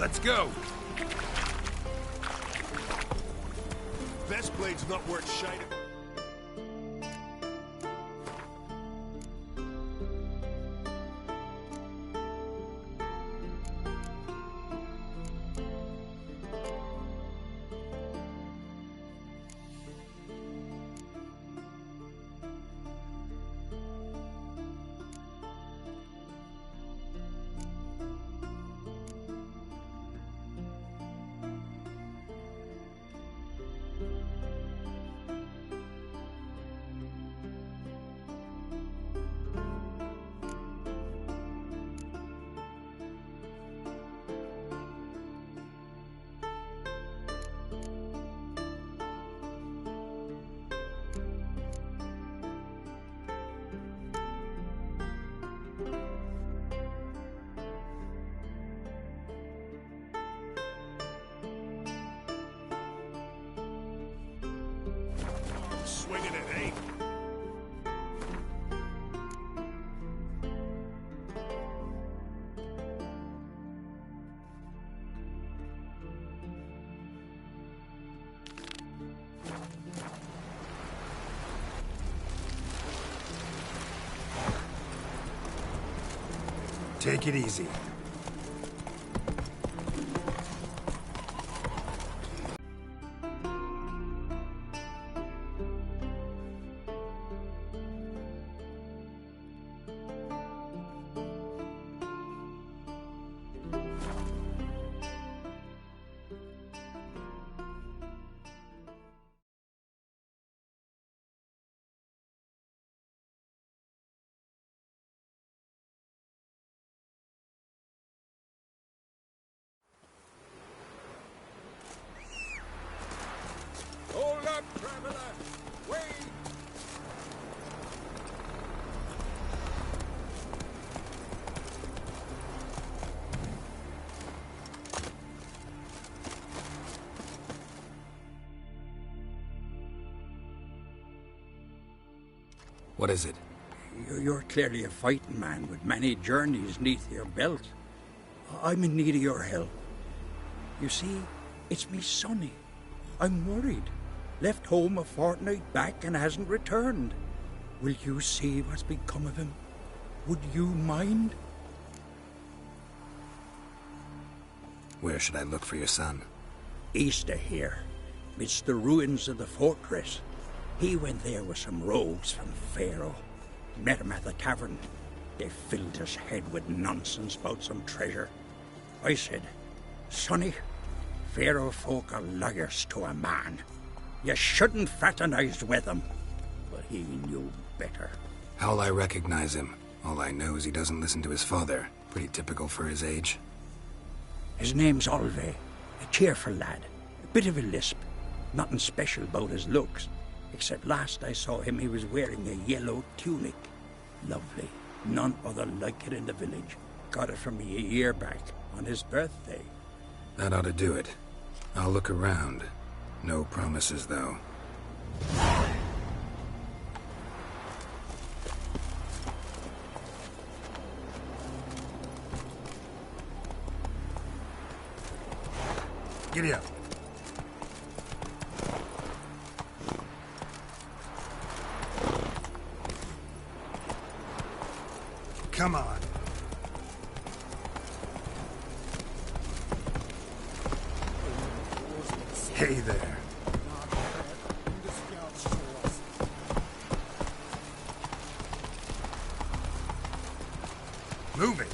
Let's go! Best blade's not worth shite. Swinging it, eh? Take it easy. Hold up, traveler! Wait! What is it? You're clearly a fighting man with many journeys neath your belt. I'm in need of your help. You see, it's me Sonny. I'm worried. Left home a fortnight back and hasn't returned. Will you see what's become of him? Would you mind? Where should I look for your son? East of here, midst the ruins of the fortress. He went there with some rogues from Pharaoh. Met him at the tavern. They filled his head with nonsense about some treasure. I said, Sonny, Pharaoh folk are lawyers to a man. You shouldn't fraternize with them. But he knew better. How'll I recognize him? All I know is he doesn't listen to his father. Pretty typical for his age. His name's Olve, a cheerful lad. A bit of a lisp. Nothing special about his looks. Except last I saw him, he was wearing a yellow tunic. Lovely. None other like it in the village. Got it from me a year back, on his birthday. That ought to do it. I'll look around. No promises, though. Giddy up. Come on. Hey there. Move it.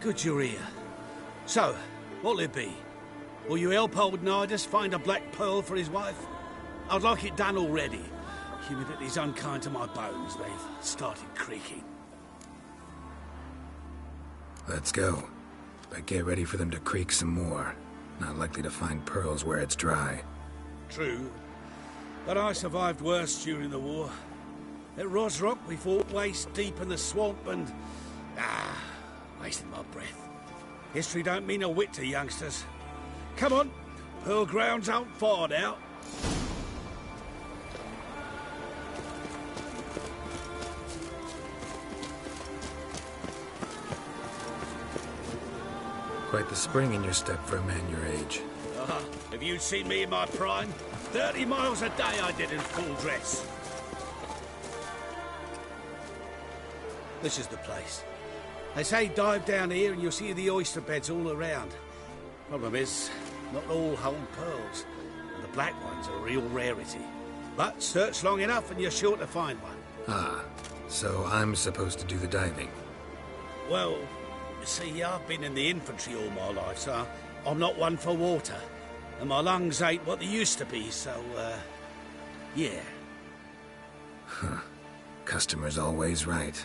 Good you're here. So, what'll it be? Will you help old Nidus find a black pearl for his wife? I'd like it done already. Humidity's unkind to my bones. They've started creaking. Let's go. But get ready for them to creak some more. Not likely to find pearls where it's dry. True. But I survived worse during the war. At Rosrock, we fought waist deep in the swamp and... wasting my breath. History don't mean a whit to youngsters. Come on, Pearl Grounds aren't far now. Quite the spring in your step for a man your age. Have you seen me in my prime? 30 miles a day I did in full dress. This is the place. They say dive down here and you'll see the oyster beds all around. Problem is, not all hold pearls, and the black one's a real rarity. But search long enough and you're sure to find one. Ah, so I'm supposed to do the diving. Well, see, I've been in the infantry all my life, so I'm not one for water. And my lungs ain't what they used to be, so, yeah. Huh. Customer's always right.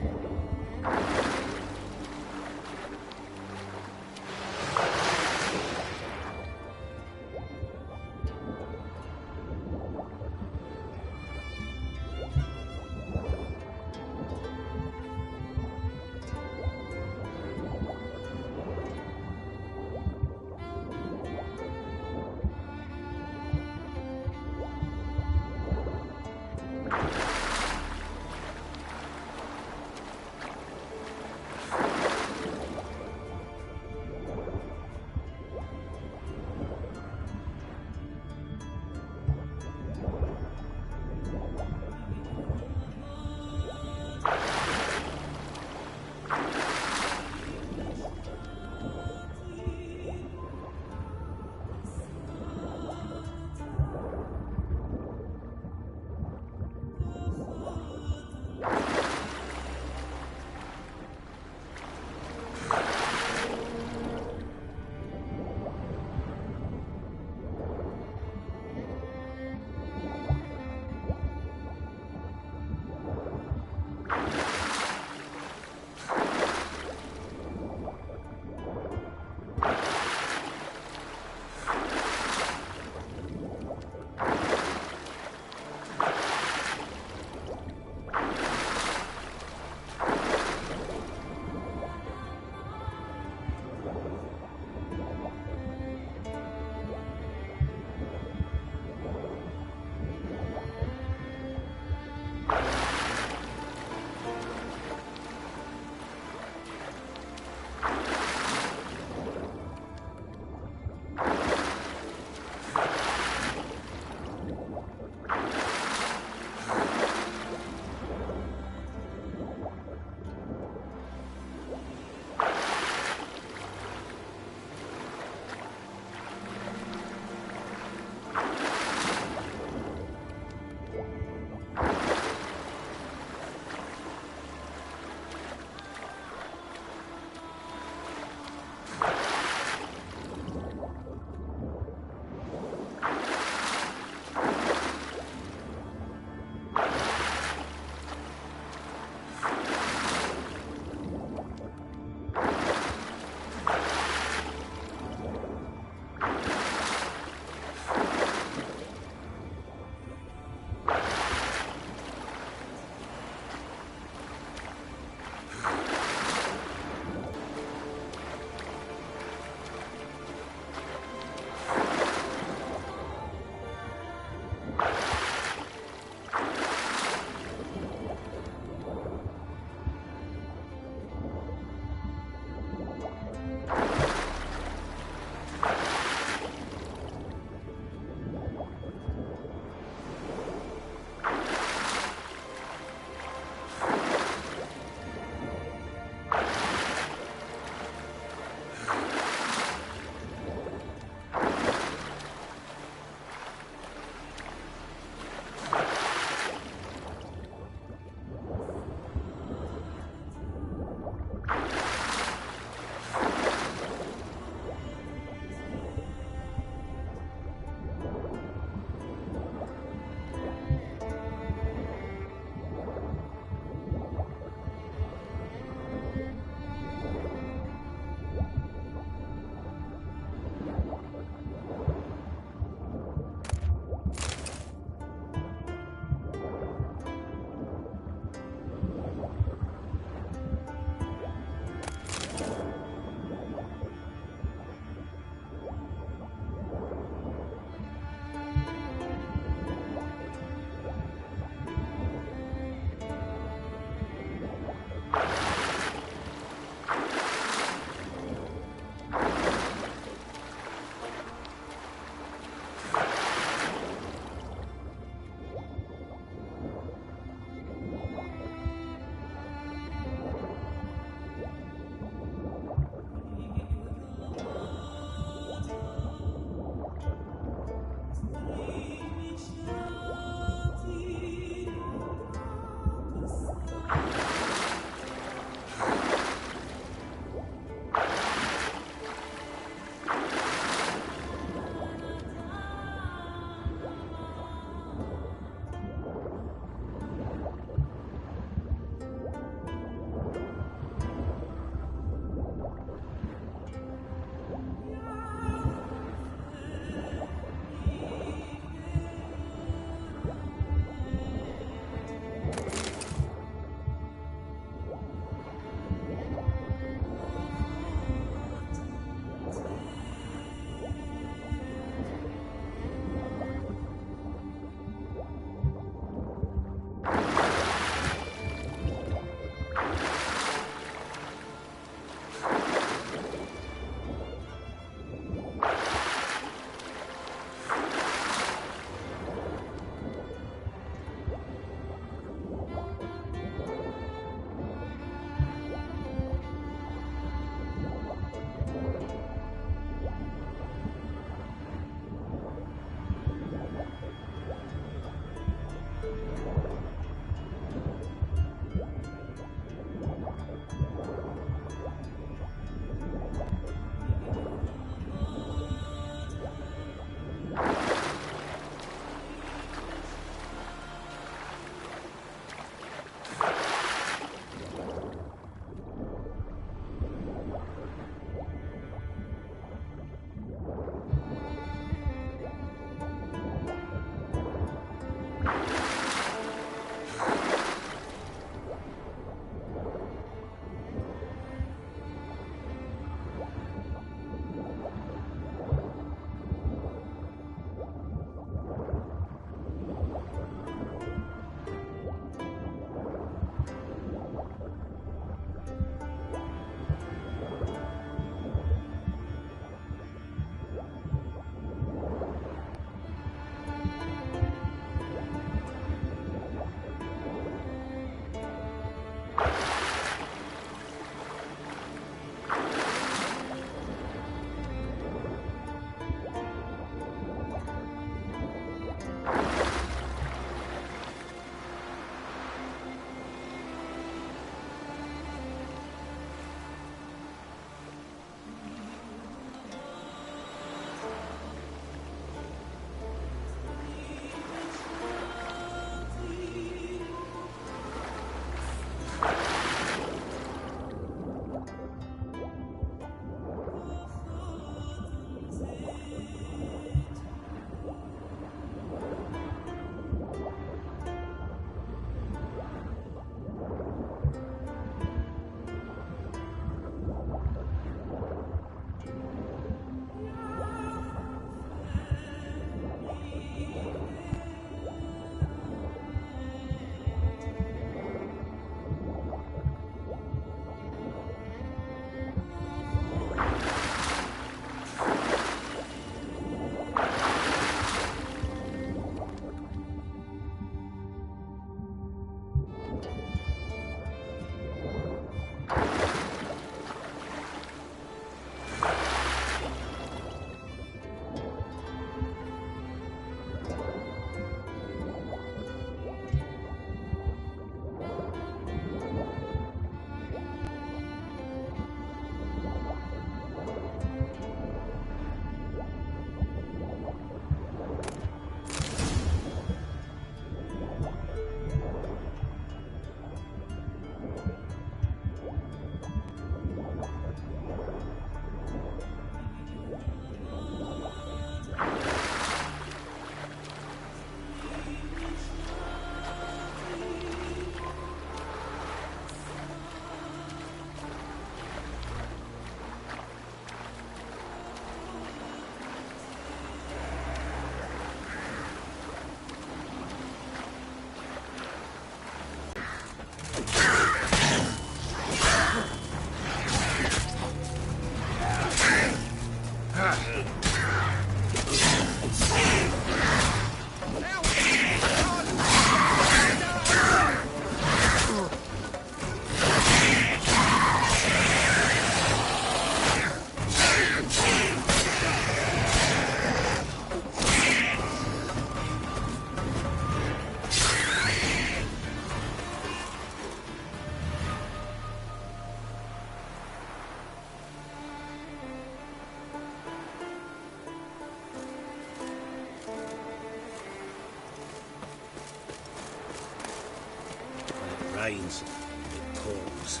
Rains, it pours.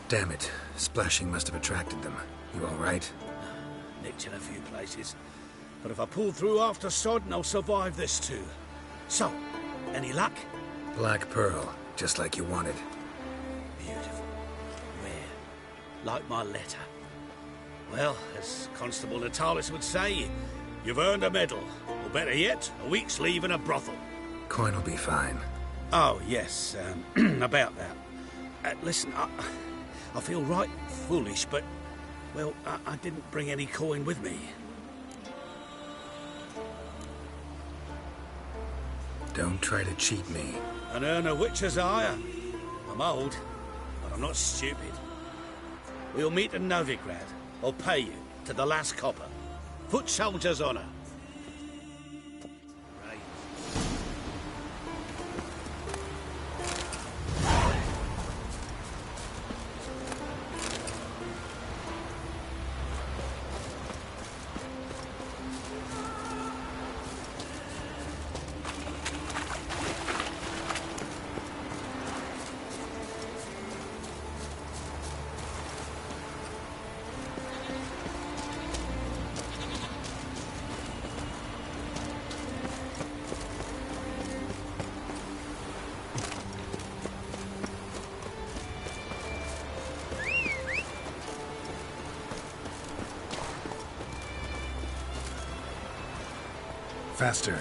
Damn it. Splashing must have attracted them. You all right? Nicked in a few places. But if I pull through after Sodden, I'll survive this too. So, any luck? Black pearl, just like you wanted. Beautiful. Rare. Like my letter. Well, as Constable Natalis would say, you've earned a medal. Or better yet, a week's leave in a brothel. Coin will be fine. Oh, yes, about that. Listen, I feel right foolish, but, well, I didn't bring any coin with me. Don't try to cheat me. An earner witcher's hire. I'm old, but I'm not stupid. We'll meet in Novigrad. I'll pay you to the last copper. Foot soldier's honor. Faster.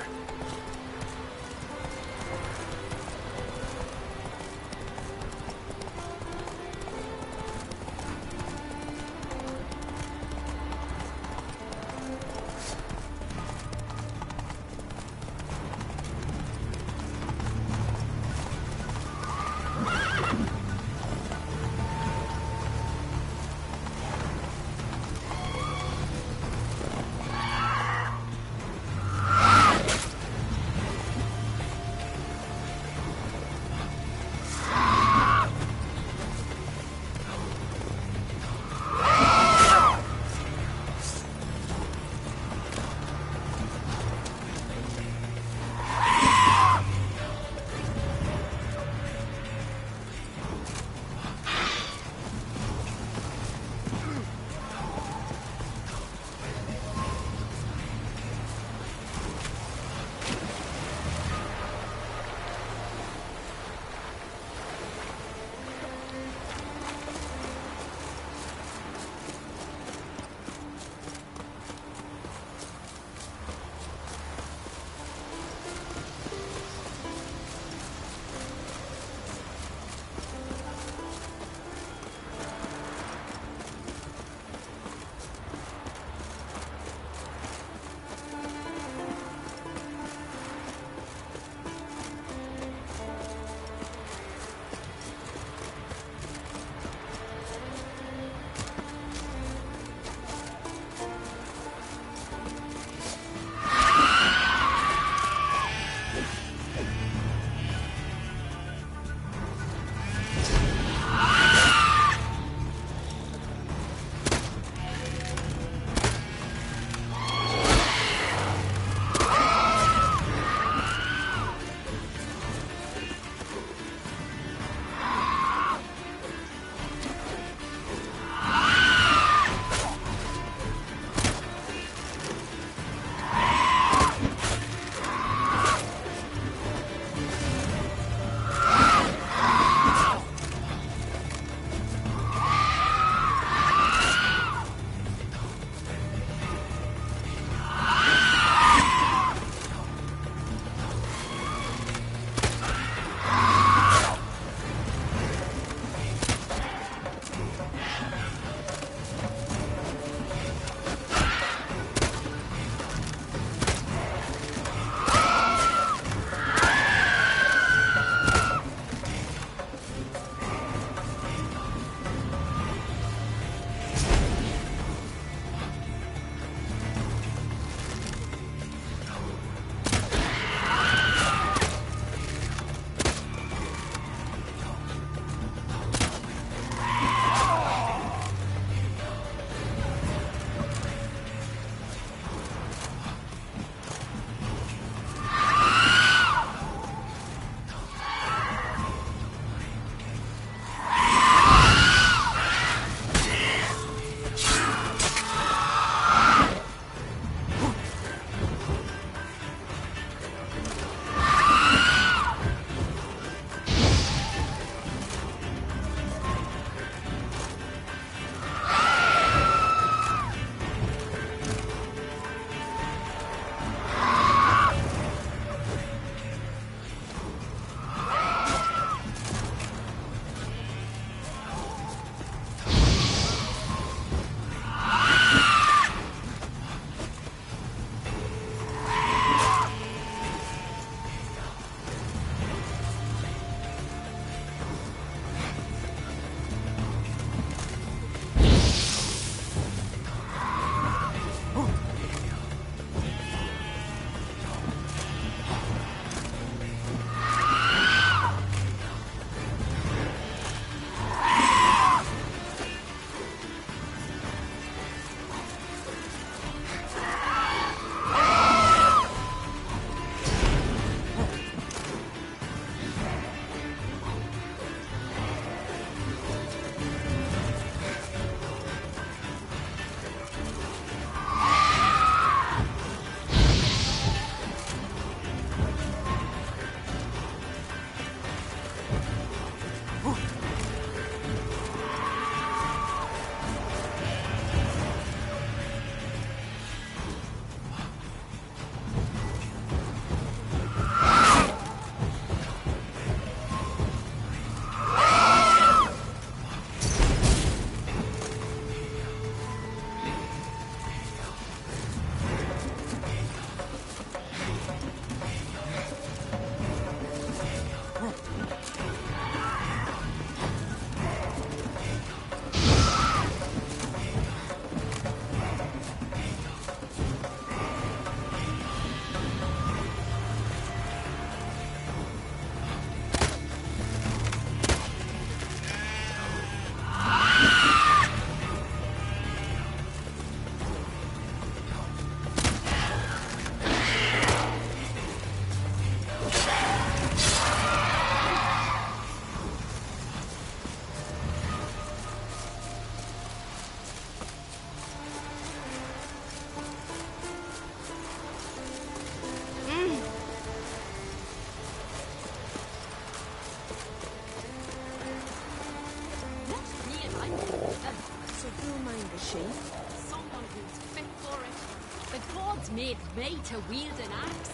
It's me to wield an axe.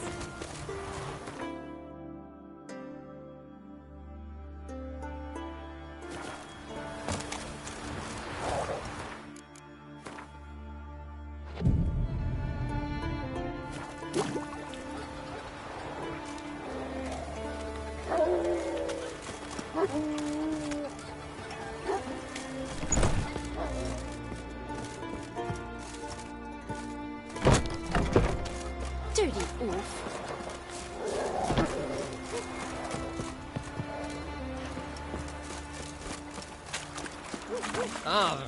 Dirty oaf. Ah.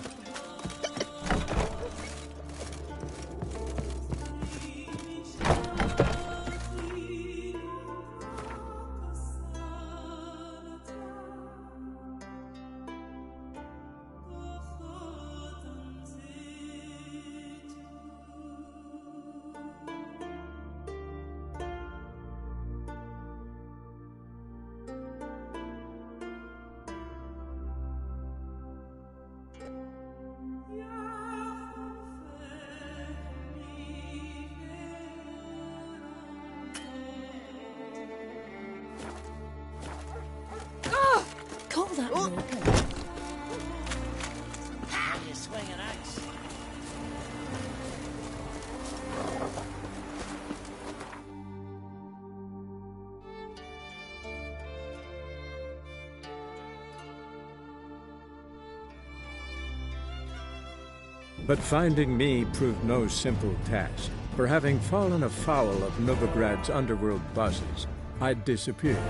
Call that rope. Ah, you swing an axe. But finding me proved no simple task, for having fallen afoul of Novigrad's underworld bosses, I'd disappeared.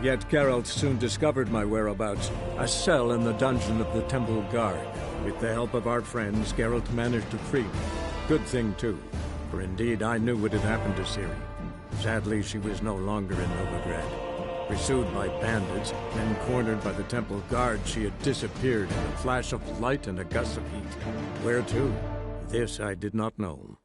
Yet Geralt soon discovered my whereabouts, a cell in the dungeon of the Temple Guard. With the help of our friends, Geralt managed to free me. Good thing, too, for indeed I knew what had happened to Ciri. Sadly, she was no longer in Novigrad. Pursued by bandits, then cornered by the Temple Guard, she had disappeared in a flash of light and a gust of heat. Where to? This I did not know.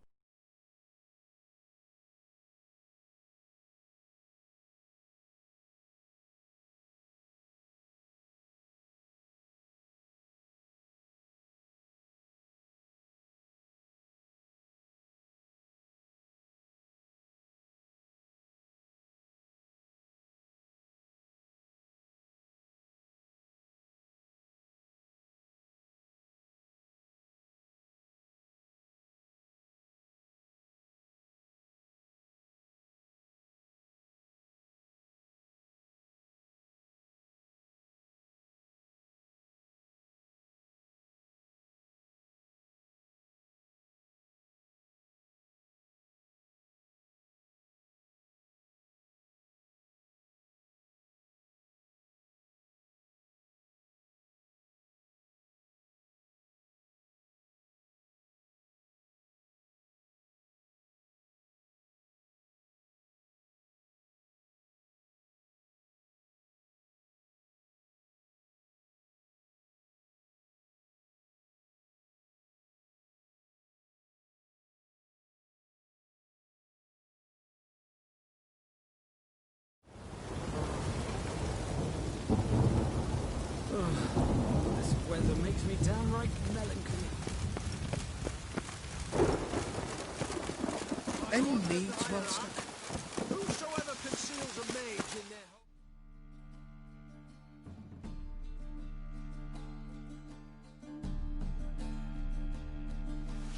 This weather makes me downright melancholy. Any needs, master? Whosoever conceals a mage in their home.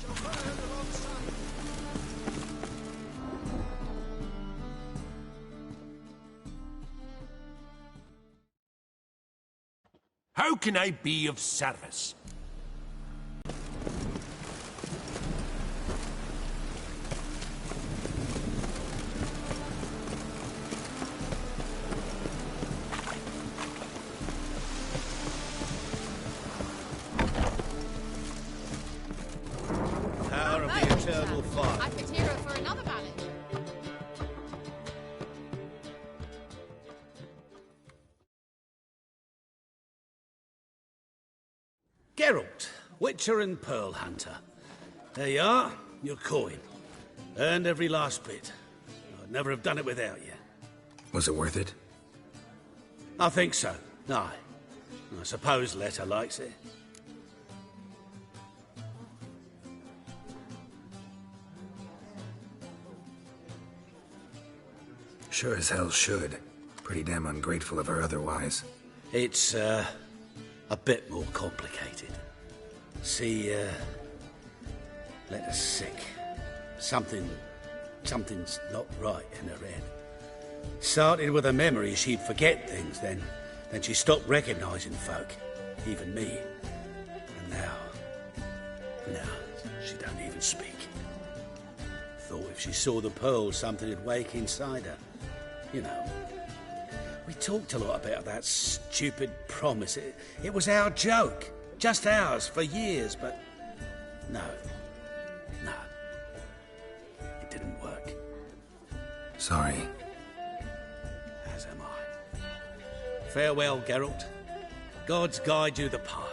Shall burn alongside. How can I be of service? Power of the eternal fire. I could hear her for another ballad. Geralt, Witcher and Pearl Hunter. There you are, your coin. Earned every last bit. I'd never have done it without you. Was it worth it? I think so. Aye. I suppose Letta likes it. Sure as hell should. Pretty damn ungrateful of her otherwise. It's, a bit more complicated. See, let us sick. Something's not right in her head. Started with a memory she'd forget things, then she stopped recognising folk, even me. And now she don't even speak. Thought if she saw the pearl, something'd wake inside her. You know, we talked a lot about that stupid promise. It was our joke, just ours for years, but no, it didn't work. Sorry. As am I. Farewell, Geralt. Gods guide you the path.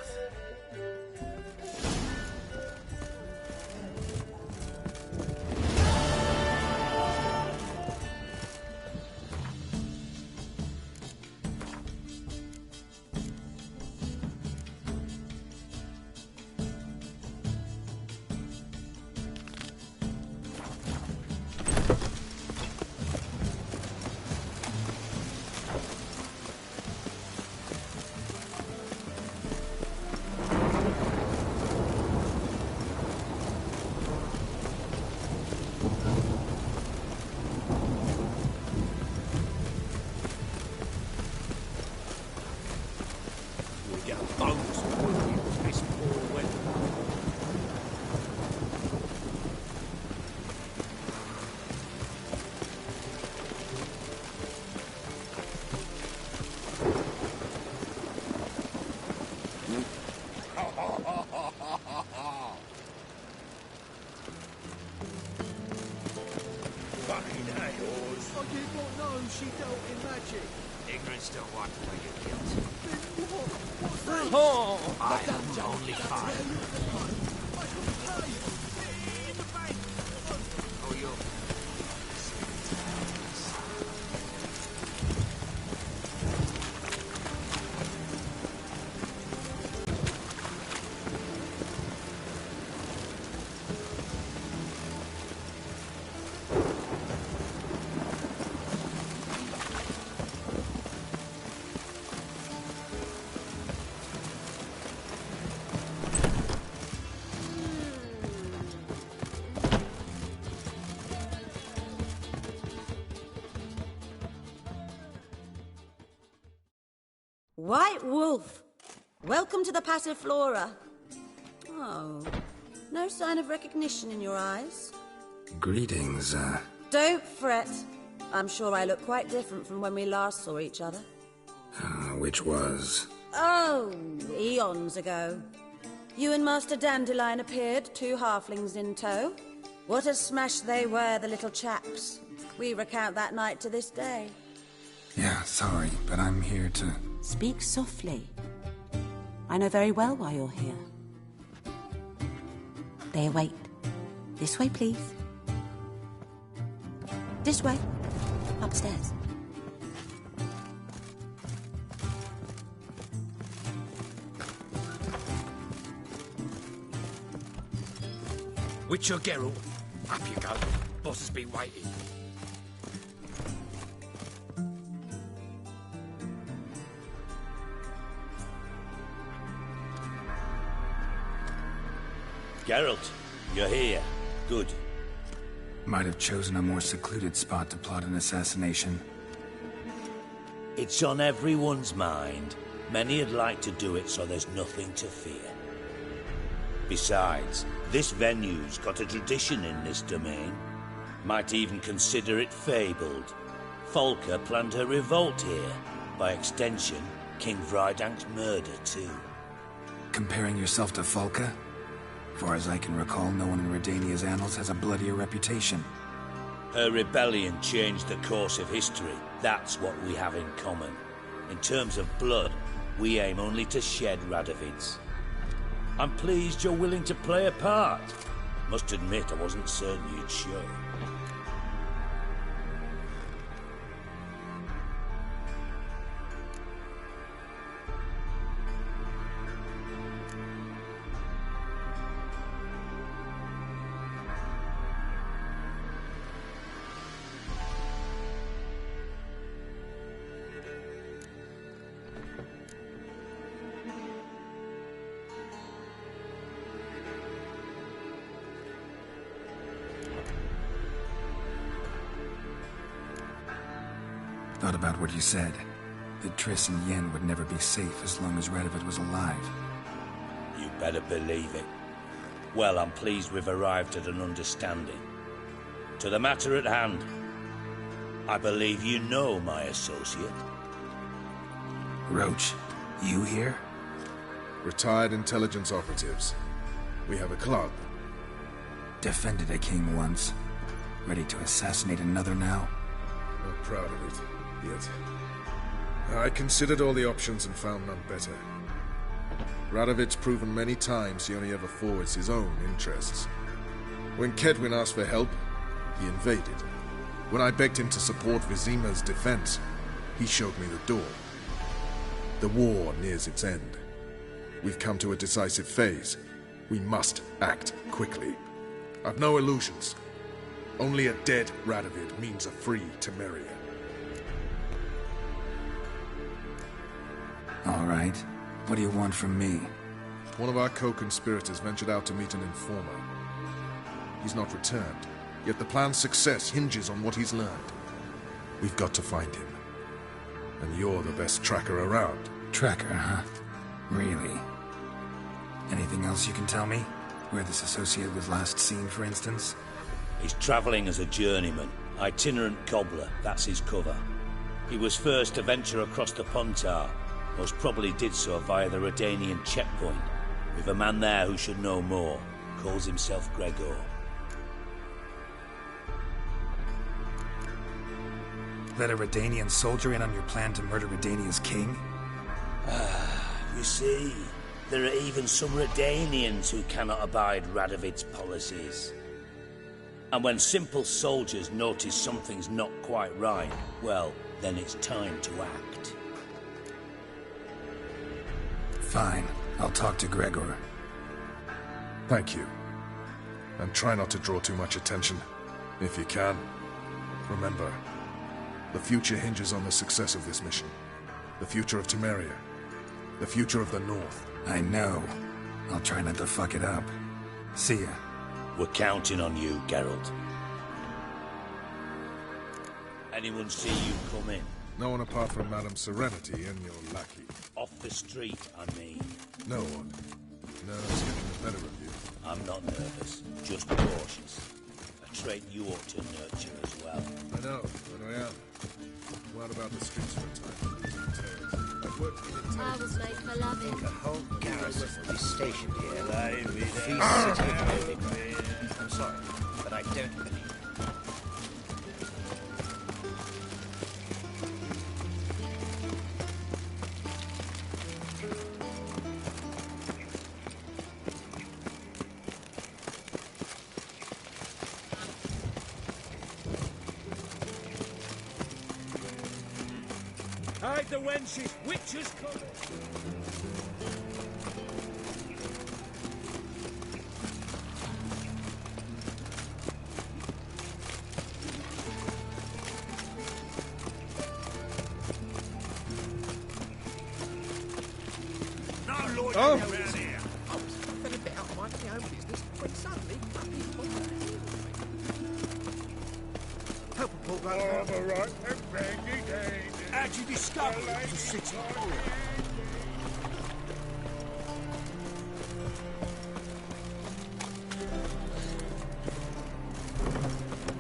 White Wolf, welcome to the Passiflora. Oh, no sign of recognition in your eyes? Greetings, Don't fret. I'm sure I look quite different from when we last saw each other. which was? Oh, eons ago. You and Master Dandelion appeared, 2 halflings in tow. What a smash they were, the little chaps. We recount that night to this day. Yeah, sorry, but I'm here to... Speak softly. I know very well why you're here. They await. This way, please. This way. Upstairs. Witcher Geralt, up you go. Boss has been waiting. Geralt, you're here. Good. Might have chosen a more secluded spot to plot an assassination. It's on everyone's mind. Many'd like to do it, so there's nothing to fear. Besides, this venue's got a tradition in this domain. Might even consider it fabled. Folker planned her revolt here. By extension, King Vrydank's murder, too. Comparing yourself to Falka? Far as I can recall, no one in Redania's annals has a bloodier reputation. Her rebellion changed the course of history. That's what we have in common. In terms of blood, we aim only to shed Radovid's. I'm pleased you're willing to play a part. Must admit, I wasn't certain you'd show. Thought about what you said. That Triss and Yen would never be safe as long as Radovid was alive. You better believe it. Well, I'm pleased we've arrived at an understanding. To the matter at hand, I believe you know my associate. Roach, you here? Retired intelligence operatives. We have a club. Defended a king once. Ready to assassinate another now? Not proud of it, yet. I considered all the options and found none better. Radovid's proven many times he only ever forwards his own interests. When Kedwin asked for help, he invaded. When I begged him to support Vizima's defense, he showed me the door. The war nears its end. We've come to a decisive phase. We must act quickly. I've no illusions. Only a dead Radovid means a free Temeria. All right. What do you want from me? One of our co-conspirators ventured out to meet an informer. He's not returned, yet the plan's success hinges on what he's learned. We've got to find him. And you're the best tracker around. Tracker, huh? Really? Anything else you can tell me? Where this associate was last seen, for instance? He's travelling as a journeyman. Itinerant cobbler, that's his cover. He was first to venture across the Pontar. Most probably did so via the Redanian checkpoint. With a man there who should know more. Calls himself Gregor. Let a Redanian soldier in on your plan to murder Redania's king? You see, there are even some Redanians who cannot abide Radovid's policies. And when simple soldiers notice something's not quite right, well, then it's time to act. Fine. I'll talk to Gregor. Thank you. And try not to draw too much attention. If you can. Remember, the future hinges on the success of this mission. The future of Temeria. The future of the North. I know. I'll try not to fuck it up. See ya. We're counting on you, Geralt. Anyone see you come in? No one apart from Madame Serenity and your lackey. Off the street, I mean. No one. Nerves getting the better of you. I'm not nervous, just cautious. A trait you ought to nurture as well. I know, but I am. What about the streets for a time? I've worked in I was made for loving. The whole garrison will be stationed here. Lively Free there. city of Novigrad. I'm sorry, but I don't believe it. Hide the wenches! Witches coming! Oh! I was nothing about minding my own business when suddenly puppies pulled out. Help a poor brother. How'd you discover it was a city hall?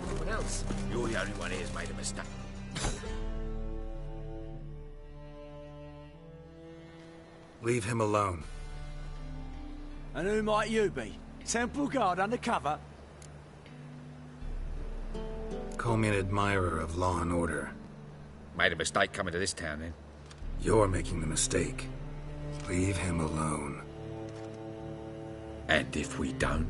Anyone else? You're the only one here who's made a mistake. Leave him alone. And who might you be? Temple Guard undercover? Call me an admirer of law and order. Made a mistake coming to this town, then. You're making the mistake. Leave him alone. And if we don't?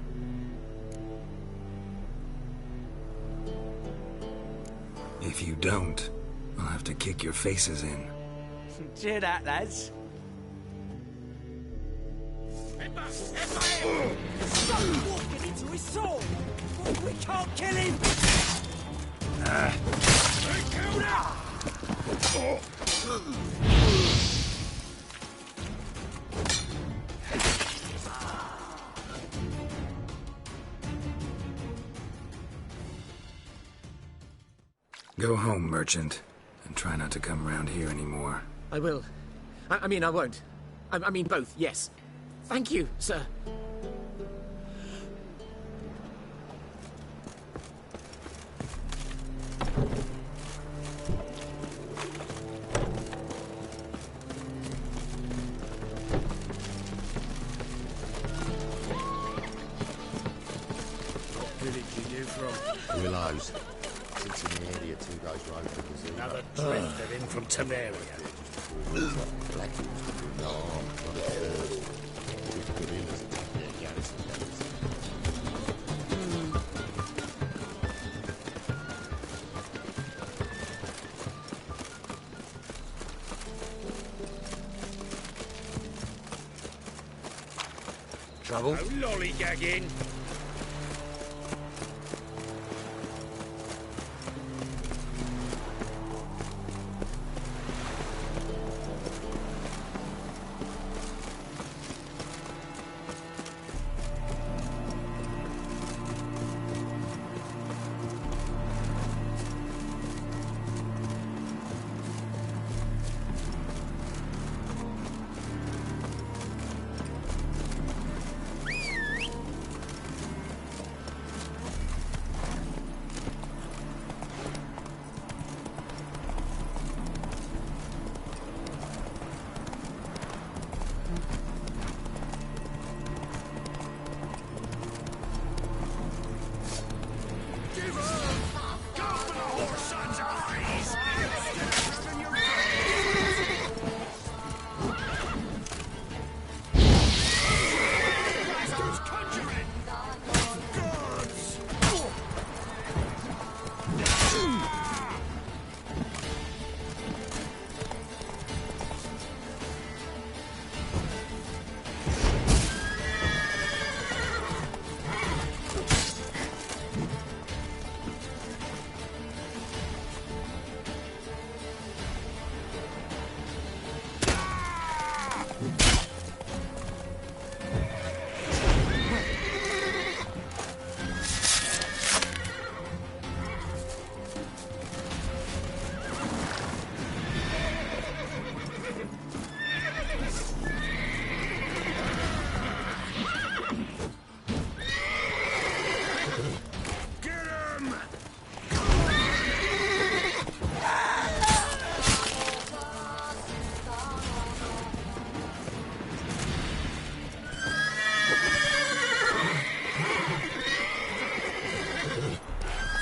If you don't, I'll have to kick your faces in. Cheer that, lads. Stop walking into his sword! We can't kill him! Go home, merchant. And try not to come round here anymore. I will. I mean, I won't. I mean both, yes. Thank you, sir. Willows. Sits in the area 2 days road from the zoo. Another drifter in from Temeria. Black no, not at first. With gorillas attack their garrison levels. Trouble? No lollygagging.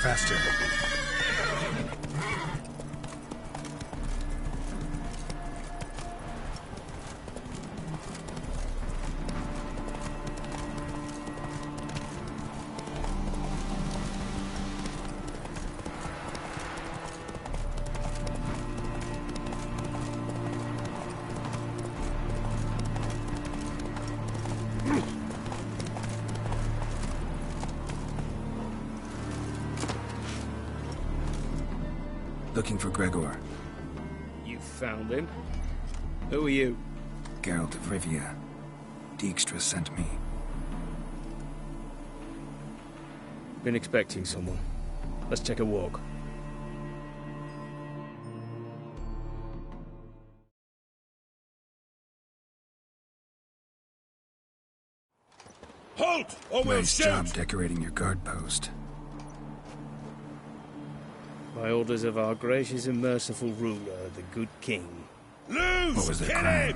Faster. Looking for Gregor. You found him? Who are you? Geralt of Rivia. Dijkstra sent me. Been expecting someone. Let's take a walk. Halt! Or we'll Nice job decorating your guard post. By orders of our gracious and merciful ruler, the good king. Loose! What was their crime?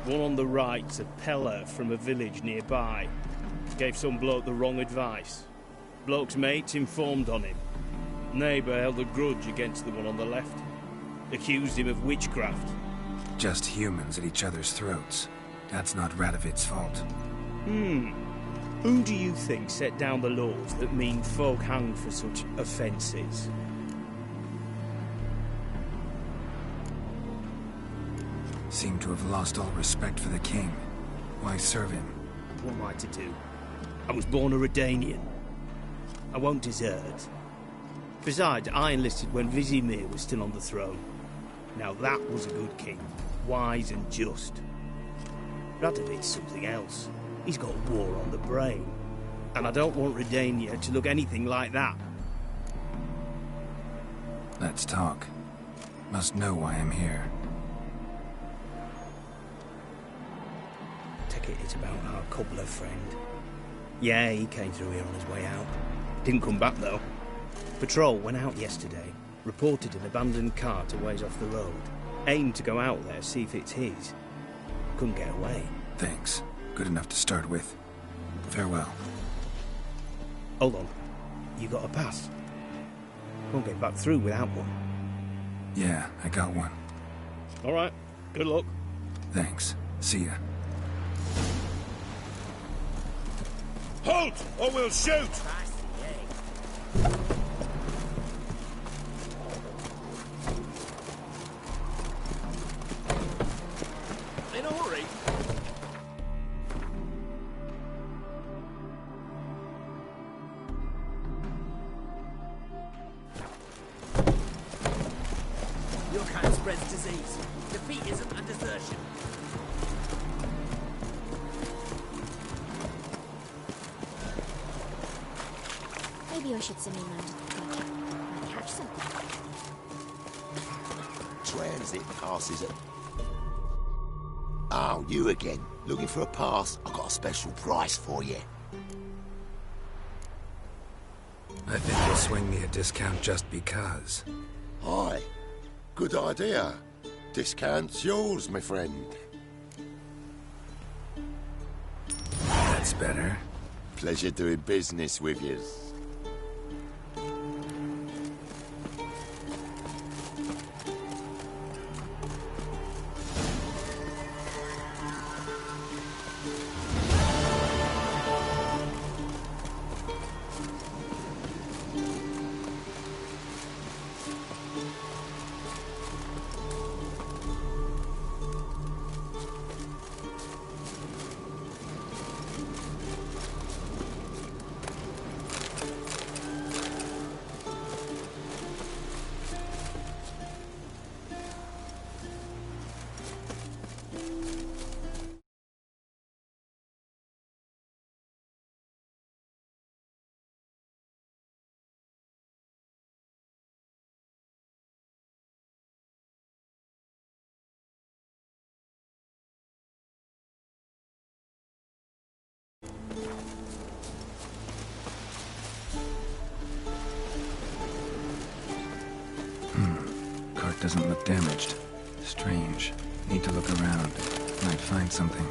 One on the right's a peller from a village nearby. Gave some bloke the wrong advice. Bloke's mates informed on him. Neighbour held a grudge against the one on the left. Accused him of witchcraft. Just humans at each other's throats. That's not Radovid's fault. Who do you think set down the laws that mean folk hanged for such offences? Seem to have lost all respect for the king. Why serve him? What am I to do? I was born a Redanian. I won't desert. Besides, I enlisted when Vizimir was still on the throne. Now that was a good king. Wise and just. Radovid's something else. He's got war on the brain. And I don't want Redania to look anything like that. Let's talk. Must know why I'm here. Take it it's about our cobbler friend. Yeah, he came through here on his way out. Didn't come back, though. Patrol went out yesterday, reported an abandoned cart a ways off the road. Aimed to go out there, see if it's his. Couldn't get away. Thanks. Good enough to start with. Farewell. Hold on. You got a pass? Won't get back through without one. Yeah, I got one. All right. Good luck. Thanks. See ya. Halt, or we'll shoot! In a hurry? Your kind spreads disease. Defeat isn't a desertion. Maybe I should send him round to the club. Might catch something. Transit passes at... Oh, you again. Looking for a pass? I've got a special price for you. I think you'll swing me a discount just because. Hi. Good idea. Discount's yours, my friend. That's better. Pleasure doing business with you. Cart doesn't look damaged. Strange. Need to look around. Might find something.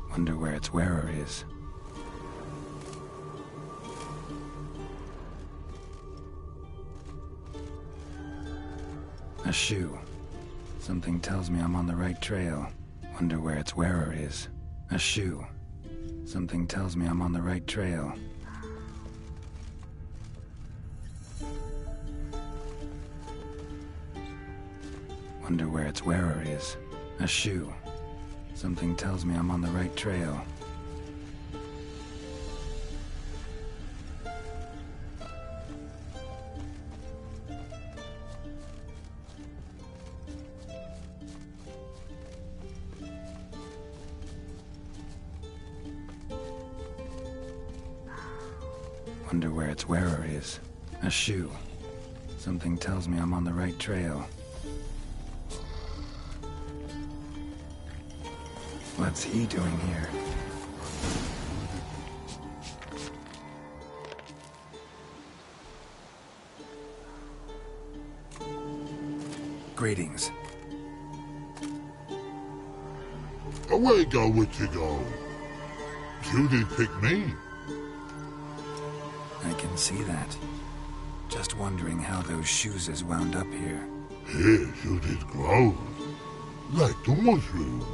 Wonder where its wearer is. A shoe. Something tells me I'm on the right trail. Wonder where its wearer is. A shoe. Something tells me I'm on the right trail. Wonder where its wearer is. A shoe. Something tells me I'm on the right trail. Wonder where its wearer is. A shoe. Something tells me I'm on the right trail. What's he doing here? Greetings. Away go with you go. You did pick me. I can see that. Just wondering how those shoes is wound up here. Yes, you did grow. Like the mushroom.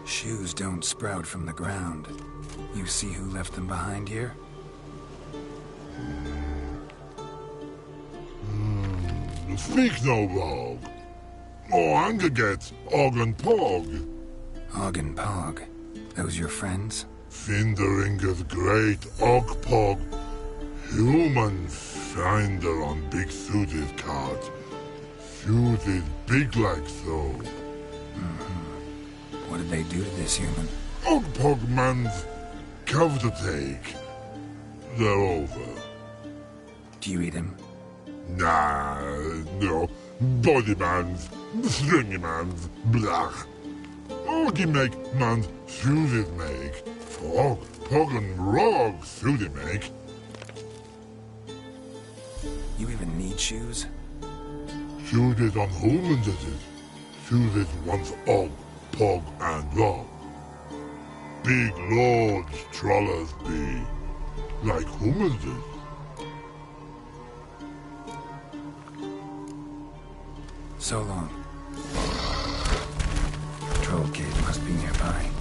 Shoes don't sprout from the ground. You see who left them behind here? Speak no wrong. Oh, anger get Og and Pog. Og and Pog? Those your friends? Finderingeth great Og Pog. Human finder on big suited cart. Suited big like so. What did they do to this human? Og Pog man's cover to take. They're over. Do you eat him? Nah, no. Body man's, stringy man's, blach. Oggy make man's suited make. Frog, Pog and Rog suited make. You even need shoes? Suited on human did it. Suited once Og, Pog and Rog. Big lords trollers be, like humans did. So long. Troll cave must be nearby.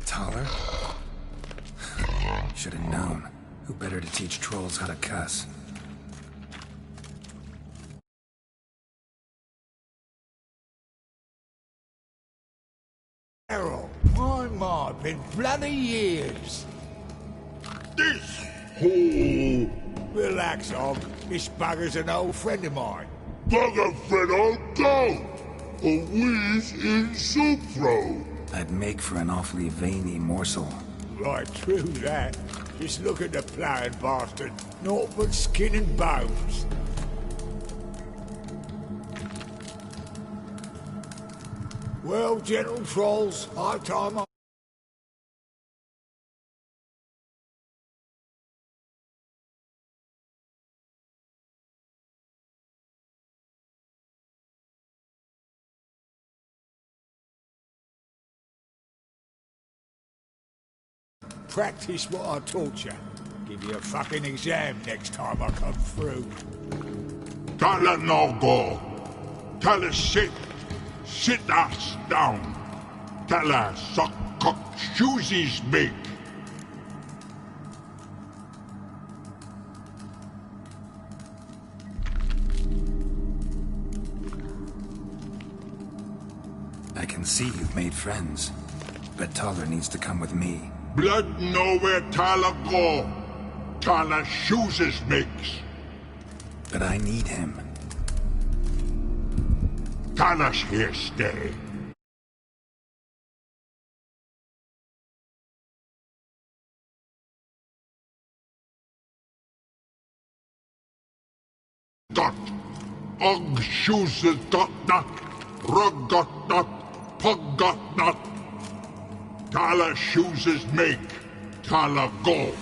Taller? Should have known. Who better to teach trolls how to cuss? Errol, my, been bloody years. This hole. Relax, Og. This bugger's an old friend of mine. Bugger friend I'll go. A wheeze in soup throw. I'd make for an awfully veiny morsel. Right, true that. Just look at the ploughing bastard. Naught but skin and bones. Well, General Trolls, high time I... Practice what I taught you. Give you a fucking exam next time I come through. Tell it no go. Tell it sit. Sit ass down. Tell her suck cock shoesies big. I can see you've made friends. But Taller needs to come with me. Blood nowhere Taller go. Taller shoesies makes. But I need him. Taller's here stay. Got. Og shoes got not. Rug got not. Pug got not. Taller shoes make. Taller go.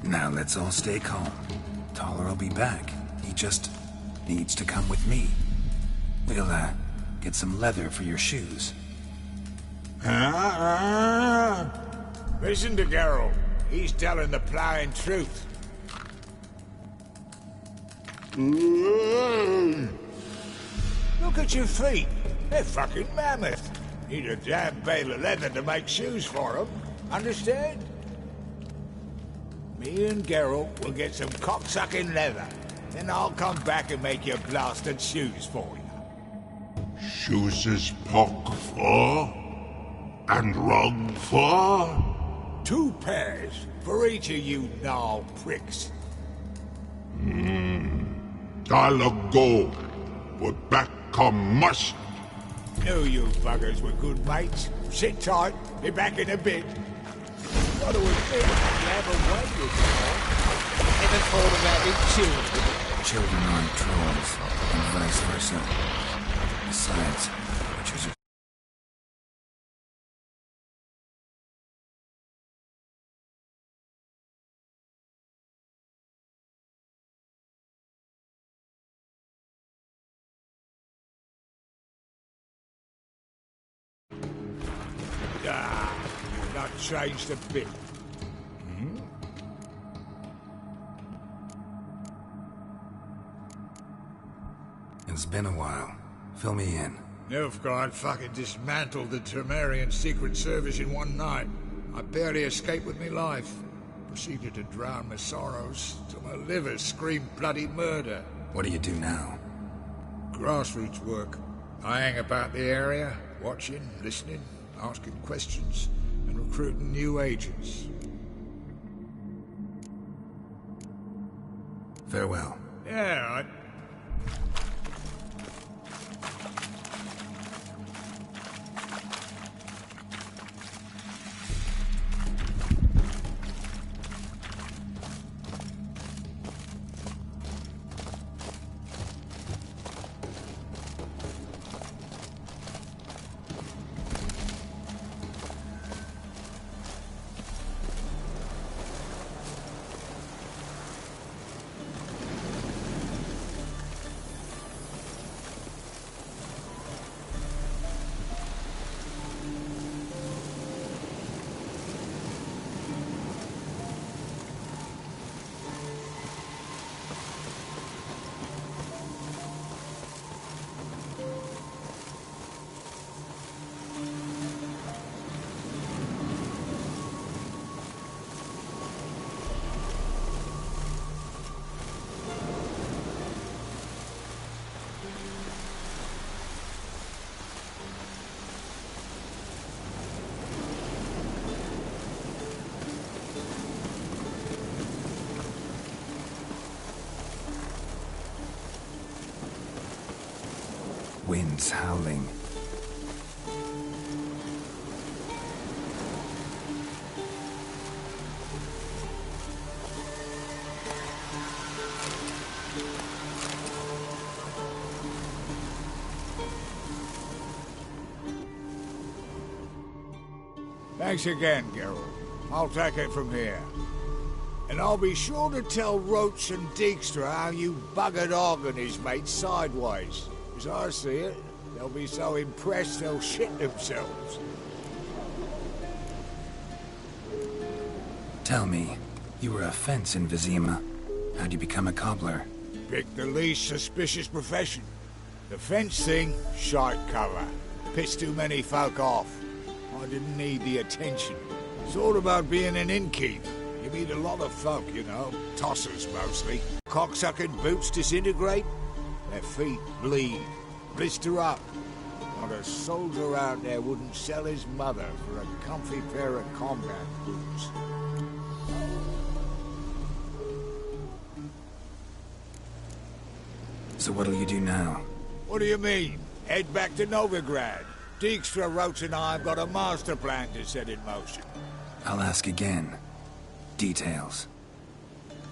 Now let's all stay calm. Taller will be back. He just needs to come with me. We'll, get some leather for your shoes. Listen to Geralt. He's telling the ploughing truth. Look at your feet. They're fucking mammoth. Need a damn bale of leather to make shoes for them. Understand? Me and Geralt will get some cocksucking leather. Then I'll come back and make your blasted shoes for you. Shoes is pock for? And rug for? 2 pairs for each of you gnarl pricks. Taller go. But back come must. Knew you buggers were good mates. Sit tight. Be back in a bit. Gotta admit, you have a way with you. Never thought about it, children. Children aren't trolls, and vice versa. Besides, Nah, not changed a bit. It's been a while. Fill me in. Nilfgaard fucking dismantled the Tremerian Secret Service in one night. I barely escaped with me life. Proceeded to drown my sorrows till my liver screamed bloody murder. What do you do now? Grassroots work. I hang about the area, watching, listening, asking questions, and recruiting new agents. Farewell. Yeah, Winds howling. thanks again, Geralt. I'll take it from here. And I'll be sure to tell Roach and Dijkstra how you buggered Og and his mates sideways. As I see it, they'll be so impressed they'll shit themselves. Tell me, you were a fence in Vizima. How'd you become a cobbler? Pick the least suspicious profession. The fence thing, shite cover. Pissed too many folk off. I didn't need the attention. It's all about being an innkeep. You meet a lot of folk, you know. Tossers, mostly. Cocksucking boots disintegrate. Their feet bleed. Blister up. Not a soldier out there wouldn't sell his mother for a comfy pair of combat boots. So what'll you do now? What do you mean? Head back to Novigrad. Dijkstra, Roach and I have got a master plan to set in motion. I'll ask again. Details.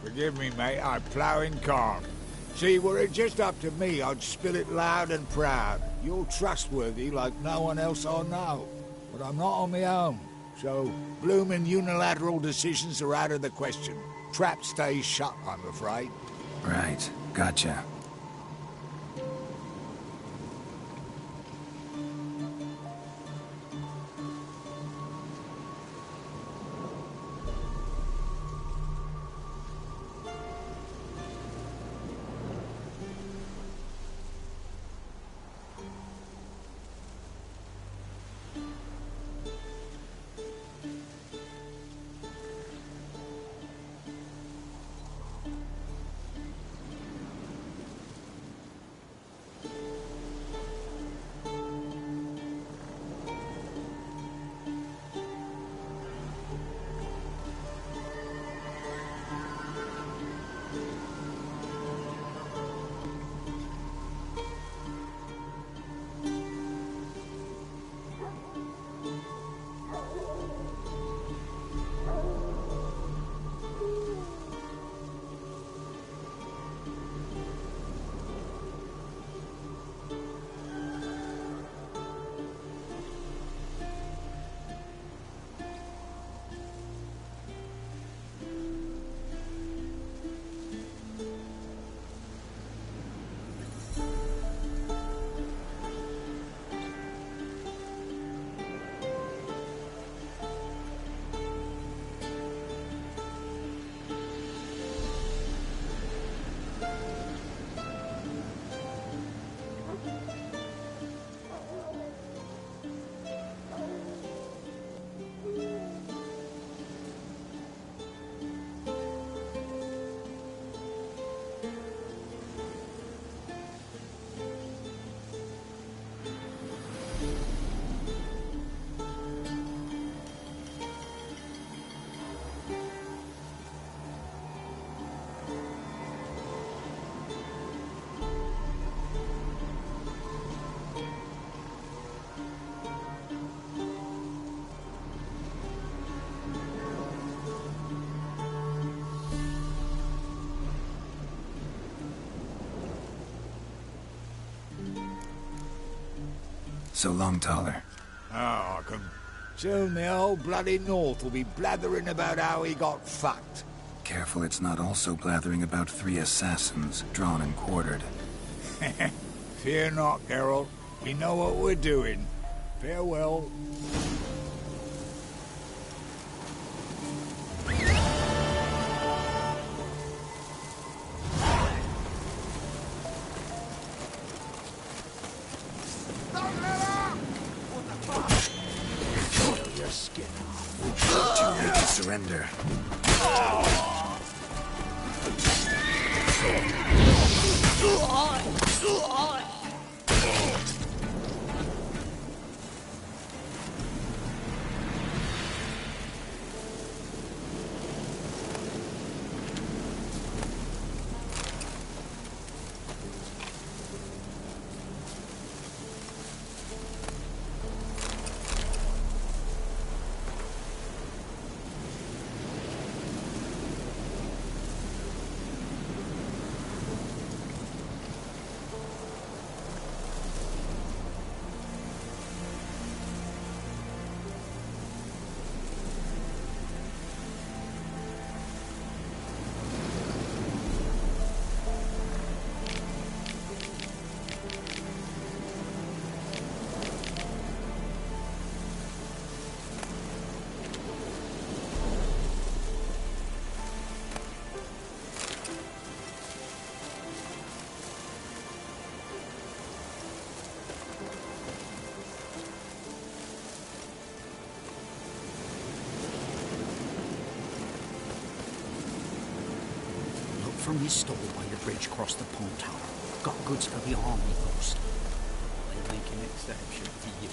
Forgive me, mate, I'm ploughing calm. See, were it just up to me, I'd spill it loud and proud. You're trustworthy like no one else I know. But I'm not on my own. So, bloomin' unilateral decisions are out of the question. Trap stays shut, I'm afraid. Right. Gotcha. So long, Toller. Oh, I can... Soon the whole bloody North will be blathering about how he got fucked. Careful it's not also blathering about 3 assassins, drawn and quartered. Fear not, Geralt. We know what we're doing. Farewell. Too late to surrender. From his stall by the bridge across the pond tower. Got goods for the army post. I make an exception to you.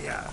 Hey-ya!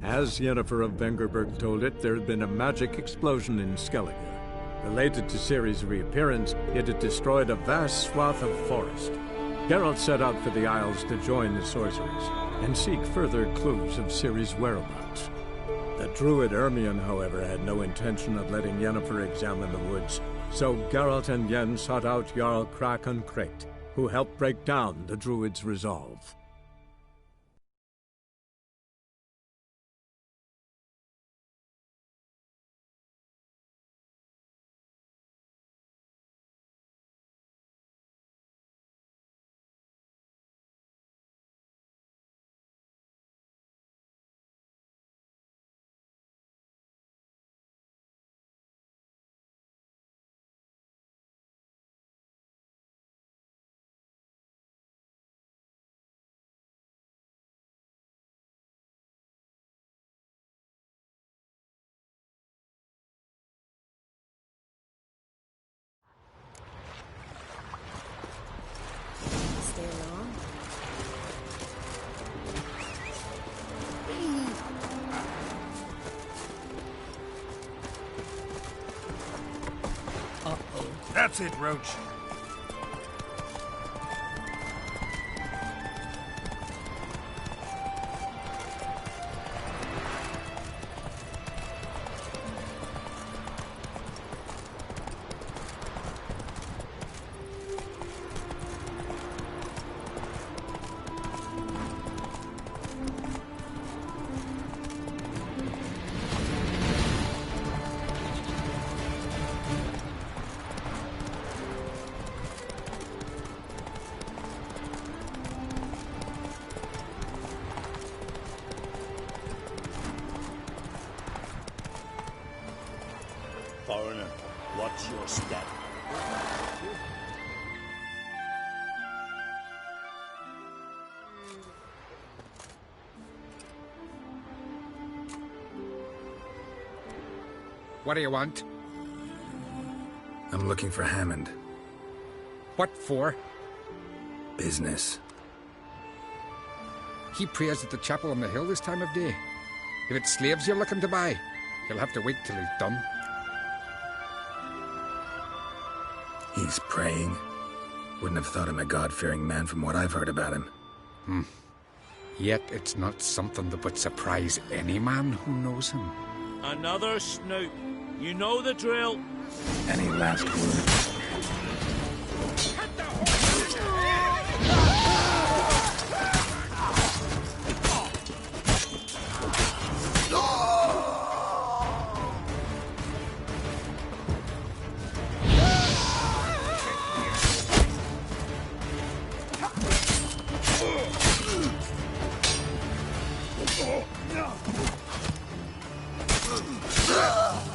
As Yennefer of Vengerberg told it, there had been a magic explosion in Skellige. Related to Ciri's reappearance, it had destroyed a vast swath of forest. Geralt set out for the Isles to join the sorcerers, and seek further clues of Ciri's whereabouts. The druid Ermion, however, had no intention of letting Yennefer examine the woods, so Geralt and Yen sought out Jarl Krakon Krayt, who helped break down the druid's resolve. That's it, Roach. Foreigner, what's your step? What do you want? I'm looking for Hammond. What for? Business. He prays at the chapel on the hill this time of day. If it's slaves you're looking to buy, you'll have to wait till he's done. He's praying. Wouldn't have thought him a God-fearing man from what I've heard about him. Yet it's not something that would surprise any man who knows him. Another snoop. You know the drill. Any last words?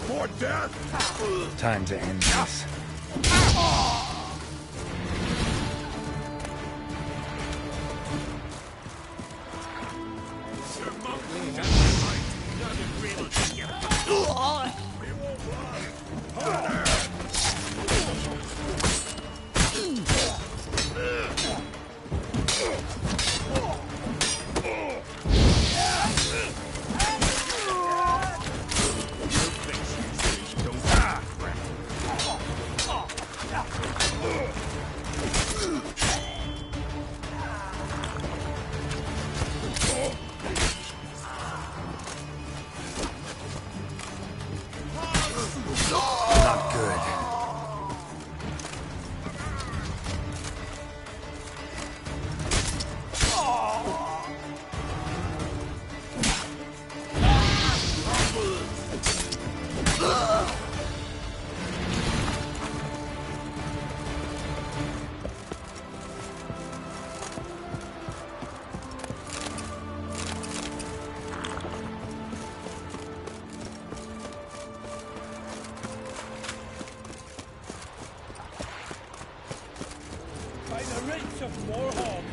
More death! Time to end this. Not good. By the rights of Warhawk.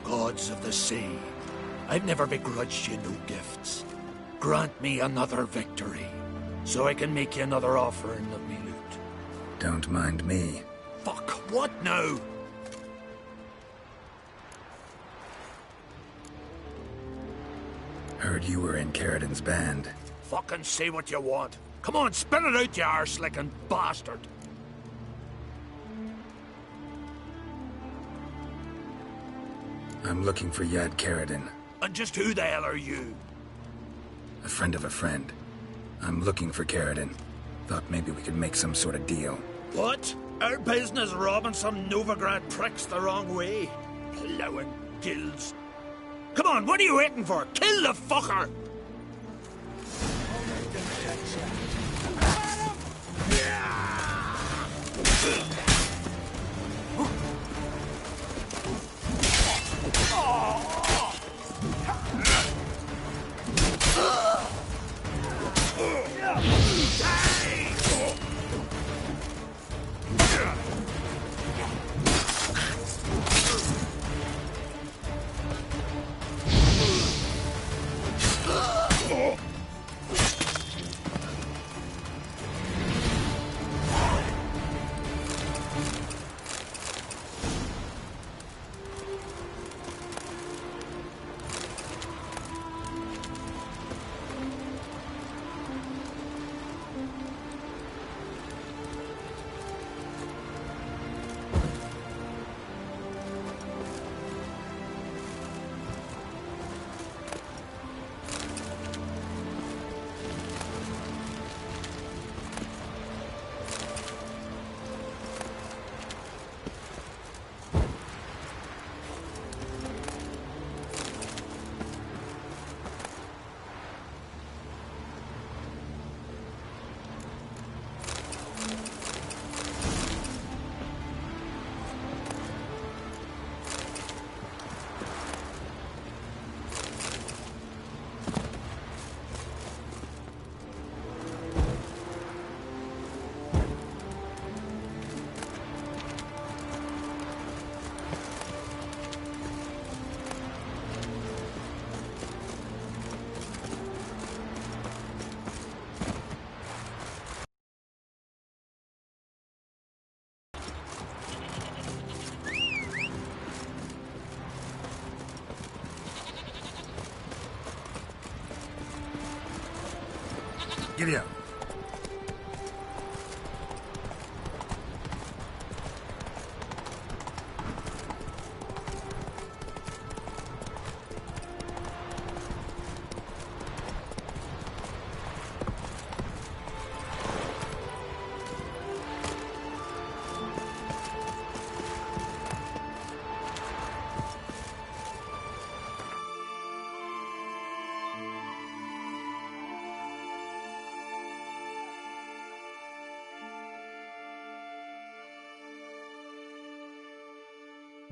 Gods of the sea, I've never begrudged you no gifts. Grant me another victory, so I can make you another offering of me loot. Don't mind me. Fuck, what now? Heard you were in Carradin's band. Fucking say what you want. Come on, spit it out, you arse-licking bastard. I'm looking for Yad Karadin. And just who the hell are you? A friend of a friend. I'm looking for Karadin. Thought maybe we could make some sort of deal. What? Our business robbing some Novigrad pricks the wrong way? Plowing guilds. Come on, what are you waiting for? Kill the fucker! Giddy up.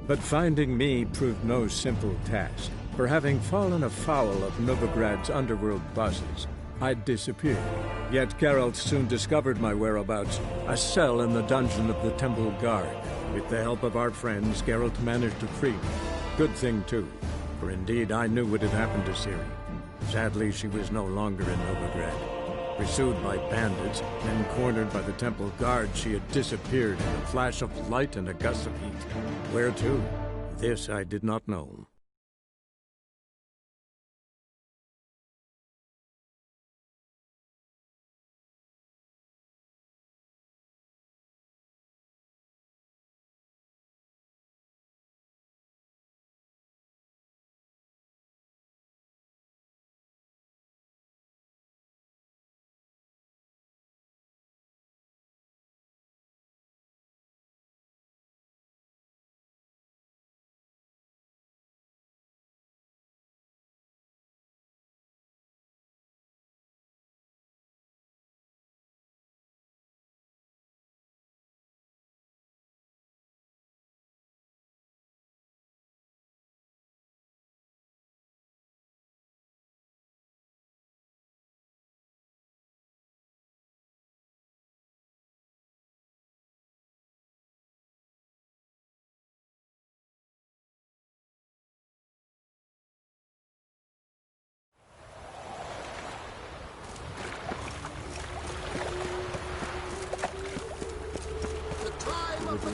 But finding me proved no simple task. For having fallen afoul of Novigrad's underworld bosses, I'd disappeared. Yet Geralt soon discovered my whereabouts, a cell in the dungeon of the Temple Guard. With the help of our friends, Geralt managed to free me. Good thing, too, for indeed I knew what had happened to Ciri. Sadly, she was no longer in Novigrad. Pursued by bandits, then cornered by the Temple Guard, she had disappeared in a flash of light and a gust of heat. Where to? This I did not know.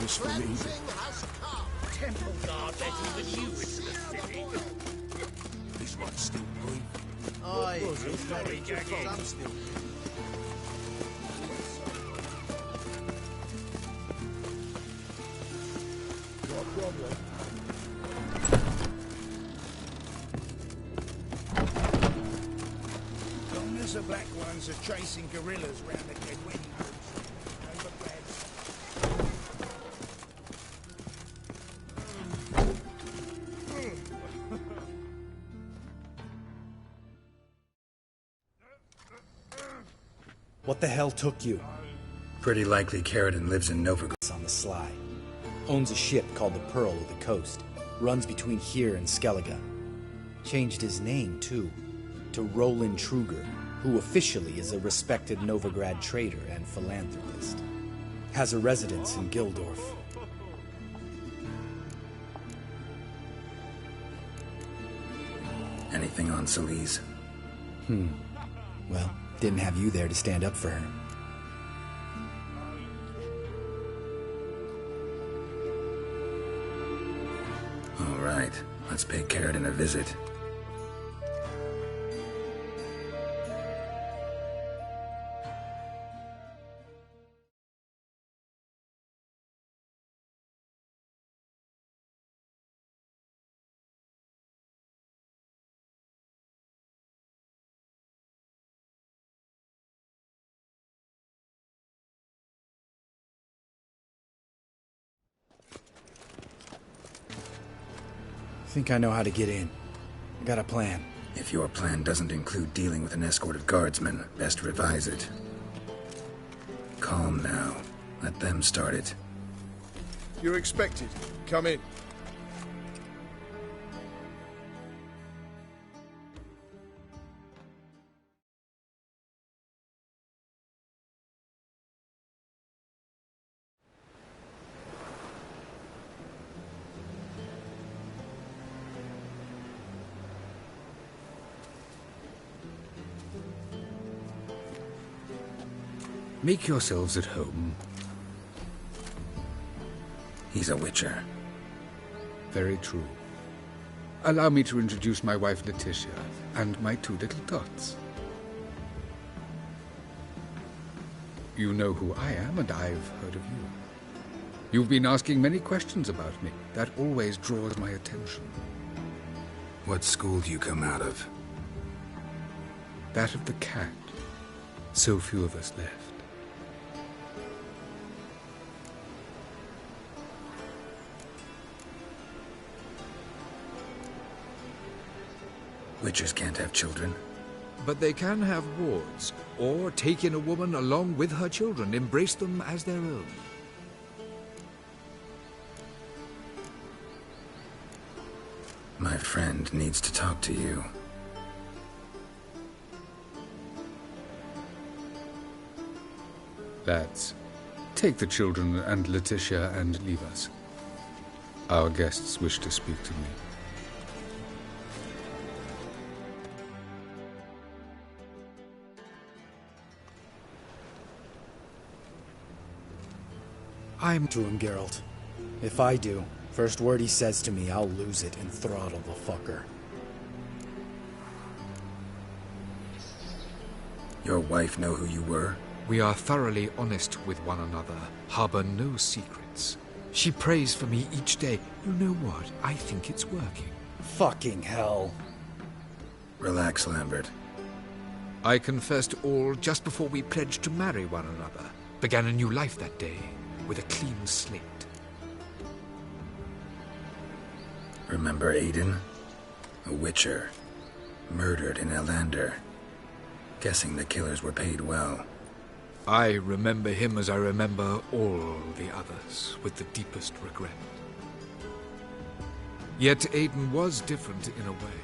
For leaving. Temple Guard let even you into the city. This one's still breathing. Aye, it's very careful. I'm still. No problem. the Black Ones are chasing guerrillas round the Kedwen coast. Novigrads. What the hell took you? Pretty likely Carradine lives in Novigrad. On the sly. Owns a ship called the Pearl of the Coast. Runs between here and Skellige. Changed his name, too, to Roland Truger, who officially is a respected Novigrad trader and philanthropist. Has a residence in Gildorf. Anything on Celise? Well, didn't have you there to stand up for her. All right, let's pay Carradine a visit. Think I know how to get in. I got a plan. If your plan doesn't include dealing with an escort of guardsmen, best revise it. Calm now. Let them start it. You're expected. Come in. Make yourselves at home. He's a witcher. Very true. Allow me to introduce my wife Letitia and my two little tots. You know who I am, and I've heard of you. You've been asking many questions about me. That always draws my attention. What school do you come out of? That of the cat. So few of us left. Witchers can't have children. But they can have wards, or take in a woman along with her children, embrace them as their own. My friend needs to talk to you. Lads, take the children and Letitia and leave us. Our guests wish to speak to me. I'm to him, Geralt. If I do, first word he says to me, I'll lose it and throttle the fucker. Your wife know who you were? We are thoroughly honest with one another, harbor no secrets. She prays for me each day. You know what? I think it's working. Fucking hell. Relax, Lambert. I confessed all just before we pledged to marry one another. Began a new life that day, with a clean slate. Remember Aiden? A witcher. Murdered in Elander. Guessing the killers were paid well. I remember him as I remember all the others, with the deepest regret. Yet Aiden was different in a way.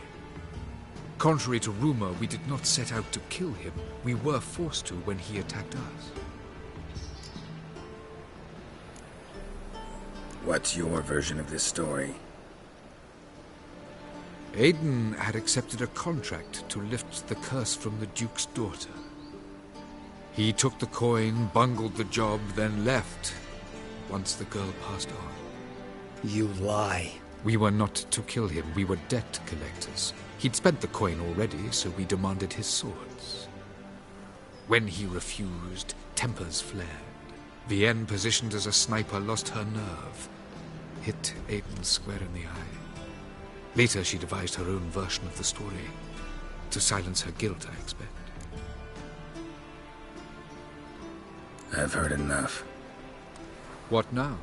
Contrary to rumor, we did not set out to kill him. We were forced to when he attacked us. What's your version of this story? Aiden had accepted a contract to lift the curse from the Duke's daughter. He took the coin, bungled the job, then left, once the girl passed on. You lie. We were not to kill him, we were debt collectors. He'd spent the coin already, so we demanded his swords. When he refused, tempers flared. Vienne, positioned as a sniper, lost her nerve. Hit Aiden square in the eye. Later, she devised her own version of the story. To silence her guilt, I expect. I've heard enough. What now?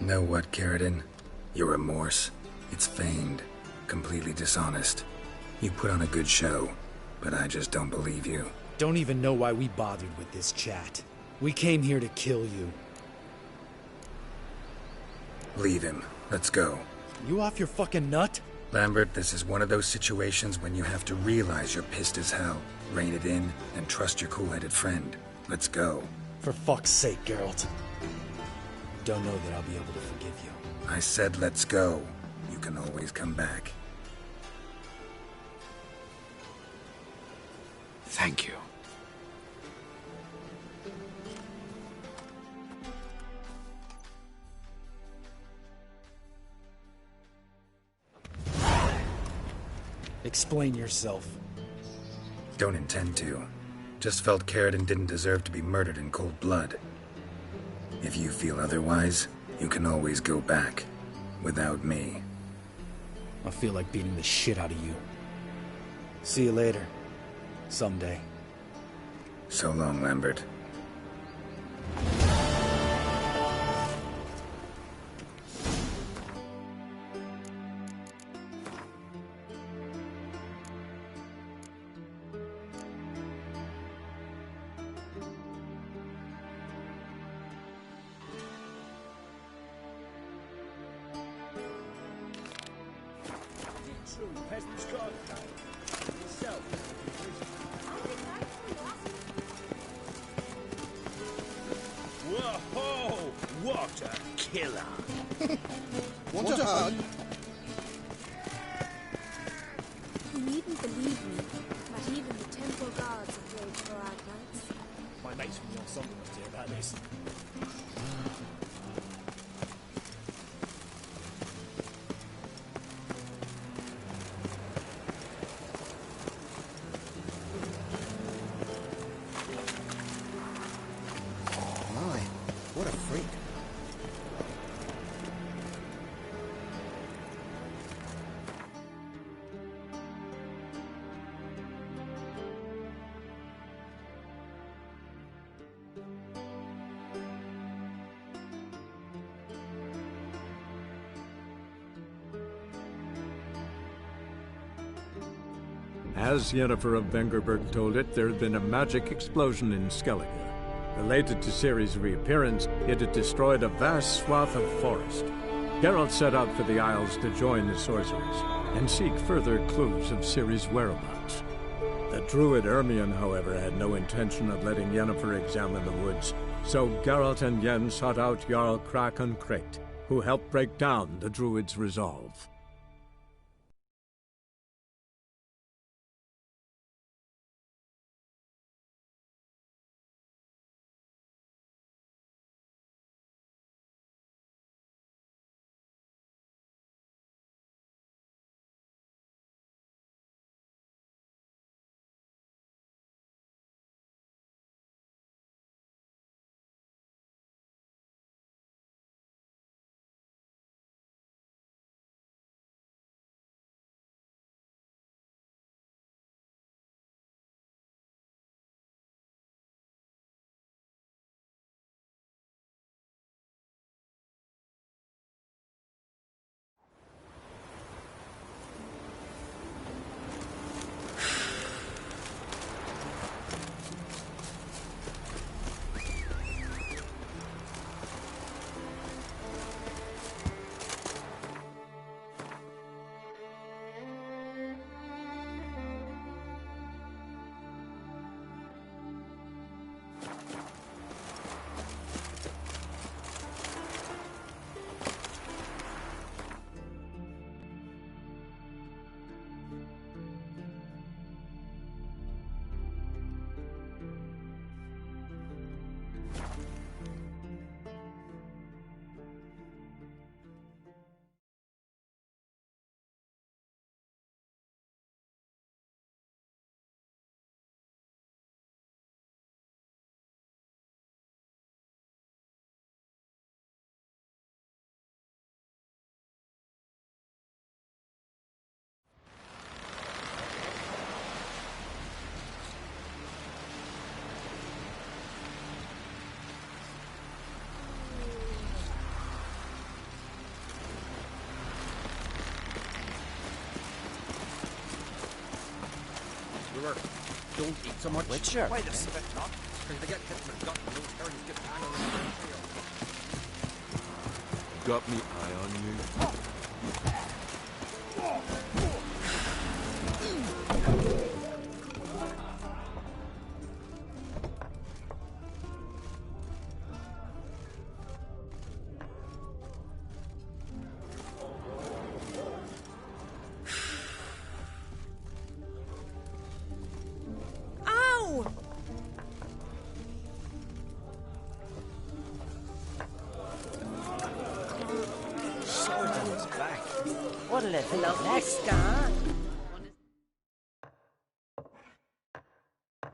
Know what, Carradine? Your remorse? It's feigned. Completely dishonest. You put on a good show, but I just don't believe you. Don't even know why we bothered with this chat. We came here to kill you. Leave him. Let's go. You off your fucking nut? Lambert, this is one of those situations when you have to realize you're pissed as hell, rein it in, and trust your cool-headed friend. Let's go. For fuck's sake, Geralt. Don't know that I'll be able to forgive you. I said let's go. You can always come back. Thank you. Explain yourself. Don't intend to. Just felt Carradine didn't deserve to be murdered in cold blood. If you feel otherwise, you can always go back. Without me. I feel like beating the shit out of you. See you later. Someday. So long, Lambert. Peasant's garden. Yourself. Whoa! What a killer! Want a hug? You needn't believe me, but even the temple guards afraid for our rights. My mates from the ensemble must hear about this. As Yennefer of Vengerberg told it, there had been a magic explosion in Skellige. Related to Ciri's reappearance, it had destroyed a vast swath of forest. Geralt set out for the Isles to join the sorcerers and seek further clues of Ciri's whereabouts. The druid Ermion, however, had no intention of letting Yennefer examine the woods, so Geralt and Yen sought out Jarl Krakon Krayt, who helped break down the druid's resolve. Don't eat so much. Witcher. Wait a spit not. They get hit with gut and those turns get hanging around the Got me eye on you.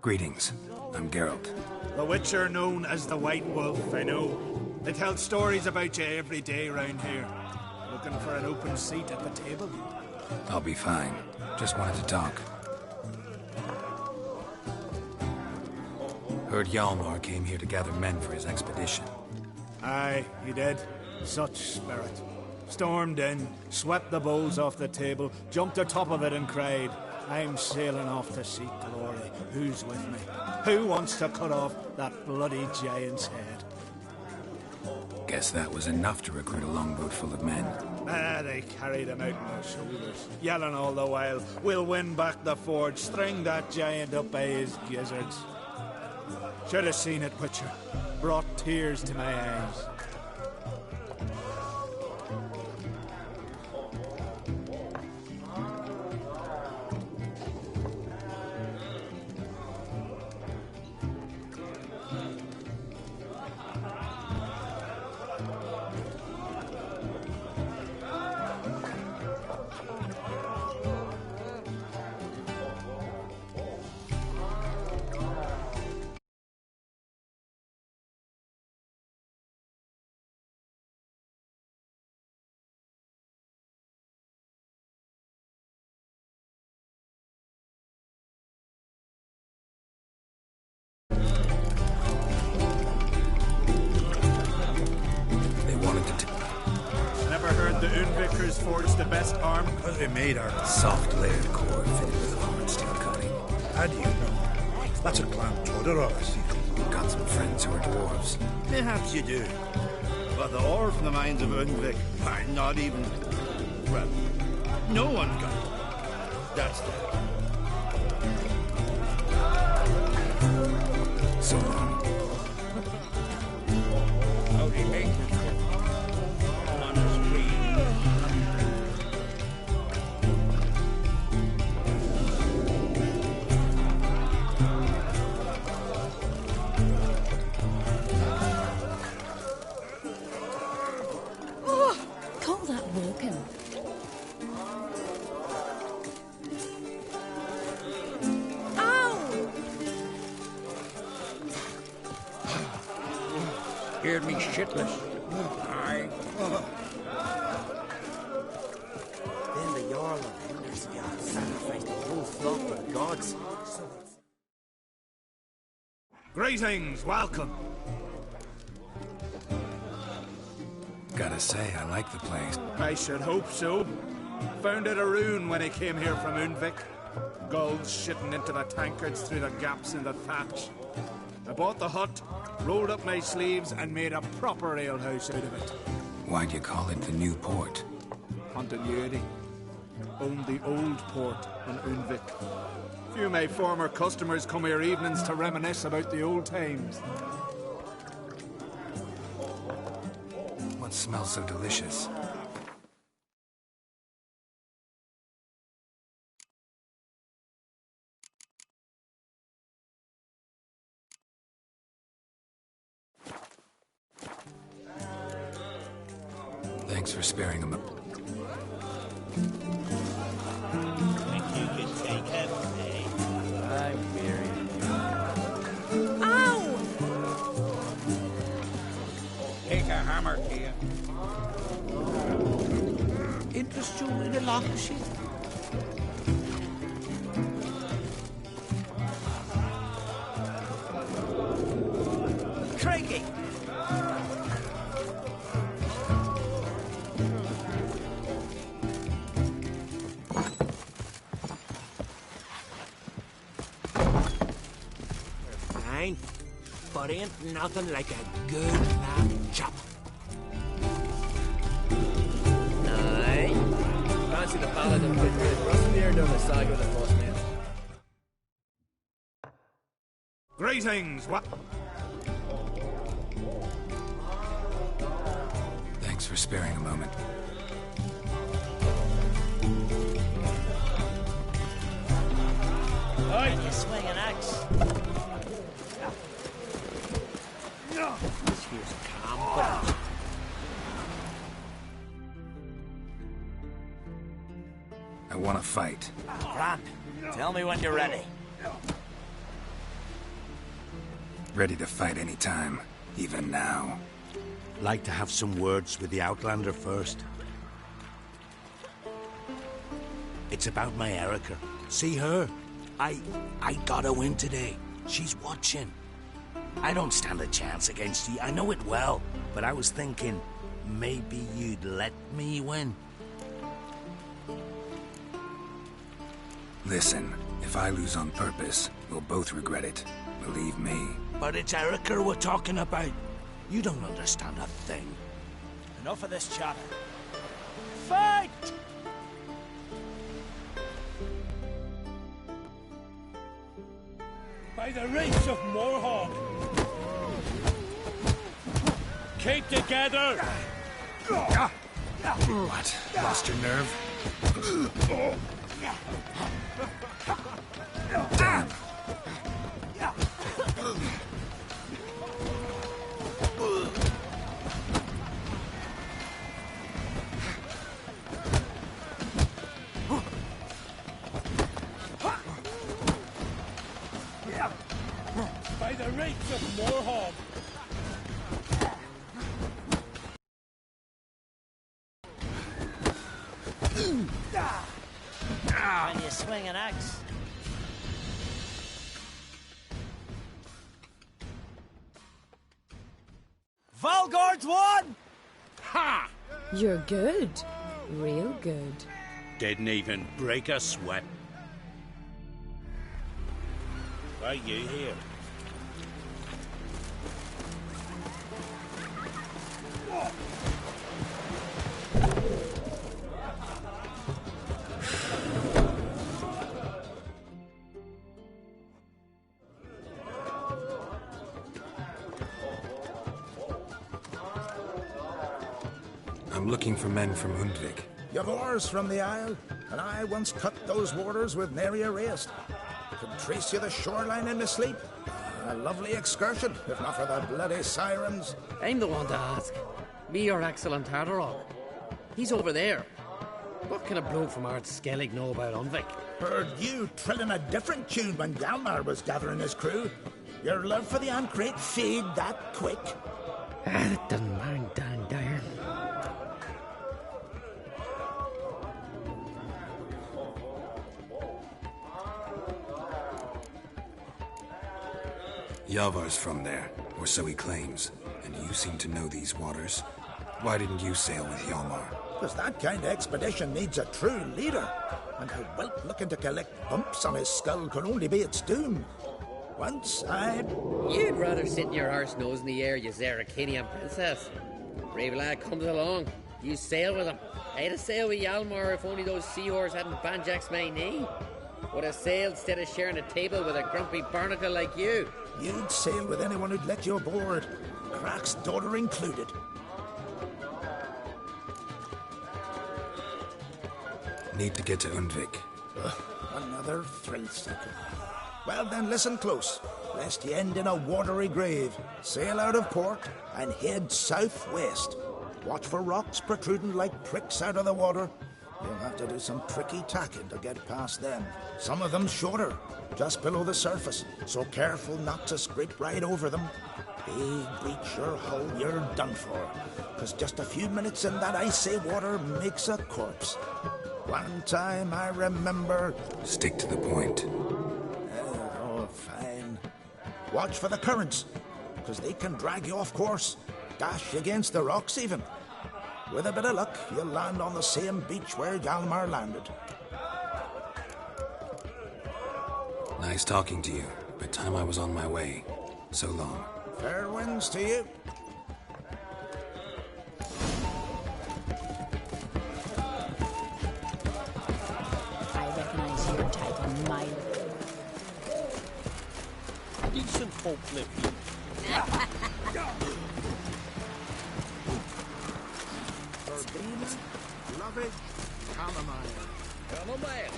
Greetings. I'm Geralt. The Witcher known as the White Wolf, I know. They tell stories about you every day round here. Looking for an open seat at the table? I'll be fine. Just wanted to talk. Heard Hjalmar came here to gather men for his expedition. Aye, he did. Such spirit. Stormed in, swept the bowls off the table, jumped atop of it and cried, "I'm sailing off to seek glory. Who's with me? Who wants to cut off that bloody giant's head?" Guess that was enough to recruit a longboat full of men. They carried him out on their shoulders, yelling all the while, "We'll win back the forge, string that giant up by his gizzards." Should have seen it, Witcher. Brought tears to my eyes. Forged the best arm because we made our Soft layered core fitted with a hard steel coating. How do you know? That's a clan tudor of us. Got some friends who are dwarves. Perhaps you do. But the ore from the mines of Undvik are not even... Well, no one got it. That's that. So long. Howdy, mate. Call that walking. Scared me shitless. Aye. Then the Jarl of Hendersfield sacrificed a whole flock to the gods. Greetings, welcome. Gotta say, I like the place. I should hope so. Found it a rune when I came here from Undvik. Gulls shitting into the tankards through the gaps in the thatch. I bought the hut, rolled up my sleeves, and made a proper alehouse out of it. Why'd you call it the New Port? Continuity. Owned the old port in Undvik. Few of my former customers come here evenings to reminisce about the old times. What smells so delicious? Thanks for sparing him. Think you can take him, eh? I'm weary. Ow! Take a hammer to you. Interest you in a lot of shit? Craigie! Fine, but ain't nothing like a good lamb chop. Aye. Fancy the paladin put good rust beer down the side with the boss man. Greetings, what? Thanks for sparing a moment. Can you swing an axe? This here's calm, but I want to fight. Grant, tell me when you're ready. Ready to fight anytime, even now. Like to have some words with the Outlander first. It's about my Erica. See her? I got a win today. She's watching. I don't stand a chance against you. I know it well. But I was thinking, maybe you'd let me win. Listen, if I lose on purpose, we'll both regret it. Believe me. But it's Erica we're talking about. You don't understand a thing. Enough of this chatter. Fight! By the race of Morhawk! Keep together! What? Lost your nerve? Damn. By the race of Morhawk! Can you swing an axe? Valgard's won! Ha! You're good. Real good. Didn't even break a sweat. Why you here? I'm looking for men from Undvik. You've oars from the Isle, and I once cut those waters with nary a rest. Could trace you the shoreline in my sleep. A lovely excursion, if not for the bloody sirens. I'm the one to ask. Me, your excellent Tardarok. He's over there. What can a bloke from Ard Skellig know about Undvik? Heard you trilling a different tune when Hjalmar was gathering his crew. Your love for the Ancrate fade that quick. It doesn't mind dang dire. Yavar's from there, or so he claims, and you seem to know these waters. Why didn't you sail with Hjalmar? Because that kind of expedition needs a true leader, and a whelp looking to collect bumps on his skull can only be its doom. Once You'd rather sit in your arse nose in the air, you Zarakinian princess. Brave lad comes along, you sail with him. I'd have sailed with Hjalmar if only those seahorses hadn't banjaxed my knee. Would have sailed instead of sharing a table with a grumpy barnacle like you. You'd sail with anyone who'd let you aboard, Crach's daughter included. Need to get to Undvik. Another thrill seeker. Well then, listen close, lest you end in a watery grave. Sail out of port and head southwest. Watch for rocks protruding like pricks out of the water. You'll have to do some tricky tacking to get past them. Some of them shorter, just below the surface, so careful not to scrape right over them. They breach your hull, you're done for, because just a few minutes in that icy water makes a corpse. One time I remember... Stick to the point. Oh, fine. Watch for the currents, because they can drag you off course, dash you against the rocks even. With a bit of luck, you'll land on the same beach where Hjalmar landed. Nice talking to you, but time I was on my way. So long. Fair winds to you. I recognize your type a mile. Decent folk live here. Verbena, lovage, chamomile. Chamomile?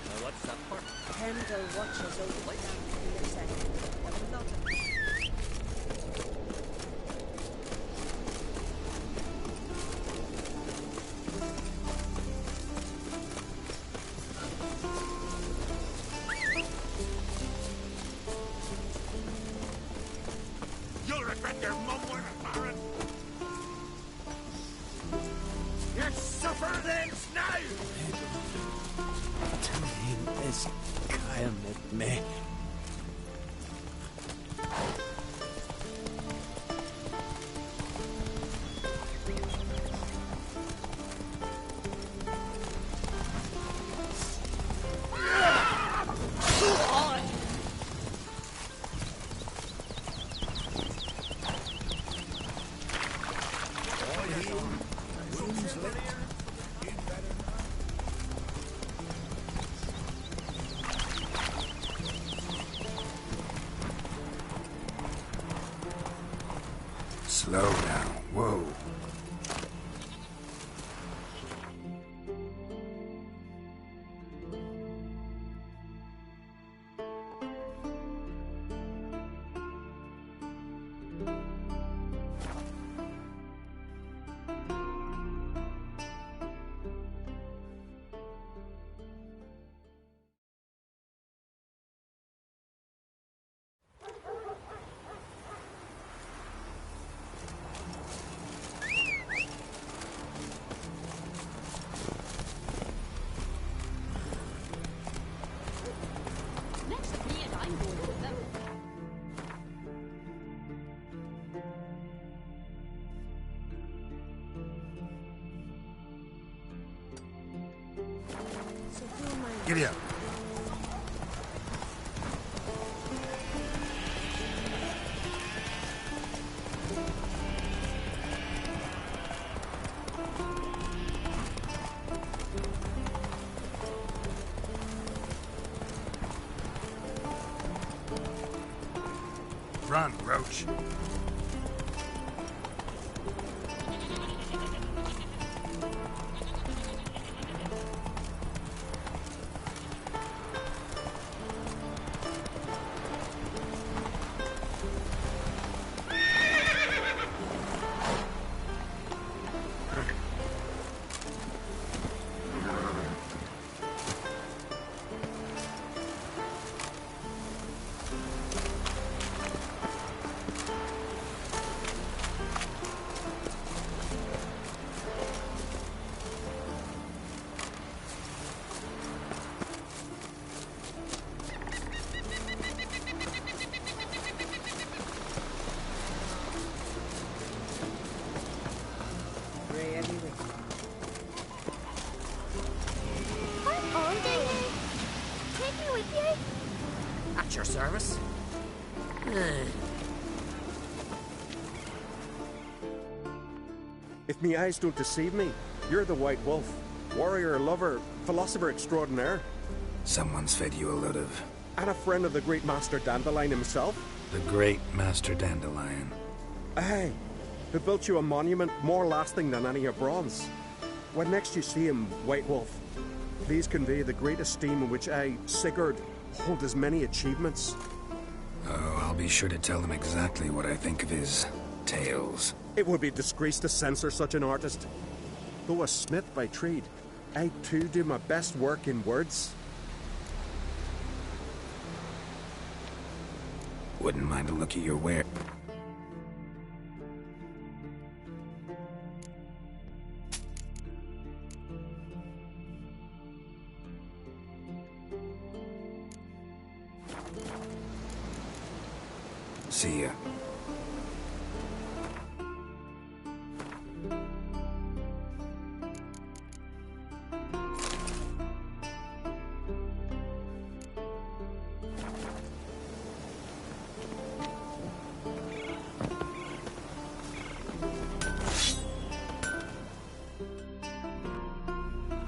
Now what's that for? Pendle watches over the down for your second. A lot of You'll regret your mumbling, Baron. Your suffer ends now. Time is kaim at me. Slow down. Whoa. Giddy up. Run, Roach. At your service. If me eyes don't deceive me, you're the White Wolf. Warrior, lover, philosopher extraordinaire. Someone's fed you a load of... And a friend of the great Master Dandelion himself. The great Master Dandelion. Aye, who built you a monument more lasting than any of bronze. When next you see him, White Wolf, please convey the great esteem in which I, Sigurd, hold his many achievements. Oh, I'll be sure to tell him exactly what I think of his tales. It would be disgrace to censor such an artist. Though a smith by trade, I too do my best work in words. Wouldn't mind a look at your ware. See ya.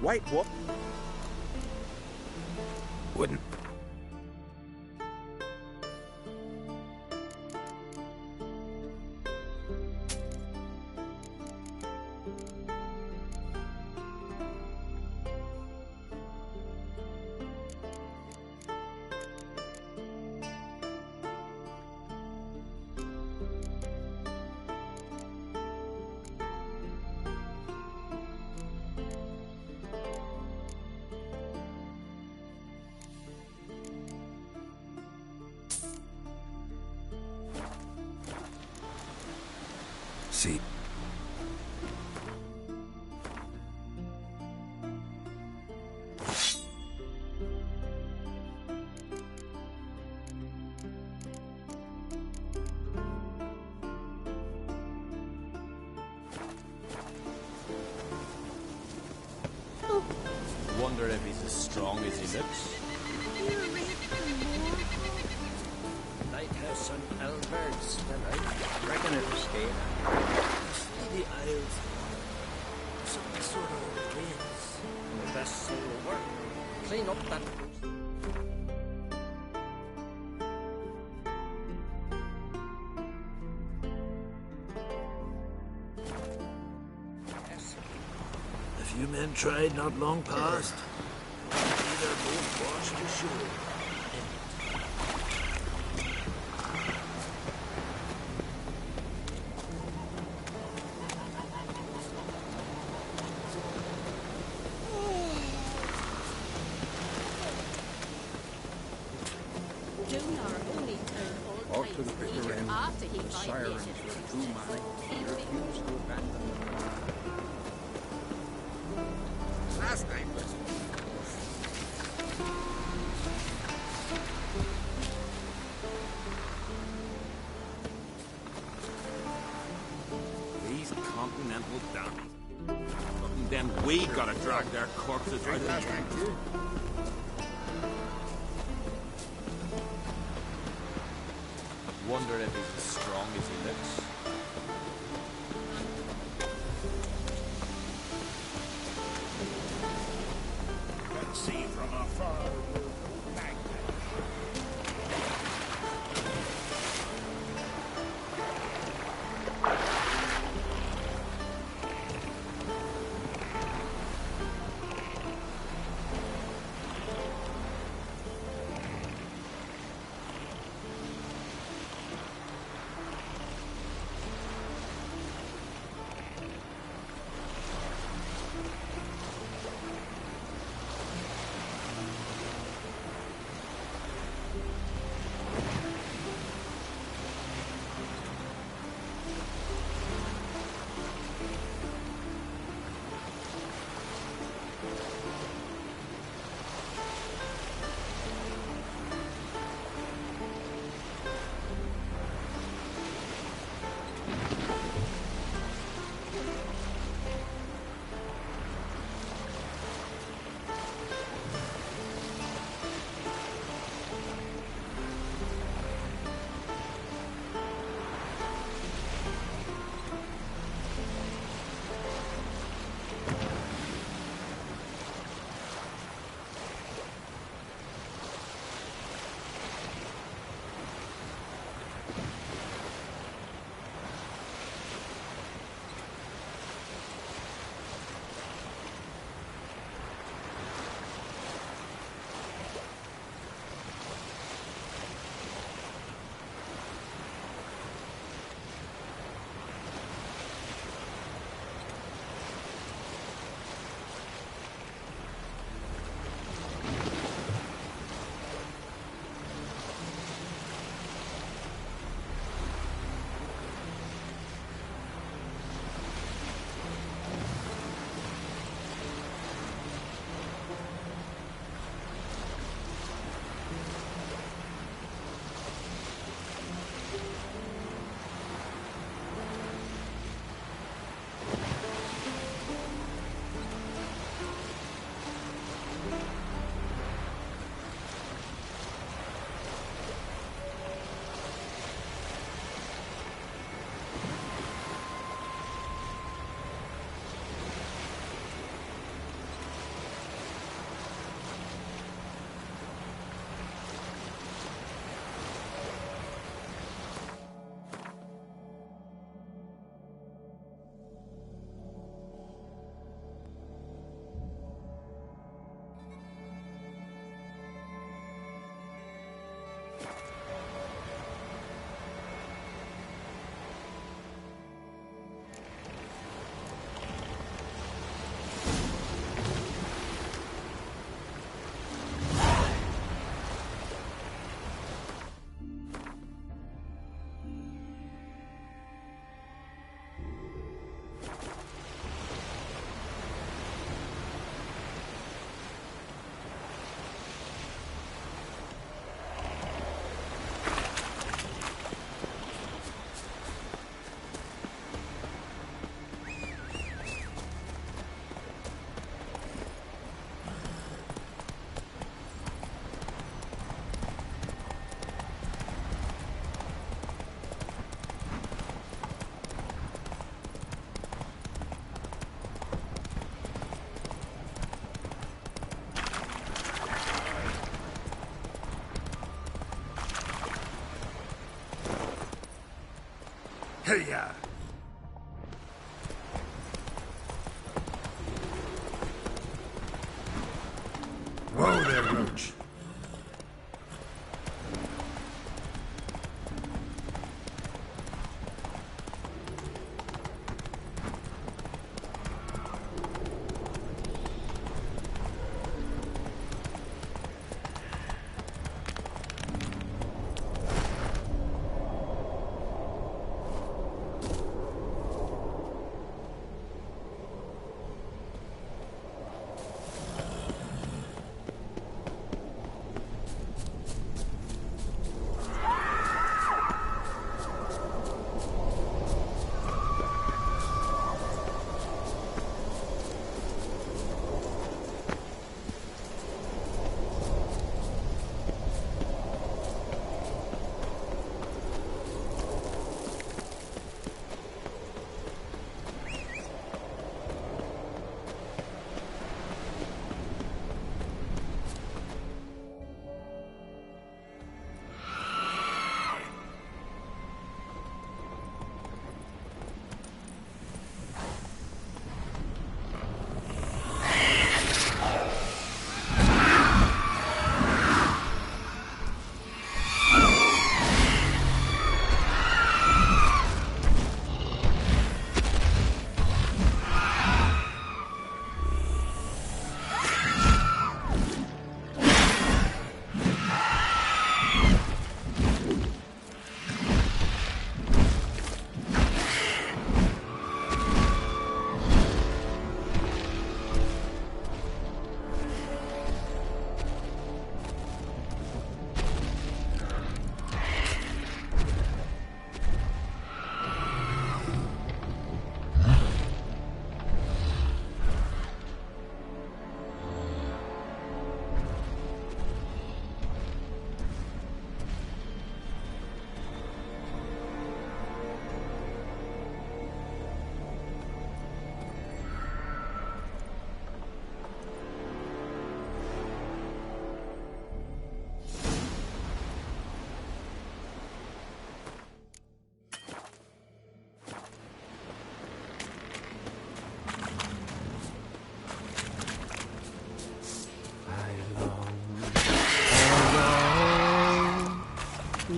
White Wolf? Wouldn't. See. Wonder if he's as strong as he looks. Lighthouse on Albert's tonight. Reckon it'll stay. See the Isles. Some sort of winds. The best sail over. Clean up that coast. Yes. A few men tried not long past. Either both washed ashore. To the bitter end, the sirens were too many. He refused to abandon them. Last name was... These continental dammies. Them we gotta drag their corpses out of the Wonder if he's as strong as he looks. Can see from afar. Hey-ya! Whoa there, Roach.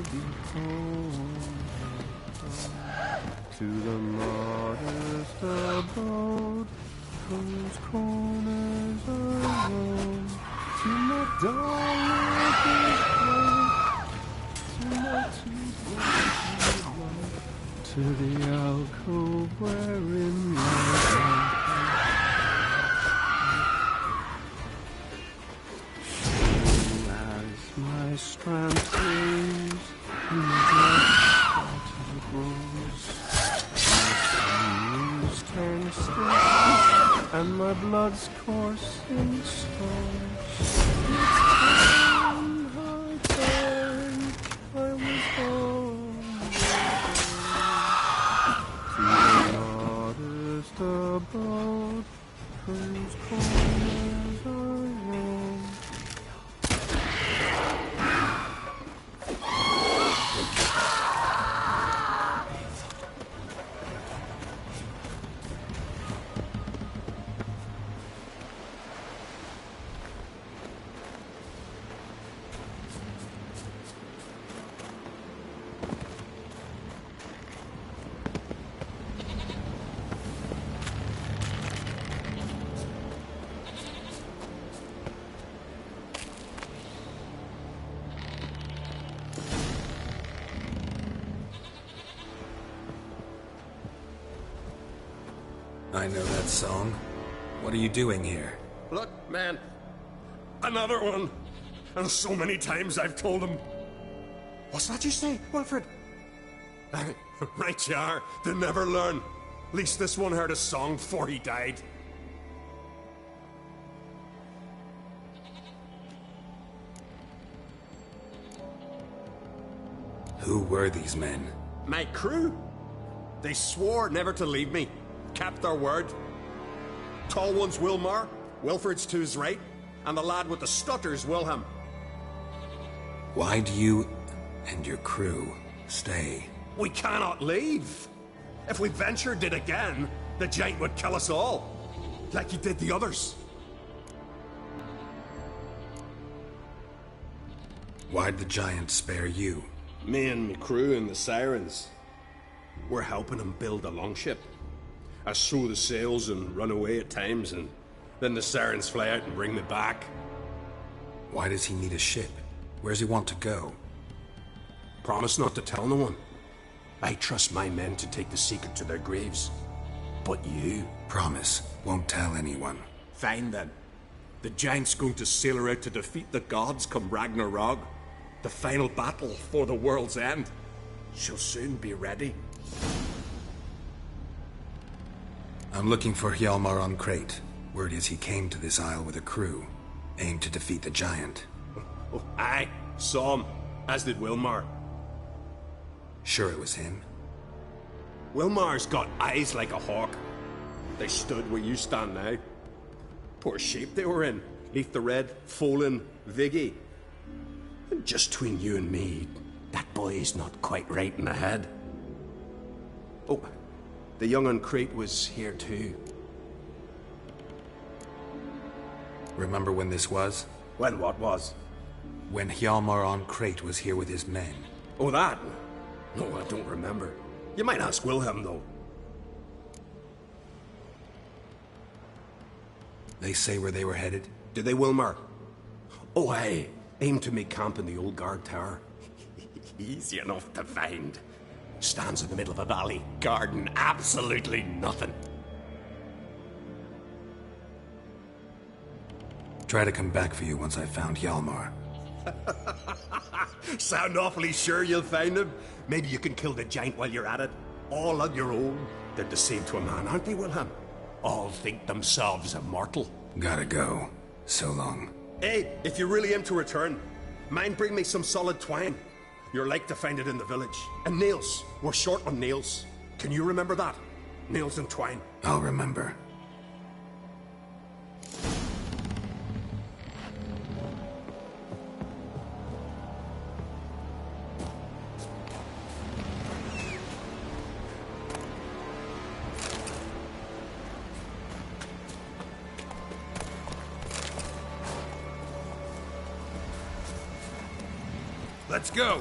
be home. To the modest abode, whose corners I roam. To my darling to my to the alcove wherein as my strand plays, in the water grows, my sinews turn stiff, and my blood's coursing stars. I was born to the modest abode, whose corners I roam. I know that song. What are you doing here? Look, man. Another one. And so many times I've told him. What's that you say, Wilfred? Right you are. They never learn. At least this one heard a song before he died. Who were these men? My crew. They swore never to leave me. Kept their word. Tall one's Wilmar, Wilfred's to his right, and the lad with the stutter's Wilhelm. Why do you and your crew stay? We cannot leave. If we ventured it again, the giant would kill us all, like he did the others. Why'd the giant spare you? Me and me crew and the sirens. We're helping him build a longship. I sew the sails and run away at times, and then the sirens fly out and bring me back. Why does he need a ship? Where's he want to go? Promise not to tell no one. I trust my men to take the secret to their graves. But you? Promise, won't tell anyone. Fine then. The giant's going to sail her out to defeat the gods come Ragnarok. The final battle for the world's end. She'll soon be ready. I'm looking for Hjalmar on Crate. Word is he came to this isle with a crew, aimed to defeat the giant. Oh, aye, saw him, as did Wilmar. Sure it was him? Wilmar's got eyes like a hawk. They stood where you stand now. Poor shape they were in. Neath the red, Folin, Viggy. And just between you and me, that boy's not quite right in the head. Oh, the young on Crate was here too. Remember when this was? When what was? When Hjalmar on Crate was here with his men. Oh, that? No, I don't remember. You might ask Wilhelm, though. They say where they were headed? Did they, Wilmar? Oh, aye. Aim to make camp in the old guard tower. Easy enough to find. Stands in the middle of a valley. Garden, absolutely nothing. Try to come back for you once I've found Hjalmar. Sound awfully sure you'll find him? Maybe you can kill the giant while you're at it. All on your own. They're the same to a man, aren't they, Wilhelm? All think themselves immortal. Gotta go. So long. Hey, if you really aim to return, mind bring me some solid twine. You're like to find it in the village. And nails. We're short on nails. Can you remember that? Nails and twine. I'll remember. Let's go.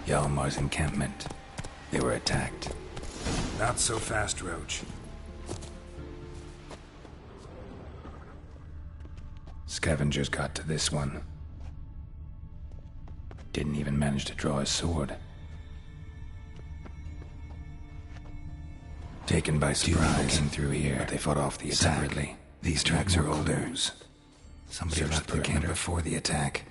Yalmar's encampment. They were attacked. Not so fast, Roach. Scavengers got to this one. Didn't even manage to draw his sword. Taken by surprise through here, but they fought off the attack. Separately. These tracks are older. Somebody left their camp before the attack.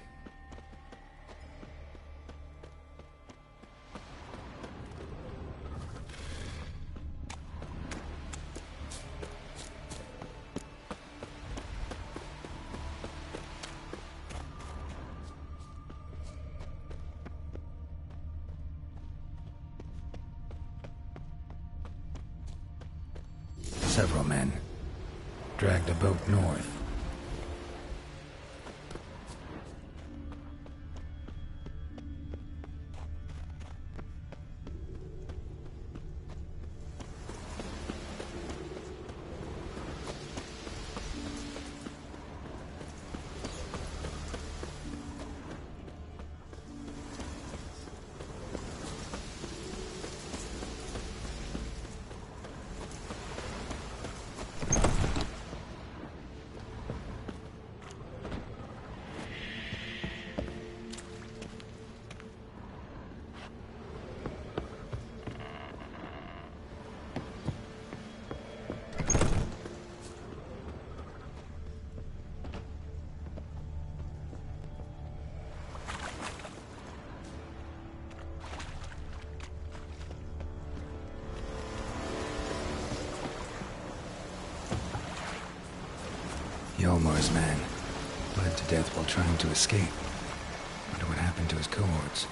Several men dragged a boat north. Yalmar's man bled to death while trying to escape. Wonder what happened to his cohorts.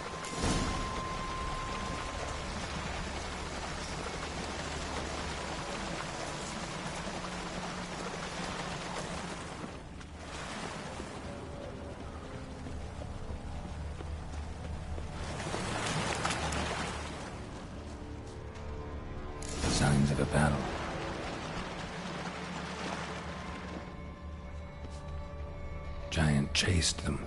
Signs of a battle. Giant chased them.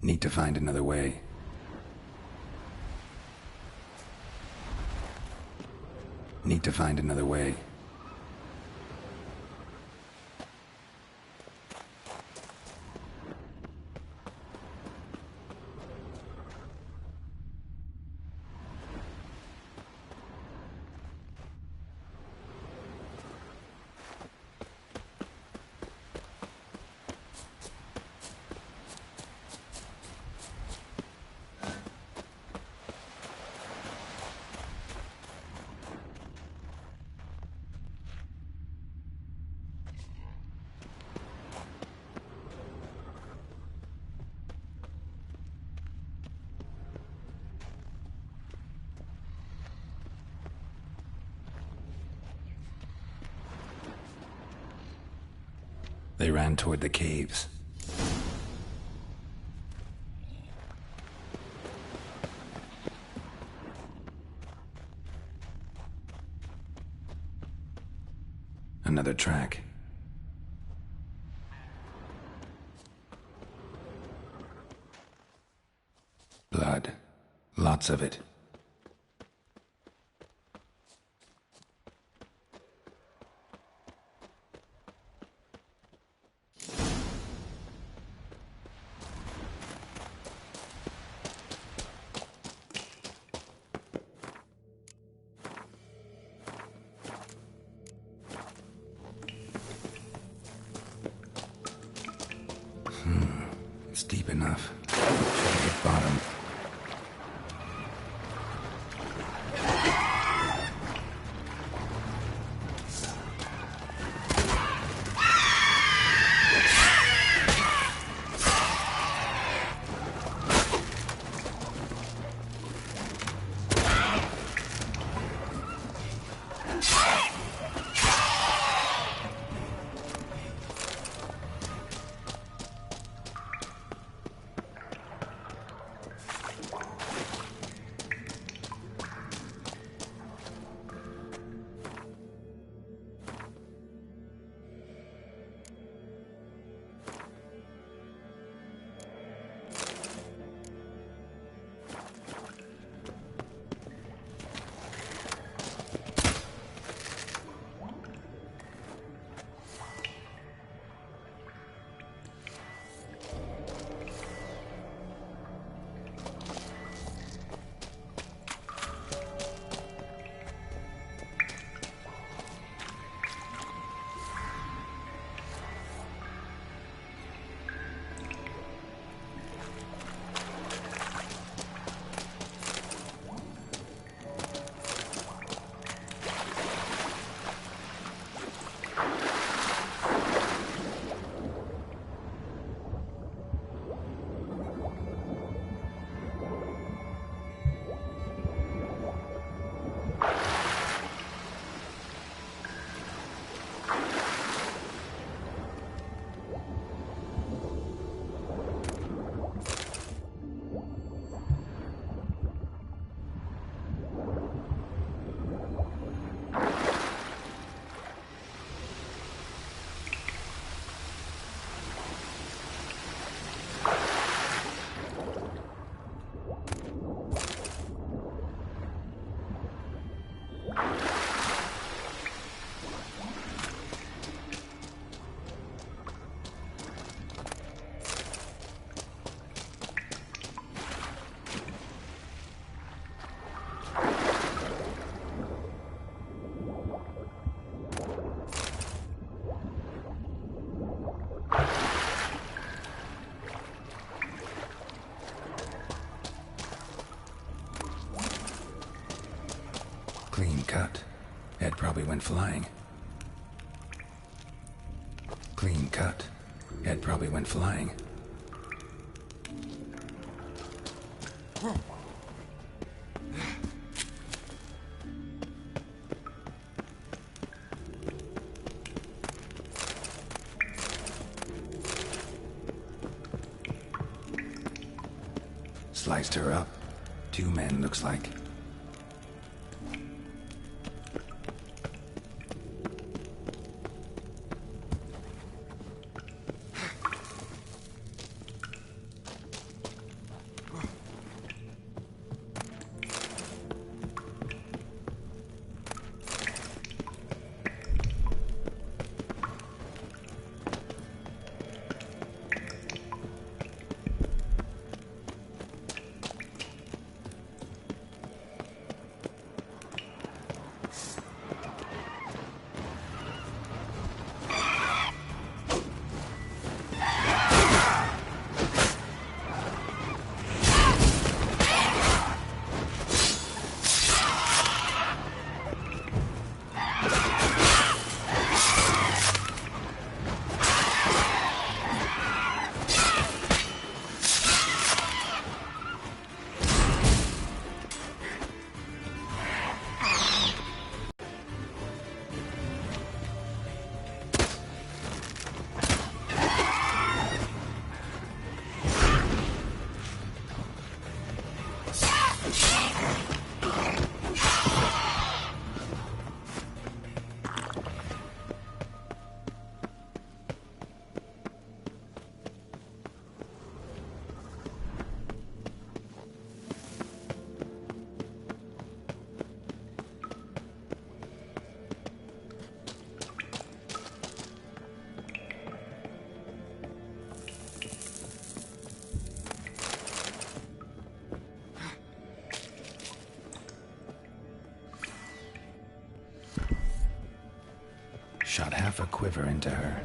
Need to find another way. Need to find another way. They ran toward the caves. Another track. Blood. Lots of it. It's deep enough. Should hit bottom. Clean cut. Head probably went flying. Clean cut. Head probably went flying. Sliced her up. 2 men, looks like. half a quiver into her.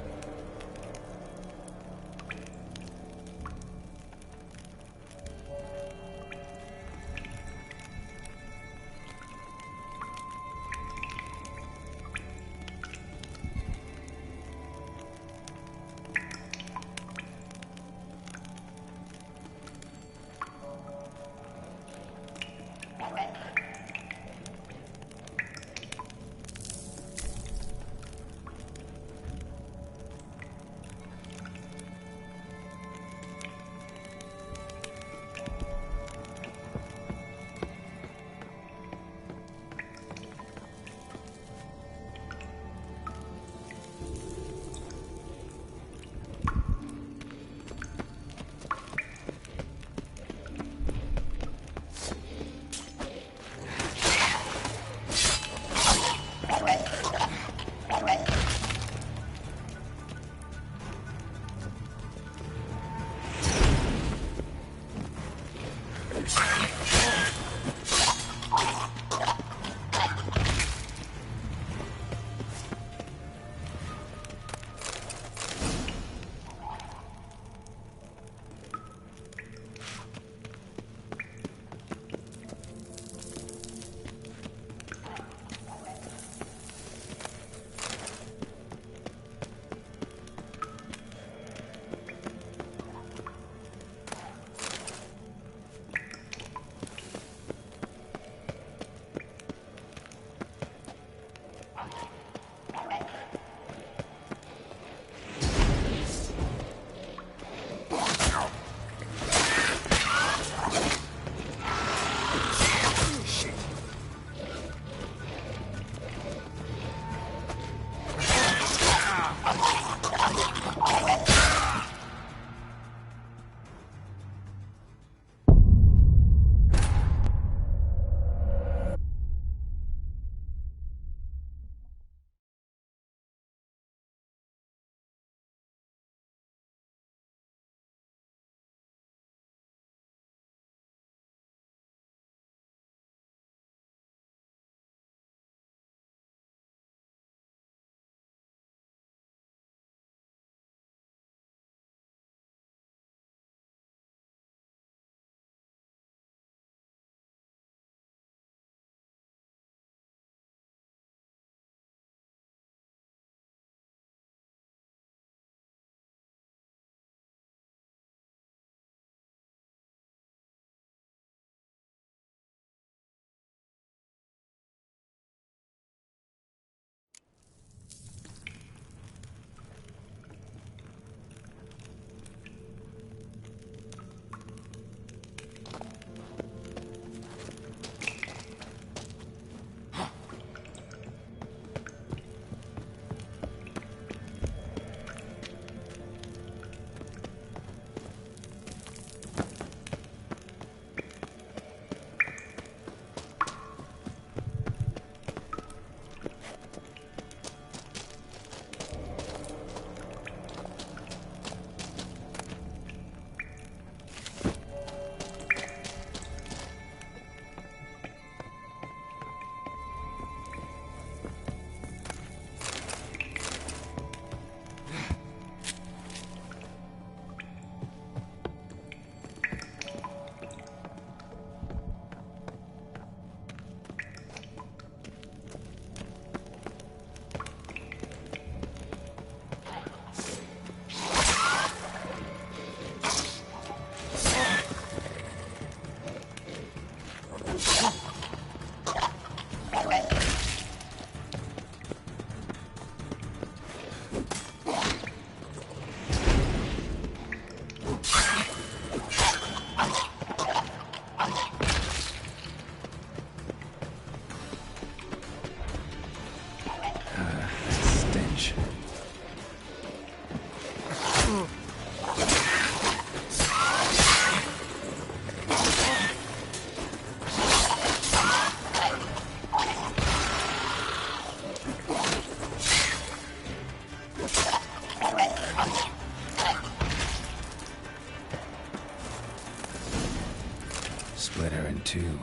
Split her in two.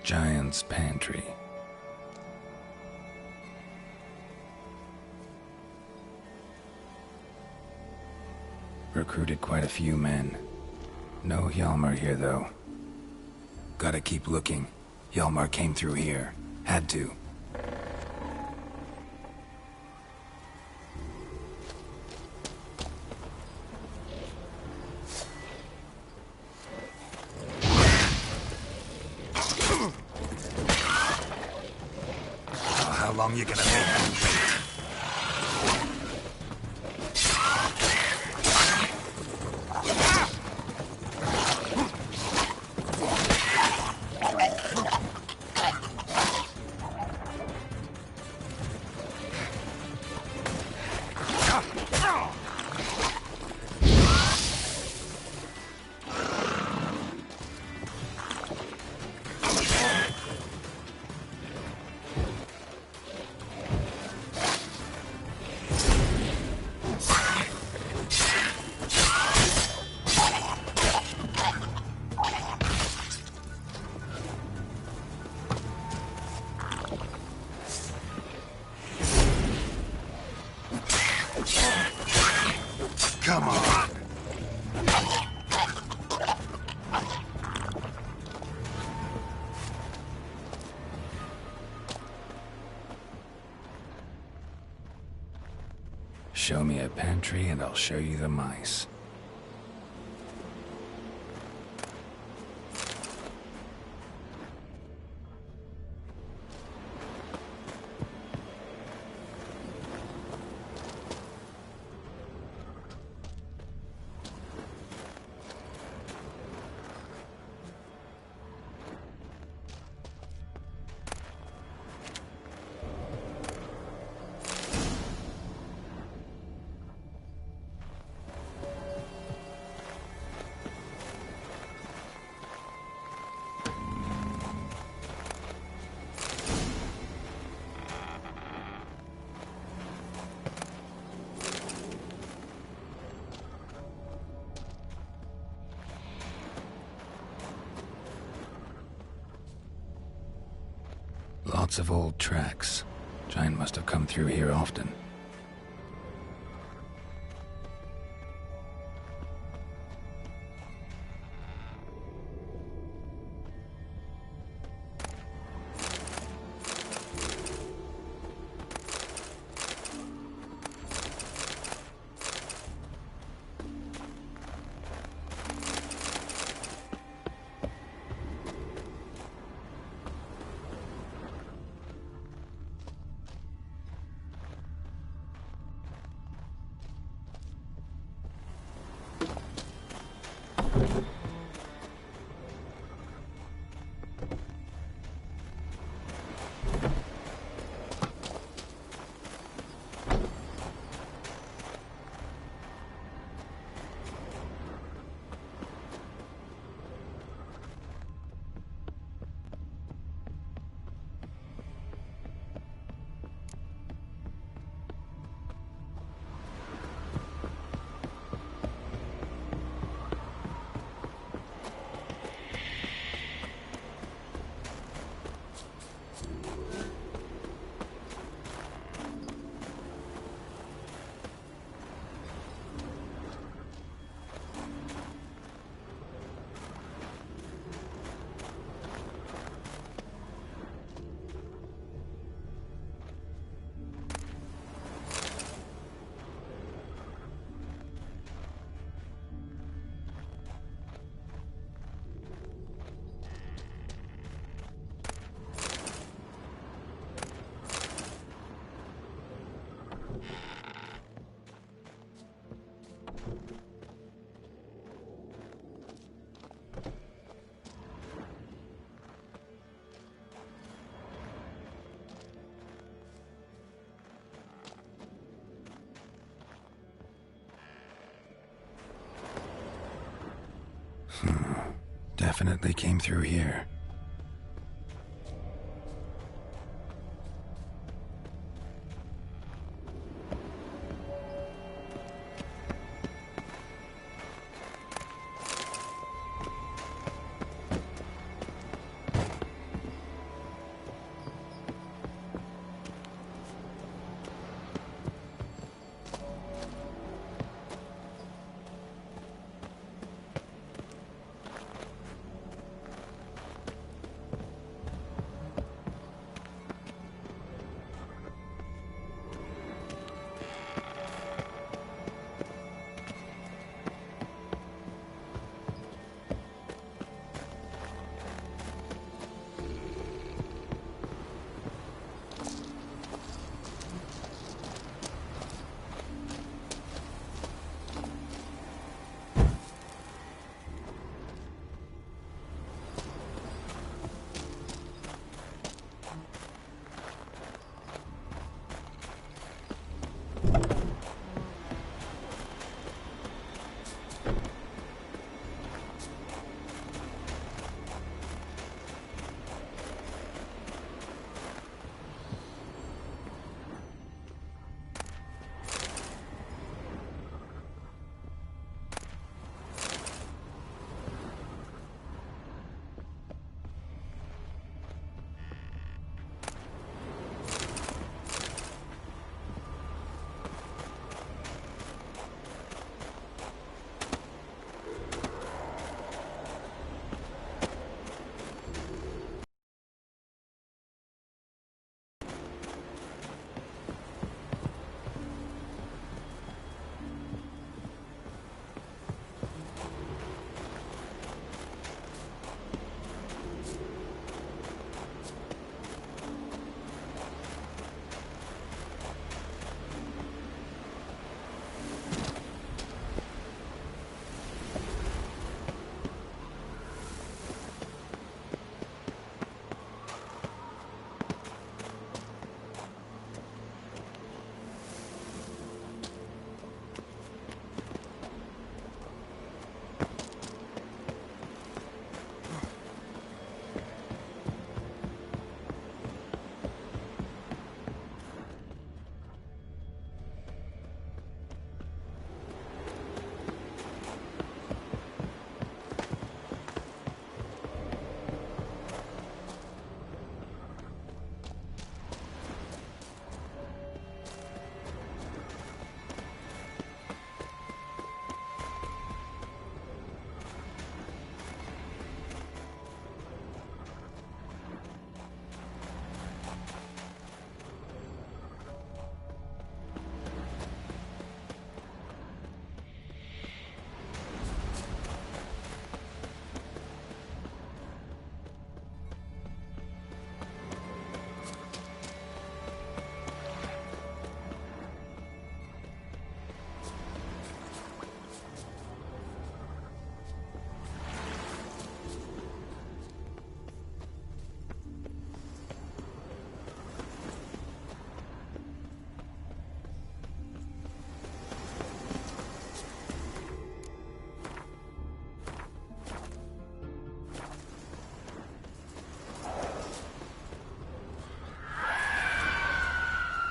Giant's pantry. Recruited quite a few men. No Hjalmar here, though. Gotta keep looking. Hjalmar came through here. Had to. How long you gonna make me wait? Come on. Show me a pantry and I'll show you the mice. Lots of old tracks. Giant must have come through here often. Definitely came through here.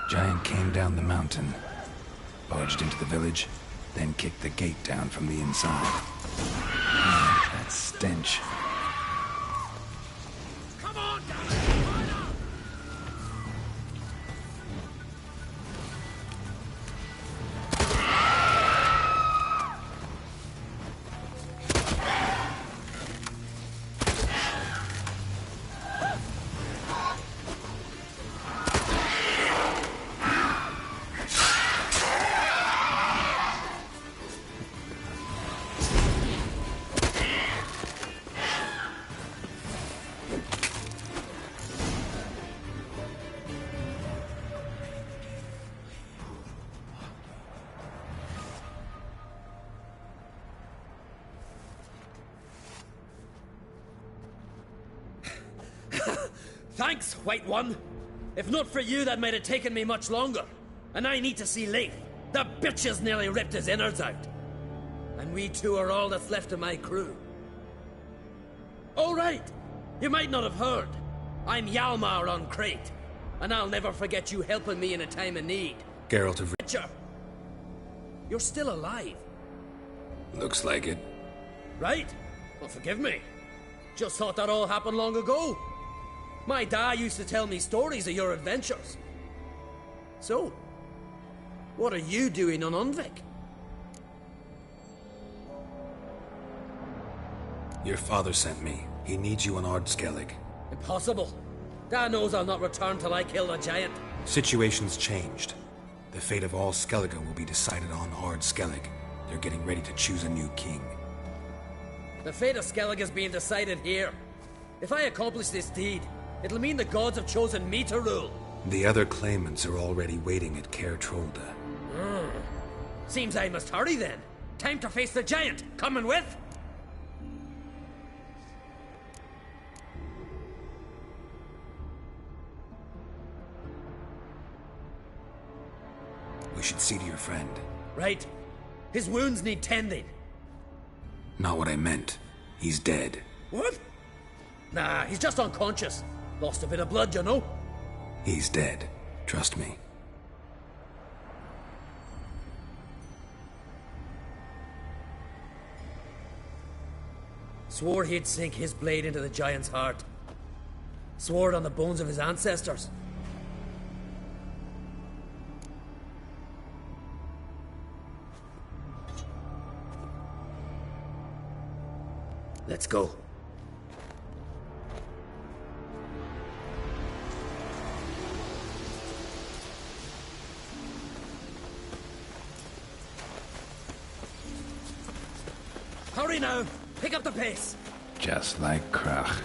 Giant came down the mountain, barged into the village, then kicked the gate down from the inside. That stench. Come on, Thanks, White One. If not for you, that might have taken me much longer. And I need to see Leif. The bitch has nearly ripped his innards out. And we two are all that's left of my crew. All right. You might not have heard. I'm Hjalmar on Crete. And I'll never forget you helping me in a time of need. Geralt of... Witcher, you're still alive. Looks like it. Right? Well, forgive me. Just thought that all happened long ago. My dad used to tell me stories of your adventures. So, what are you doing on Unvik? Your father sent me. He needs you on Ard Skellig. Impossible. Dad knows I'll not return till I kill the giant. Situation's changed. The fate of all Skellige will be decided on Ard Skellig. They're getting ready to choose a new king. The fate of Skellig is being decided here. If I accomplish this deed, it'll mean the gods have chosen me to rule. The other claimants are already waiting at Caer Trolda. Seems I must hurry then. Time to face the giant. Coming with? We should see to your friend. Right. His wounds need tending. Not what I meant. He's dead. What? Nah, he's just unconscious. Lost a bit of blood, you know. He's dead. Trust me. Swore he'd sink his blade into the giant's heart. Swore it on the bones of his ancestors. Let's go. Hurry now! Pick up the pace! Just like Krach.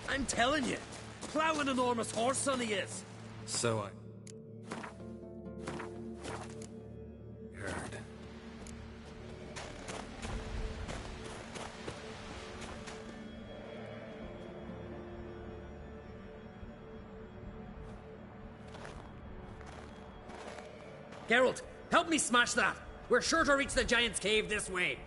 I'm telling you, plow an enormous horse son he is. So heard. Geralt, help me smash that. We're sure to reach the giant's cave this way.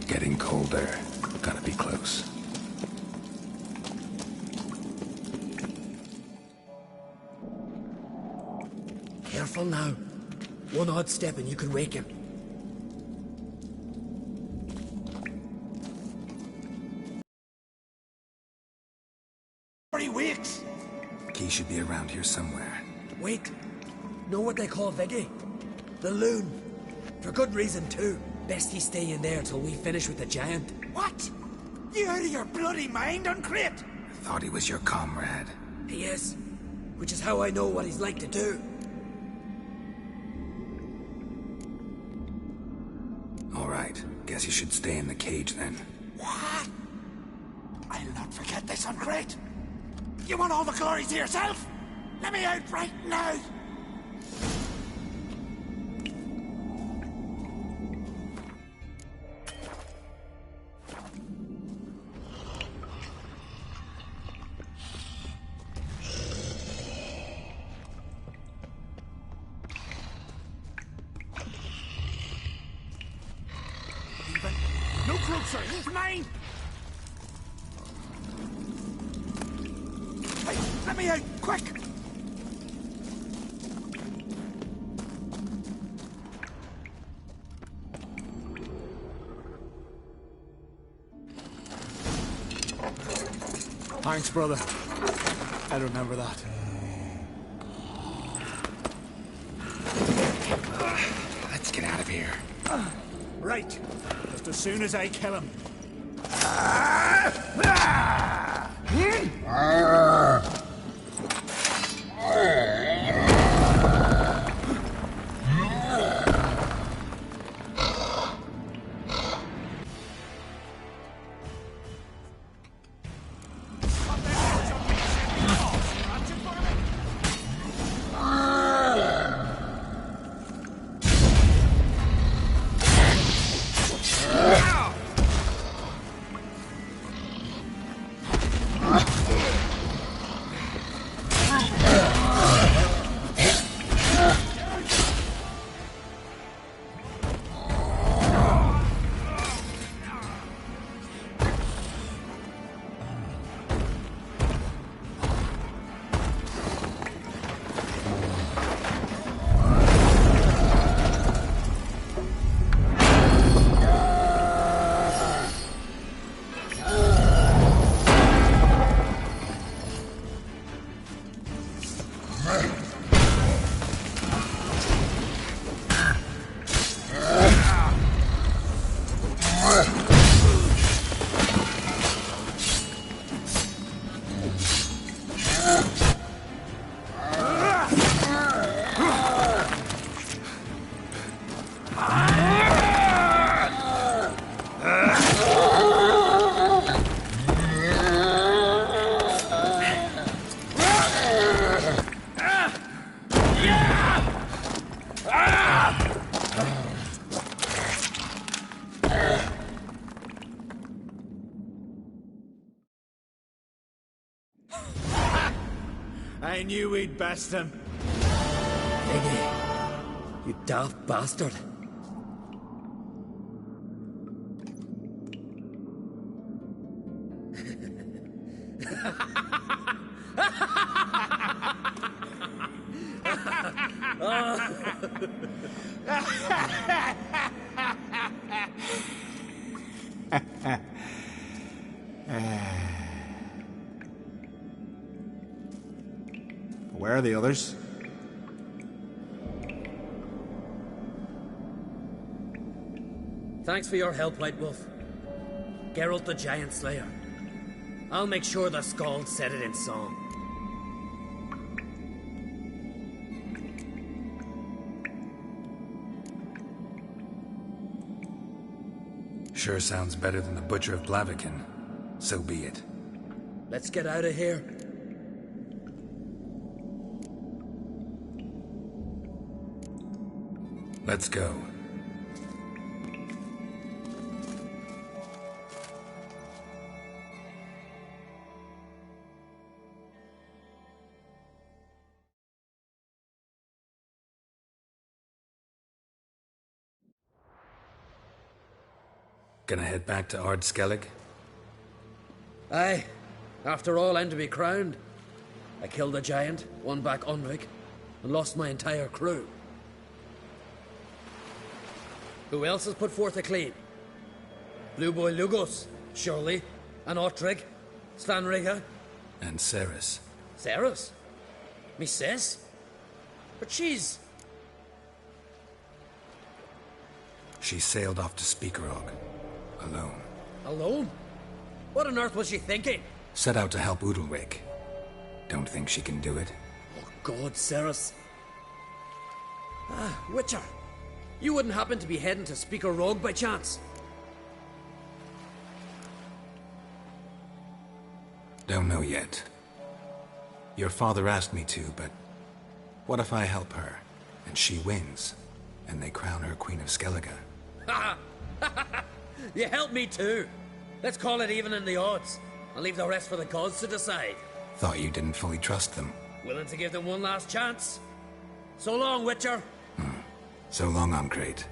Getting colder. Gotta be close. Careful now. One odd step and you can wake him. 40 weeks! Key should be around here somewhere. Wait. Know what they call Veggie? The loon. For good reason, too. Best he stay in there till we finish with the giant. What? You out of your bloody mind on Crete? I thought he was your comrade. He is. Which is how I know what he's like to do. All right. Guess you should stay in the cage then. What? I'll not Don't forget this on Crete. You want all the glory to yourself? Let me out right now! No closer! He's mine! Hey, let me out! Quick! Thanks, brother. I remember that. Let's get out of here. Right. Just as soon as I kill him. I knew we'd best him. Iggy, you daft bastard. Where are the others? Thanks for your help, White Wolf. Geralt the Giant Slayer. I'll make sure the Skald said it in song. Sure sounds better than the Butcher of Blaviken. So be it. Let's get out of here. Let's go. Gonna head back to Ard Skellig? Aye. After all, I'm to be crowned. I killed a giant, won back Unvik, and lost my entire crew. Who else has put forth a claim? Blue Boy Lugos, surely, and Ottrig, Slanriga. And Ceres. Ceres? Me sis? But she's... She sailed off to Speakerog. Alone. Alone? What on earth was she thinking? Set out to help Udalwig. Don't think she can do it? Oh God, Ceres. Witcher. You wouldn't happen to be heading to Speaker Rogue by chance? Don't know yet. Your father asked me to, but what if I help her, and she wins, and they crown her Queen of Skellige? Ha ha! You helped me too. Let's call it even in the odds. I'll leave the rest for the gods to decide. Thought you didn't fully trust them. Willing to give them one last chance? So long, Witcher. So long, Ancrate.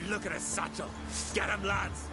Look at his satchel. Get him, lads.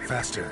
Faster.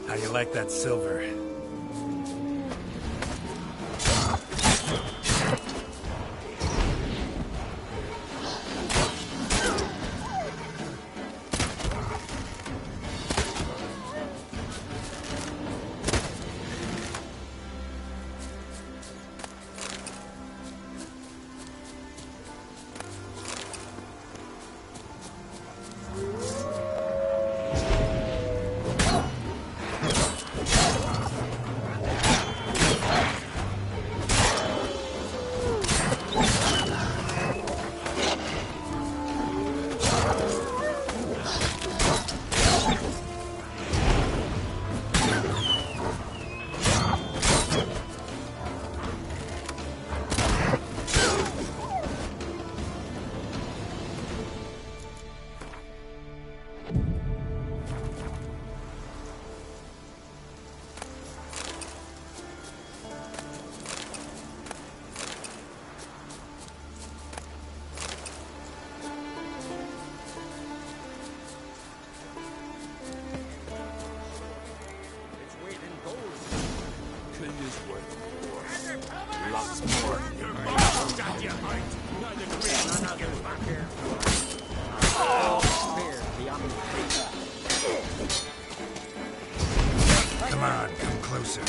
How you like that silver? Come on, come closer.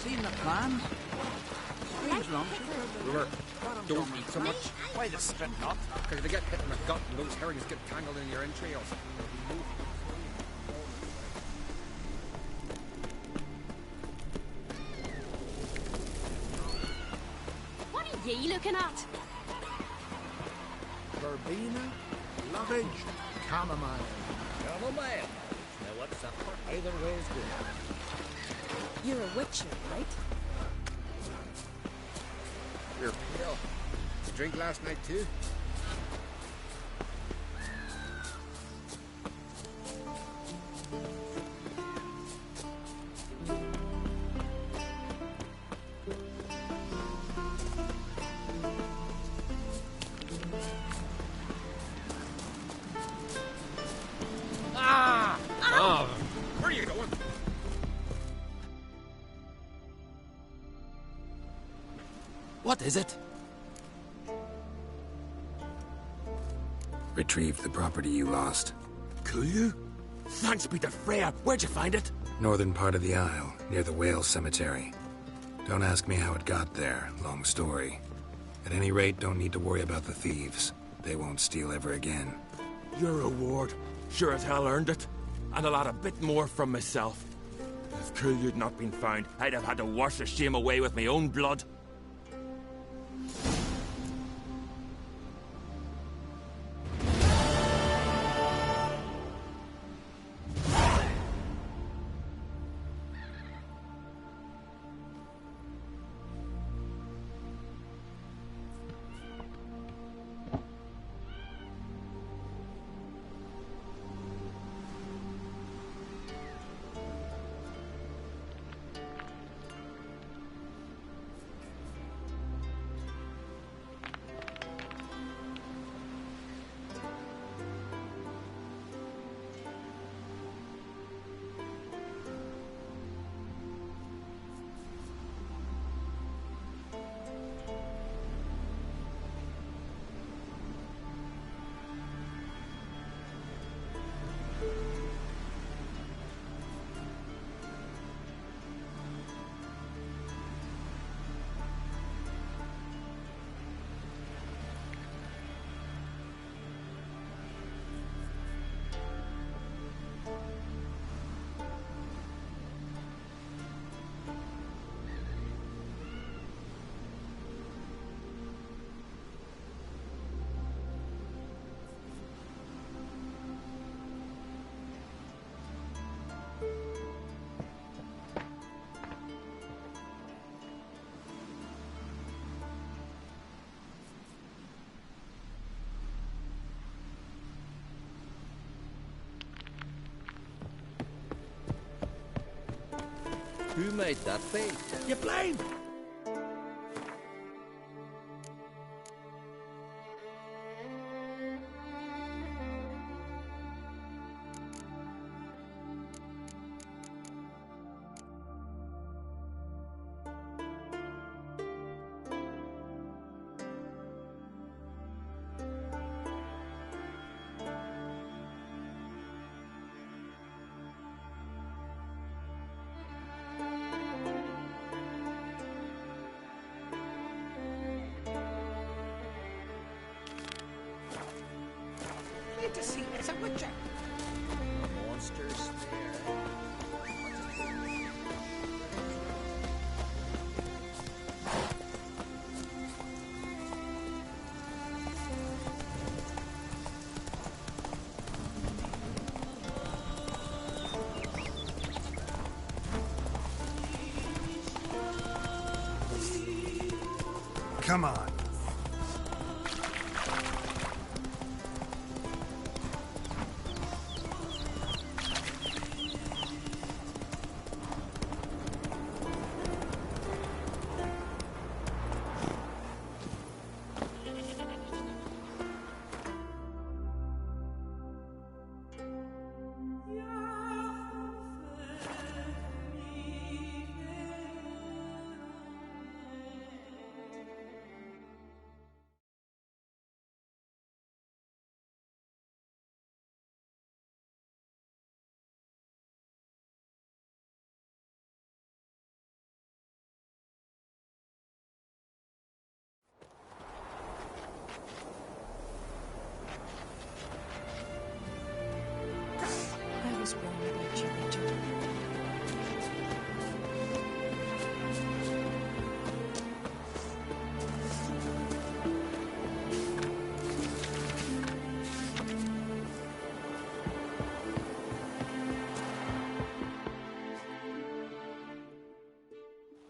Seen the plan? Strange long. River, don't eat so much. Why the spit not? Because they get hit in the gut and those herrings get tangled in your entrails. ye looking at? Verbena, lovage, chamomile. Chamomile. Now what's that for? Either way is good. You're a witcher, right? You're pale. Did you drink last night too? Where are you going? What is it? Retrieved the property you lost. Could Thanks be to Freya. Where'd you find it? Northern part of the Isle, near the whale cemetery. Don't ask me how it got there. Long story. At any rate, don't need to worry about the thieves. They won't steal ever again. Your reward. Sure as hell earned it. And I'll add a bit more from myself. If Cool'd not been found, I'd have had to wash the shame away with my own blood. Who made that be? You blame! Need to see it's a witcher. Monsters there. Come on.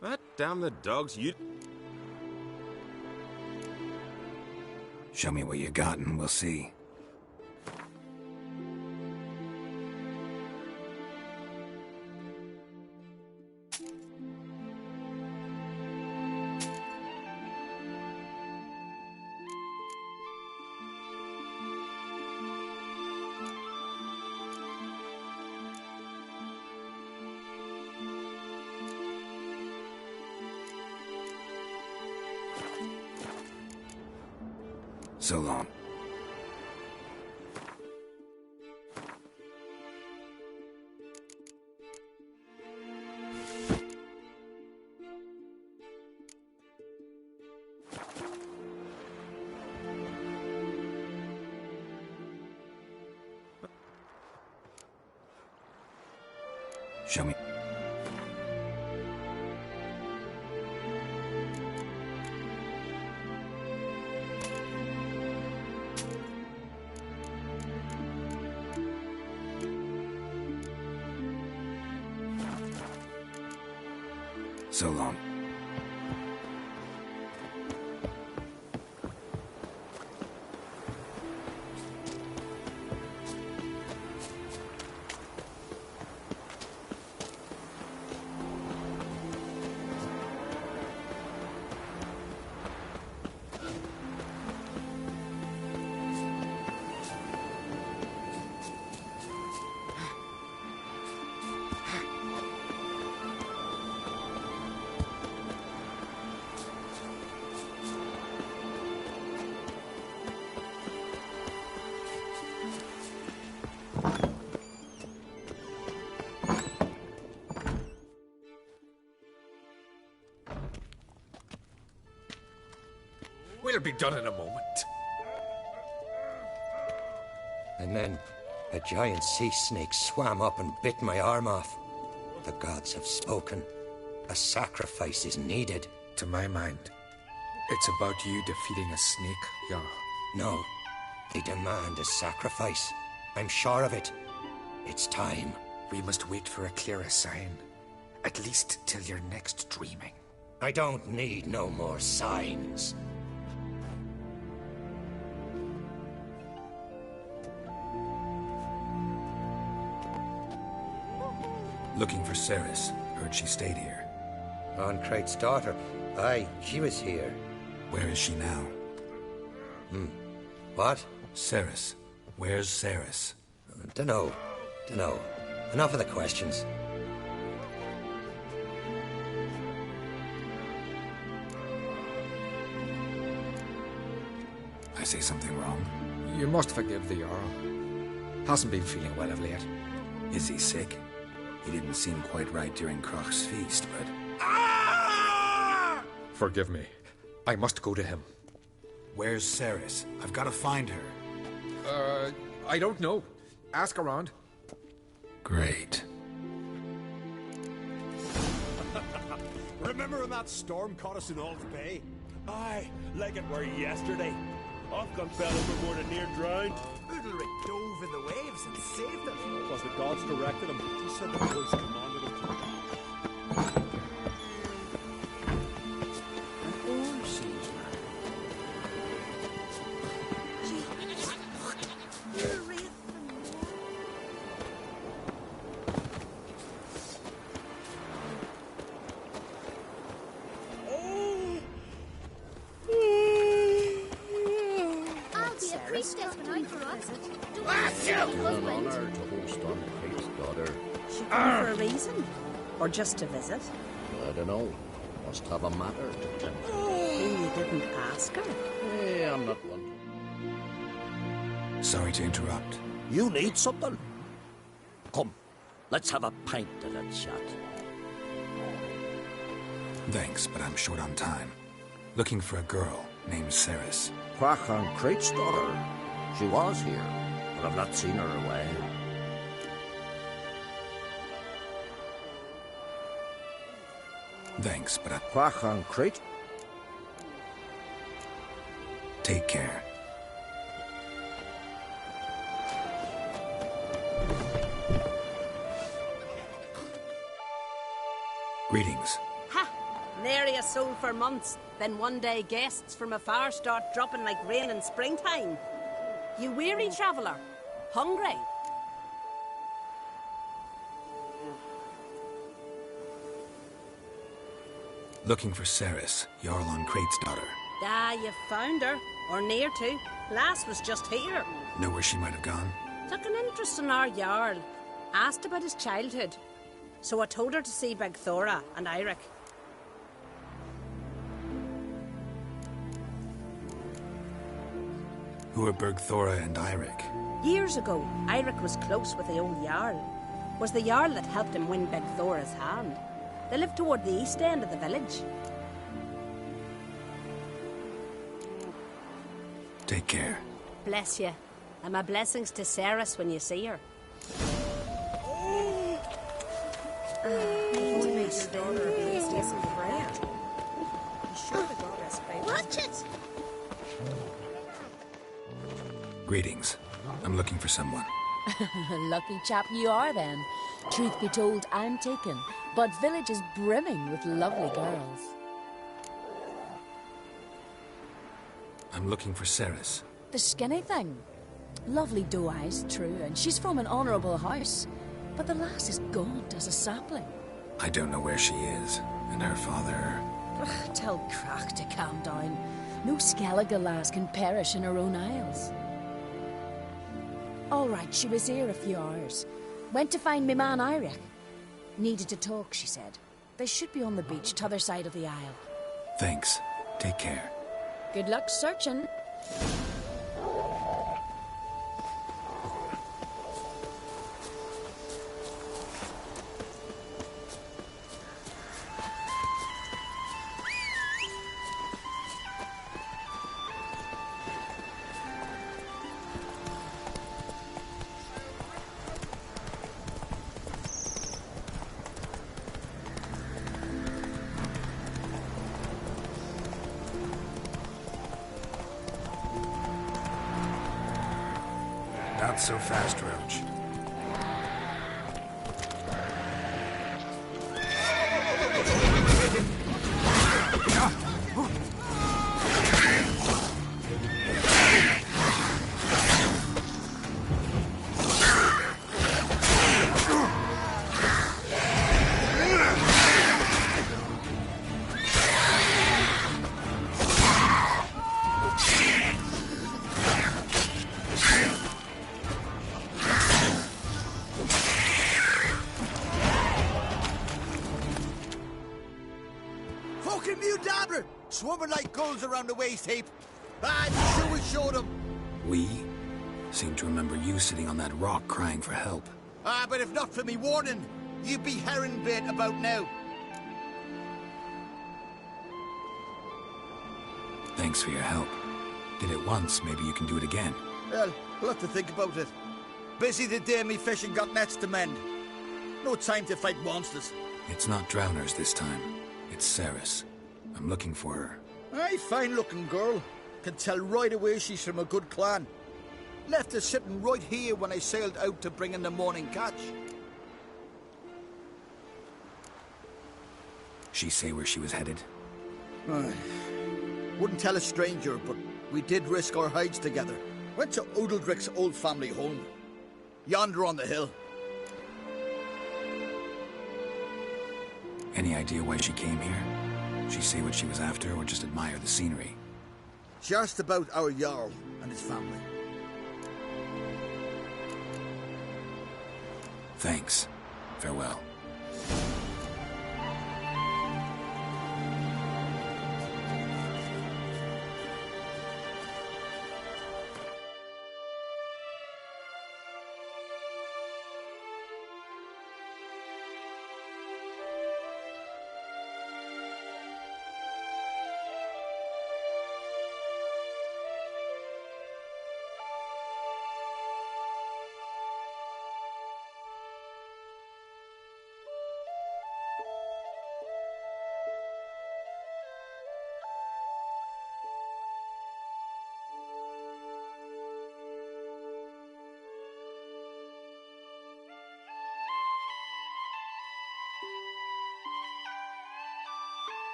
What? Damn the dogs, you... Show me what you got and we'll see. So long. Show me. So long. We'll be done in a moment. And then a giant sea snake swam up and bit my arm off. The gods have spoken. A sacrifice is needed. To my mind, it's about you defeating a snake, Yar. No, they demand a sacrifice. I'm sure of it. It's time. We must wait for a clearer sign. At least till your next dreaming. I don't need no more signs. Looking for Ceres. Heard she stayed here. Crate's daughter. Aye, she was here. Where is she now? What? Ceres. Where's Ceres? Dunno. Enough of the questions. I say something wrong? You must forgive the Jarl. Hasn't been feeling well of late. Is he sick? He didn't seem quite right during Croc's feast, but... Forgive me. I must go to him. Where's Ceres? I've got to find her. I don't know. Ask around. Great. Remember when that storm caught us in Ald's Bay? Aye, like it were yesterday. I've got fell overboard and near drowned. Udalric dove in the waves and saved us. Because the gods directed him. He said the voice commanded him to. Or just to visit? I don't know. Must have a matter to tend to. You didn't ask her? I'm not one. Sorry to interrupt. You need something? Come, let's have a pint and a chat. Thanks, but I'm short on time. Looking for a girl named Ceres. Crachan Crate's daughter. She was here, but I've not seen her a while. Thanks, but I... Crachan Crate. Take care. Greetings. Ha! Nary a soul for months. Then one day guests from afar start dropping like rain in springtime. You weary traveller? Hungry? Looking for Ceres, Jarl on Crate's daughter. Ah, you found her. Or near to. Lass was just here. Know where she might have gone? Took an interest in our Jarl. Asked about his childhood. So I told her to see Begthora and Eirik. Who are Bergthora and Eirik? Years ago, Eirik was close with the old Jarl. Was the Jarl that helped him win Begthora's hand. They lived toward the east end of the village. Take care. Bless you. And my blessings to Ceres when you see her. Watch it! Greetings. I'm looking for someone. Lucky chap you are then. Truth be told, I'm taken, but village is brimming with lovely girls. I'm looking for Ceres. The skinny thing. Lovely doe eyes, true, and she's from an honourable house. But the lass is gaunt as a sapling. I don't know where she is, and her father... Ugh, tell Crack to calm down. No Skellige lass can perish in her own isles. All right, she was here a few hours. Went to find me man Eirik. Needed to talk, she said. They should be on the beach, t'other side of the isle. Thanks. Take care. Good luck searching. Not so fast, Roach. Swarming like gulls around the waist heap. Ah, sure we showed them. We? Seem to remember you sitting on that rock crying for help. Ah, but if not for me warning, you'd be herring bait about now. Thanks for your help. Did it once, maybe you can do it again. Well, we'll have to think about it. Busy the day me fishing got nets to mend. No time to fight monsters. It's not drowners this time. It's Ceres. I'm looking for her. Aye, fine-looking girl. Can tell right away she's from a good clan. Left her sitting right here when I sailed out to bring in the morning catch. She say where she was headed? Wouldn't tell a stranger, but we did risk our hides together. Went to Odeldrick's old family home. Yonder on the hill. Any idea why she came here? She say what she was after, or just admire the scenery? She asked about our Jarl and his family. Thanks. Farewell.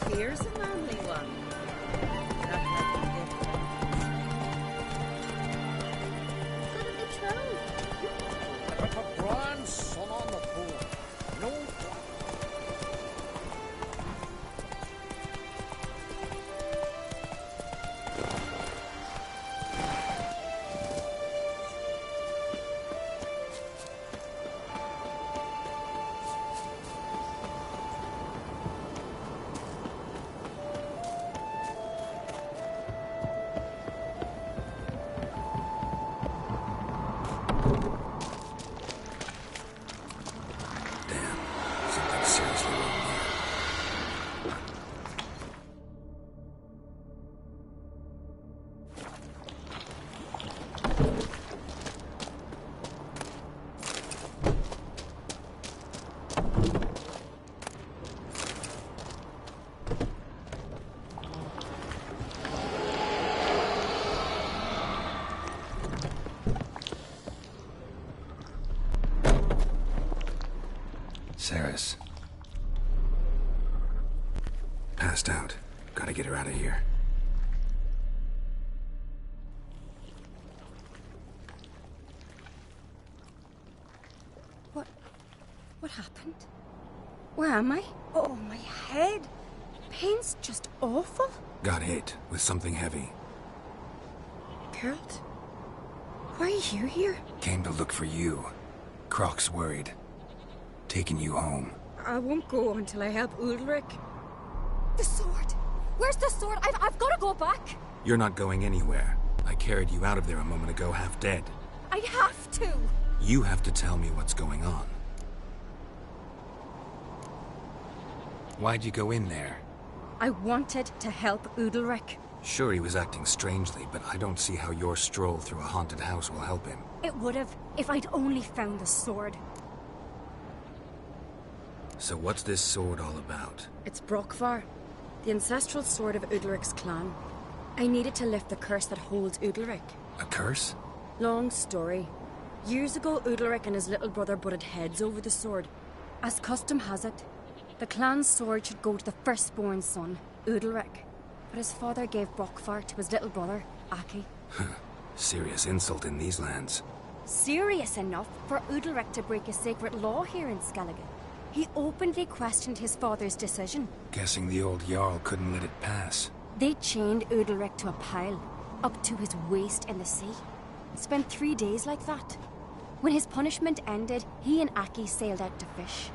here's a manly one. Not like you did. Gonna be true. Put a grand son on the board. No. Saris. Passed out. Gotta get her out of here. What happened? Where am I? Oh, my head. Pain's just awful. Got hit with something heavy. Geralt? Why are you here? Came to look for you. Croc's worried. Taking you home. I won't go until I help Ulrich. The sword! Where's the sword? I've got to go back! You're not going anywhere. I carried you out of there a moment ago, half dead. I have to! You have to tell me what's going on. Why'd you go in there? I wanted to help Ulrich. Sure, he was acting strangely, but I don't see how your stroll through a haunted house will help him. It would have, if I'd only found the sword. So what's this sword all about? It's Brokvar, the ancestral sword of Udalric's clan. I needed to lift the curse that holds Udalric. A curse? Long story. Years ago, Udalric and his little brother butted heads over the sword. As custom has it, the clan's sword should go to the firstborn son, Udalric. But his father gave Brokvar to his little brother, Aki. Serious insult in these lands. Serious enough for Udalric to break a sacred law here in Skellige. He openly questioned his father's decision. Guessing the old Jarl couldn't let it pass. They chained Udalric to a pile, up to his waist in the sea. Spent 3 days like that. When his punishment ended, he and Aki sailed out to fish.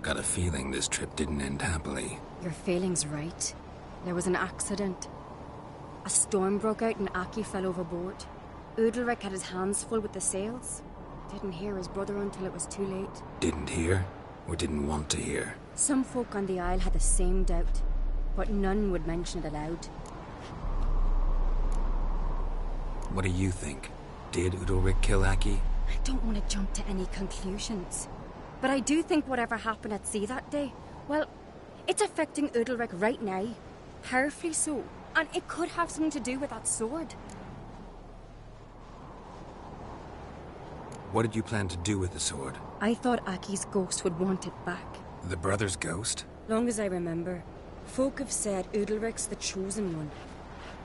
Got a feeling this trip didn't end happily. Your feeling's right. There was an accident. A storm broke out and Aki fell overboard. Udalric had his hands full with the sails. Didn't hear his brother until it was too late. Didn't hear? Or didn't want to hear? Some folk on the Isle had the same doubt, but none would mention it aloud. What do you think? Did Udalric kill Aki? I don't want to jump to any conclusions. But I do think whatever happened at sea that day, well, it's affecting Udalric right now. Powerfully so. And it could have something to do with that sword. What did you plan to do with the sword? I thought Aki's ghost would want it back. The brother's ghost? Long as I remember, folk have said Udalric's the chosen one.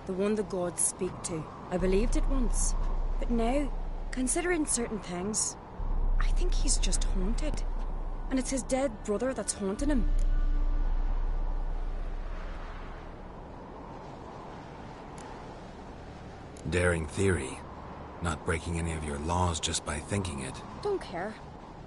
The one the gods speak to. I believed it once. But now, considering certain things, I think he's just haunted. And it's his dead brother that's haunting him. Daring theory. Not breaking any of your laws just by thinking it. Don't care.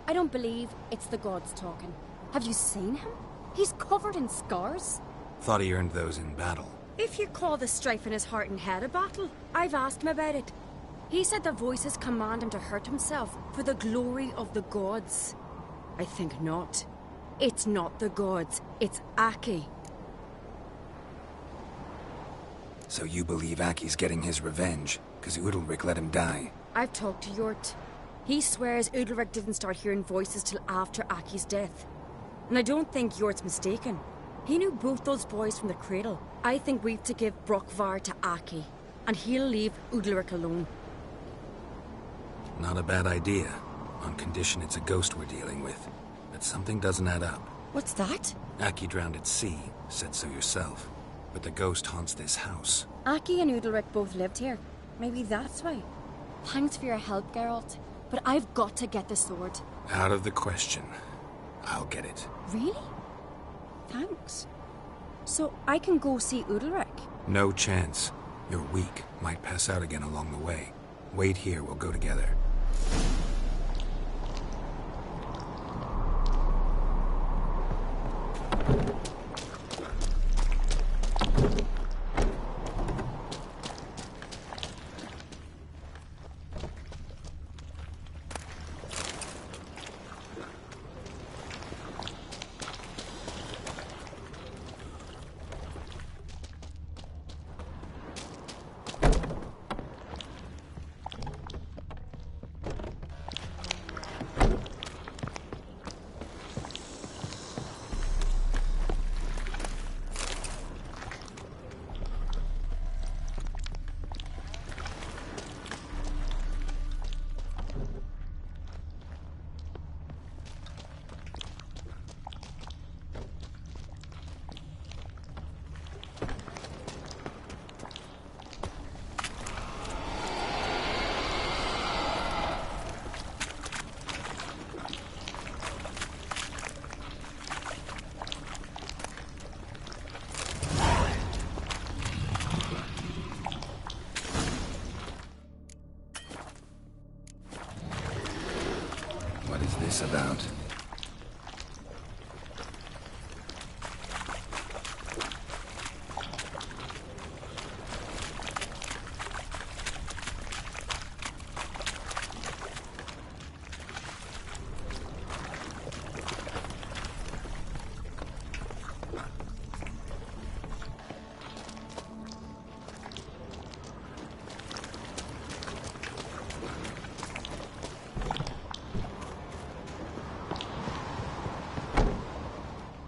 I don't believe it's the gods talking. Have you seen him? He's covered in scars. Thought he earned those in battle. If you call the strife in his heart and head a battle, I've asked him about it. He said the voices command him to hurt himself for the glory of the gods. I think not. It's not the gods, it's Aki. So you believe Aki's getting his revenge, because Udalric let him die? I've talked to Yort. He swears Udalric didn't start hearing voices till after Aki's death. And I don't think Yort's mistaken. He knew both those boys from the cradle. I think we've to give Brokvar to Aki, and he'll leave Udalric alone. Not a bad idea, on condition it's a ghost we're dealing with. but something doesn't add up. What's that? Aki drowned at sea, said so yourself. But the ghost haunts this house. Aki and Udalric both lived here. Maybe that's why. Thanks for your help, Geralt. But I've got to get the sword. Out of the question. I'll get it. Really? Thanks. So I can go see Udalric? No chance. You're weak. Might pass out again along the way. Wait here, we'll go together. What is this about?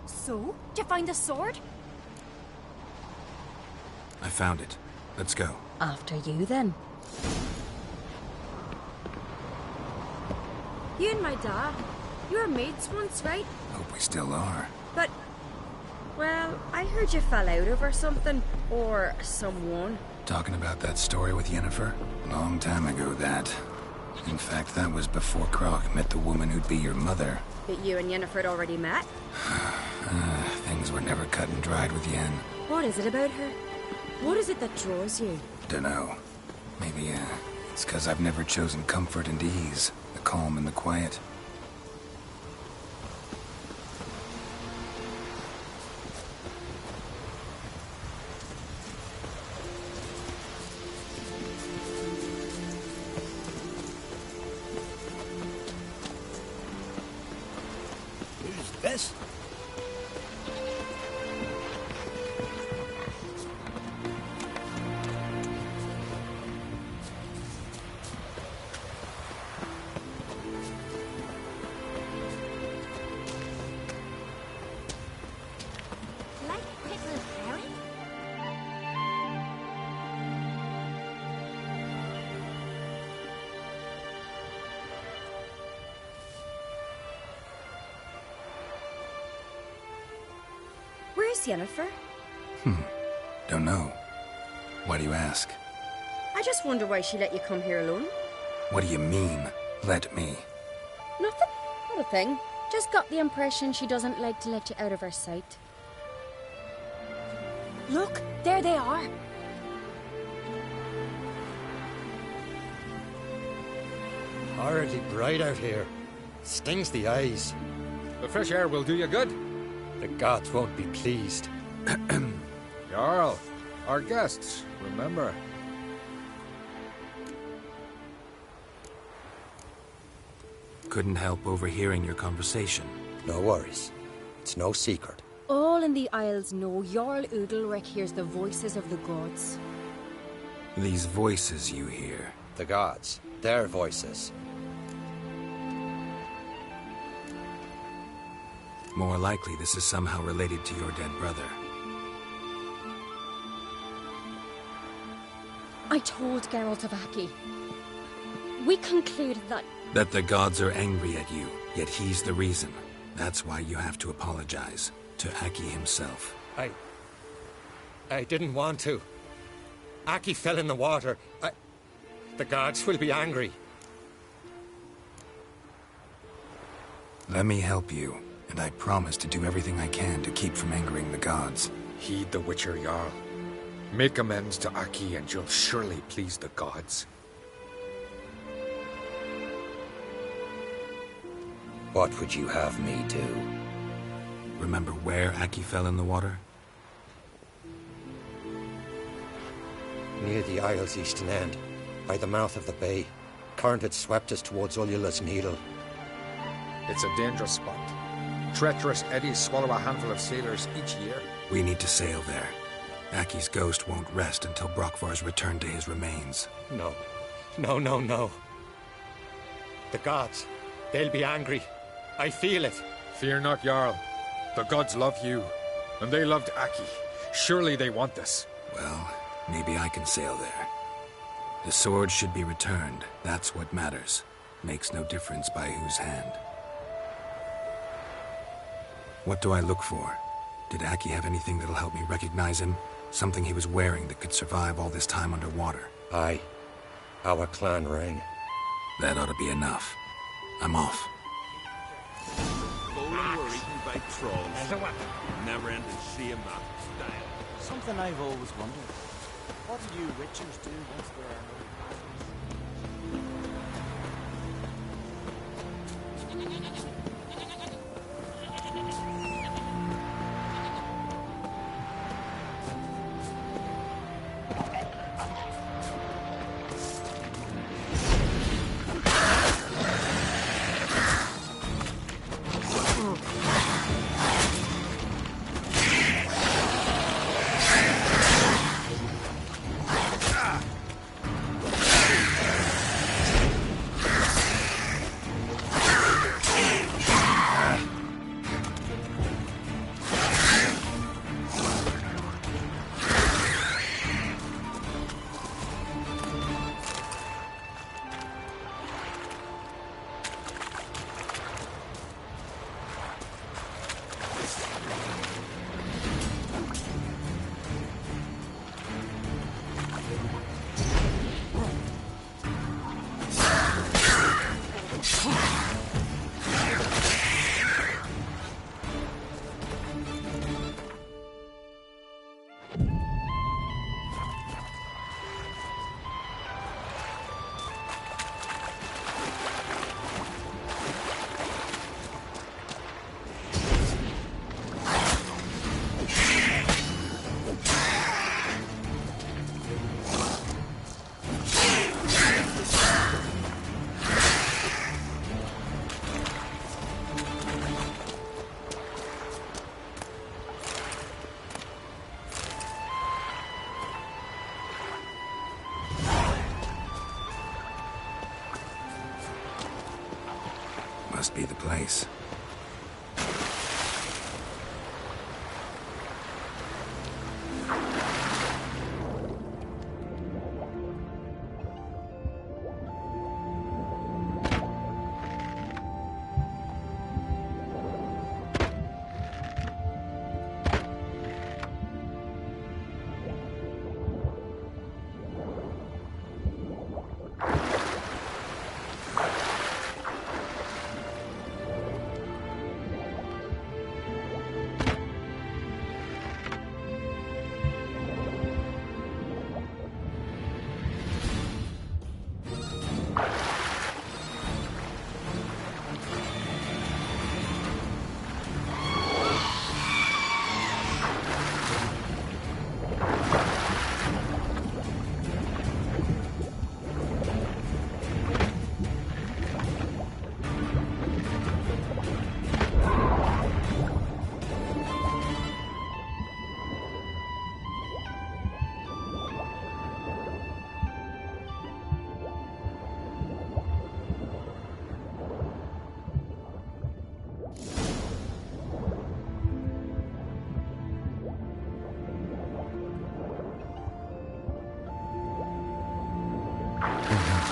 So, did you find the sword? I found it. Let's go. After you, then. You and my dad, you were mates once, right? Hope we still are. But, well, I heard you fell out over something. Or someone. Talking about that story with Yennefer? Long time ago, that. In fact, that was before Croc met the woman who'd be your mother. But you and Yennefer had already met? Things were never cut and dried with Yen. What is it about her? What is it that draws you? Dunno. Maybe, it's 'cause I've never chosen comfort and ease. The calm and the quiet. Who's this? Like pickled herring? Where's Yennefer? Don't know. Why do you ask? I just wonder why she let you come here alone. What do you mean, let me? Nothing. Not a thing. Just got the impression she doesn't like to let you out of her sight. Look, there they are. Horribly bright out here. Stings the eyes. The fresh air will do you good. The gods won't be pleased. Jarl, our guests, remember. Couldn't help overhearing your conversation. No worries. It's no secret. All in the Isles know Jarl Udalric hears the voices of the gods. These voices you hear. The gods. Their voices. More likely this is somehow related to your dead brother. I told Geralt of Aki. We concluded that... That the gods are angry at you, yet he's the reason. That's why you have to apologize to Aki himself. I didn't want to. Aki fell in the water. The gods will be angry. Let me help you, and I promise to do everything I can to keep from angering the gods. Heed the Witcher Jarl. Make amends to Aki and you'll surely please the gods. What would you have me do? Remember where Aki fell in the water? Near the Isle's eastern end, by the mouth of the bay. Current had swept us towards Ullula's Needle. It's a dangerous spot. Treacherous eddies swallow a handful of sailors each year. We need to sail there. Aki's ghost won't rest until Brokvar's returned to his remains. No. No. The gods, they'll be angry. I feel it. Fear not, Jarl. The gods love you, and they loved Aki. Surely they want this. Well, maybe I can sail there. The sword should be returned. That's what matters. Makes no difference by whose hand. What do I look for? Did Aki have anything that'll help me recognize him? Something he was wearing that could survive all this time underwater? Aye. Our clan ring. That ought to be enough. I'm off. Bowling were eaten by trolls. Never ended shame that style. Something I've always wondered. What do you witchers do once there are no Must be the place.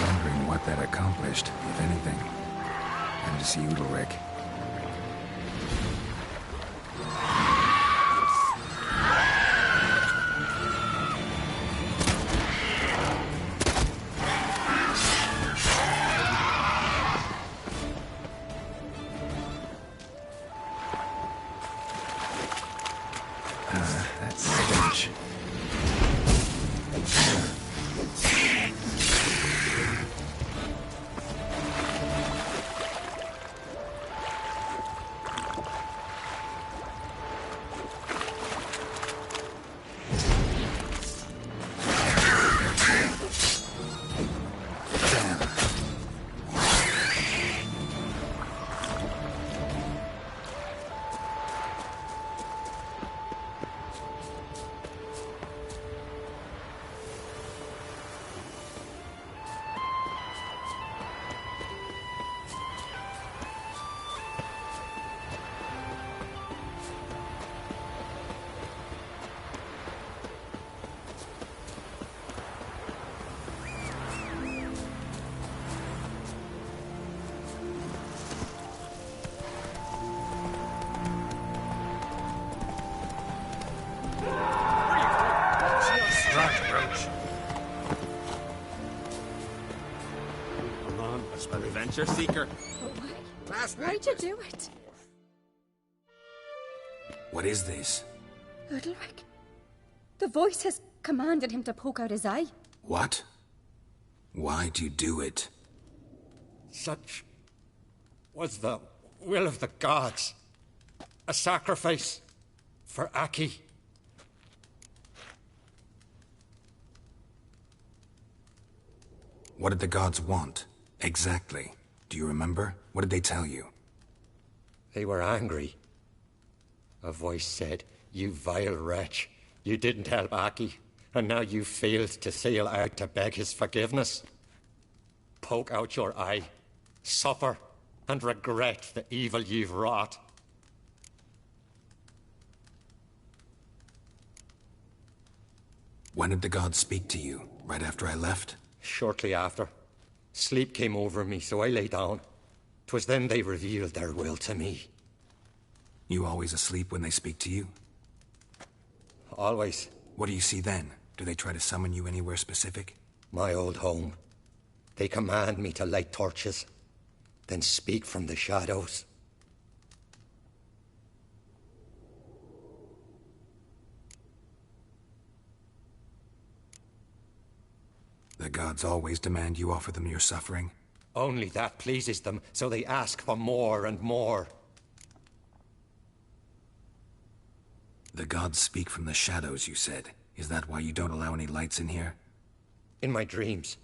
Wondering what that accomplished, if anything. And to see Udalric. Such an adventure seeker. But why? Why'd you do it? What is this? Udalric. The voice has commanded him to poke out his eye. What? Why'd you do it? Such was the will of the gods. A sacrifice for Aki. What did the gods want? Exactly. Do you remember? What did they tell you? They were angry. A voice said, "You vile wretch. You didn't help Aki, and now you failed to sail out to beg his forgiveness. Poke out your eye, suffer, and regret the evil you've wrought." When did the gods speak to you? Right after I left? Shortly after. Sleep came over me, so I lay down. 'Twas then they revealed their will to me. You always asleep when they speak to you? Always. What do you see then? Do they try to summon you anywhere specific? My old home. They command me to light torches, then speak from the shadows. The gods always demand you offer them your suffering? Only that pleases them, so they ask for more and more. The gods speak from the shadows, you said. Is that why you don't allow any lights in here? In my dreams.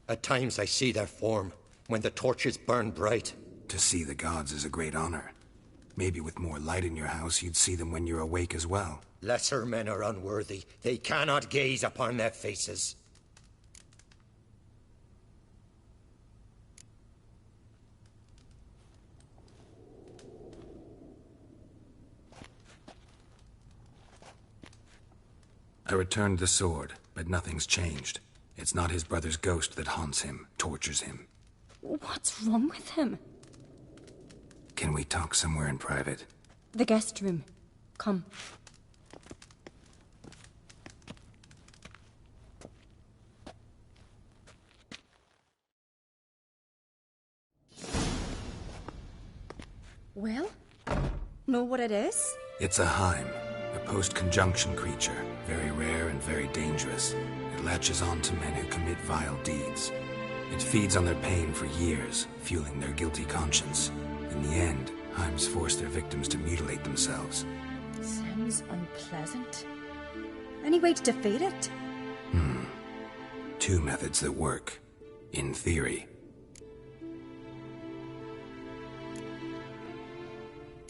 At times I see their form, when the torches burn bright. To see the gods is a great honor. Maybe with more light in your house, you'd see them when you're awake as well. Lesser men are unworthy. They cannot gaze upon their faces. I returned the sword, but nothing's changed. It's not his brother's ghost that haunts him, tortures him. What's wrong with him? Can we talk somewhere in private? The guest room. Come. Well? Know what it is? It's a Heim, a post-conjunction creature, very rare and very dangerous. It latches on to men who commit vile deeds. It feeds on their pain for years, fueling their guilty conscience. In the end, Heims force their victims to mutilate themselves. Sounds unpleasant. Any way to defeat it? Two methods that work. In theory.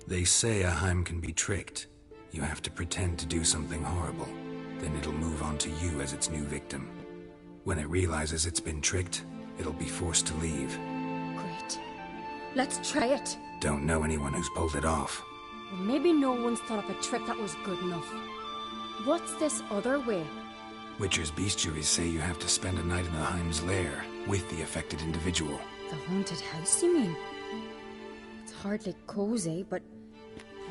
They say a Heim can be tricked. You have to pretend to do something horrible. Then it'll move on to you as its new victim. When it realizes it's been tricked, it'll be forced to leave. Great. Let's try it. Don't know anyone who's pulled it off. Well, maybe no one's thought up a trick that was good enough. What's this other way? Witcher's bestiaries say you have to spend a night in the Heim's lair with the affected individual. The haunted house, you mean? It's hardly cozy, but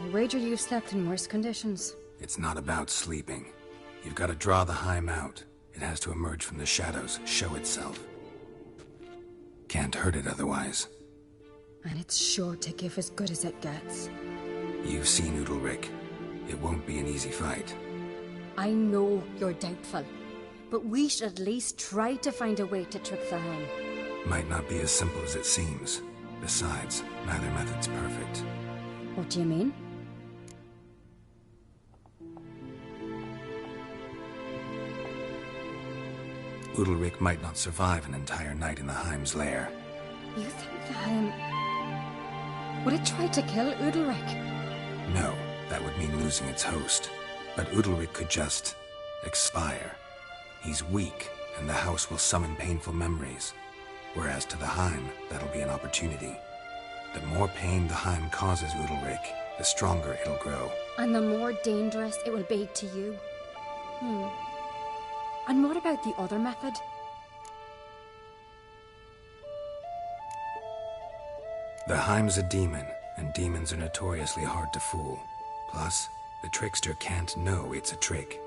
I wager you've slept in worse conditions. It's not about sleeping. You've got to draw the Heim out. It has to emerge from the shadows, show itself. Can't hurt it otherwise. And it's sure to give as good as it gets. You've seen Udalric. It won't be an easy fight. I know you're doubtful, but we should at least try to find a way to trick the Heim. Might not be as simple as it seems. Besides, neither method's perfect. What do you mean? Udalric might not survive an entire night in the Heim's lair. You think the Heim... Would it try to kill Udalric? No, that would mean losing its host. But Udalric could just... expire. He's weak, and the house will summon painful memories. Whereas to the Heim, that'll be an opportunity. The more pain the Heim causes Udalric, the stronger it'll grow. And the more dangerous it will be to you. And what about the other method? The Heim's a demon, and demons are notoriously hard to fool. Plus, the trickster can't know it's a trick.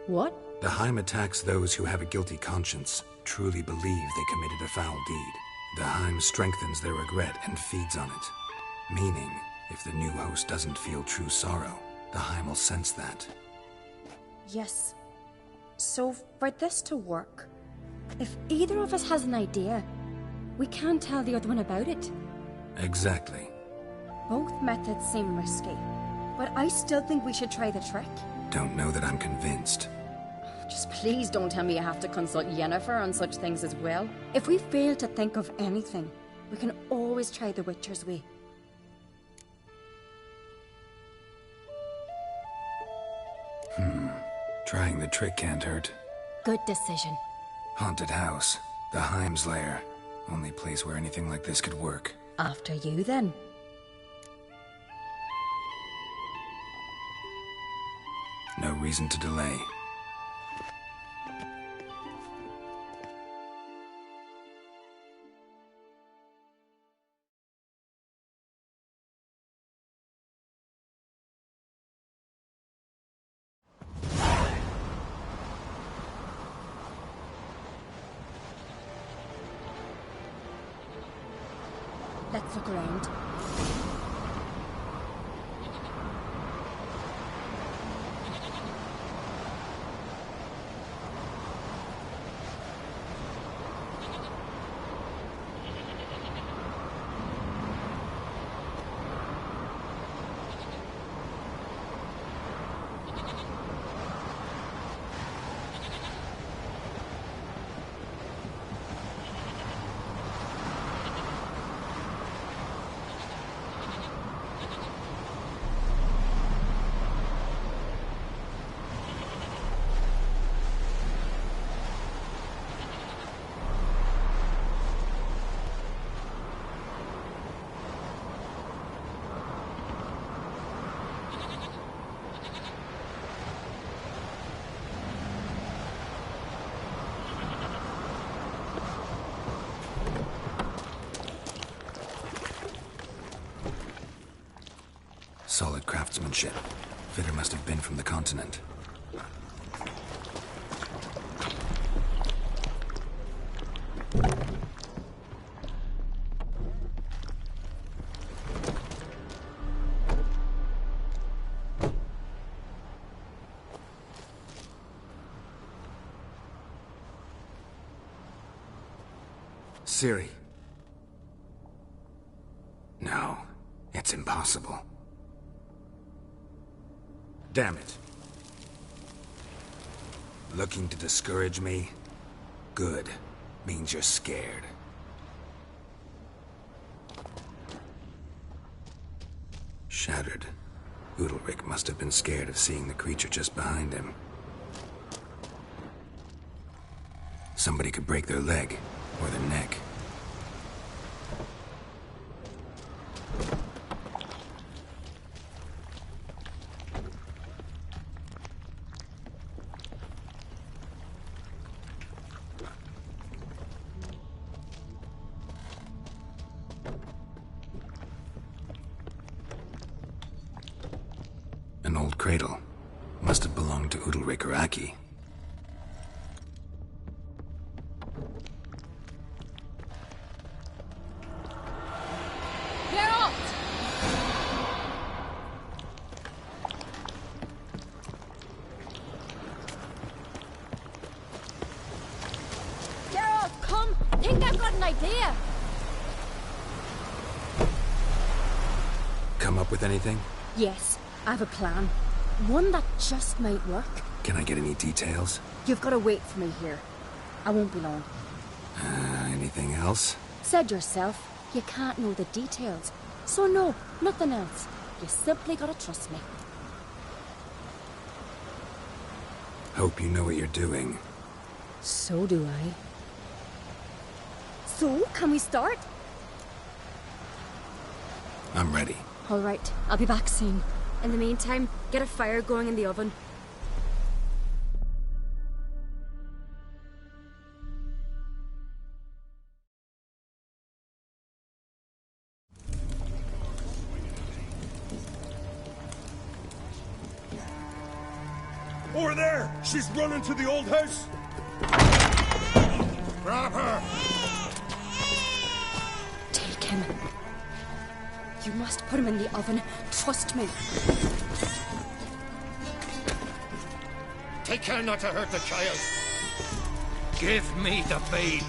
What? The Heim attacks those who have a guilty conscience, truly believe they committed a foul deed. The Heim strengthens their regret and feeds on it. Meaning, if the new host doesn't feel true sorrow, the Heim will sense that. Yes. So, for this to work, if either of us has an idea, we can tell the other one about it. Exactly. Both methods seem risky, but I still think we should try the trick. Don't know that I'm convinced. Just please don't tell me you have to consult Yennefer on such things as well. If we fail to think of anything, we can always try the Witcher's way. Trying the trick can't hurt. Good decision. Haunted house. The Heim's lair. Only place where anything like this could work. After you, then. No reason to delay. Let's look around. Solid craftsmanship. Fitter must have been from the continent. Ciri. No, it's impossible. Damn it. Looking to discourage me? Good. Means you're scared. Shattered. Udalric must have been scared of seeing the creature just behind him. Somebody could break their leg, or their neck. An old cradle. Must have belonged to Udalric or Aki. Come up with anything? Yes, I have a plan. One that just might work. Can I get any details? You've got to wait for me here. I won't be long. Anything else? Said yourself, you can't know the details. So no, nothing else. You simply gotta trust me. Hope you know what you're doing. So do I. So, can we start? I'm ready. All right, I'll be back soon. In the meantime, get a fire going in the oven. Over there! She's running to the old house! Grab her! him. You must put him in the oven. Trust me. Take care not to hurt the child. Give me the babe.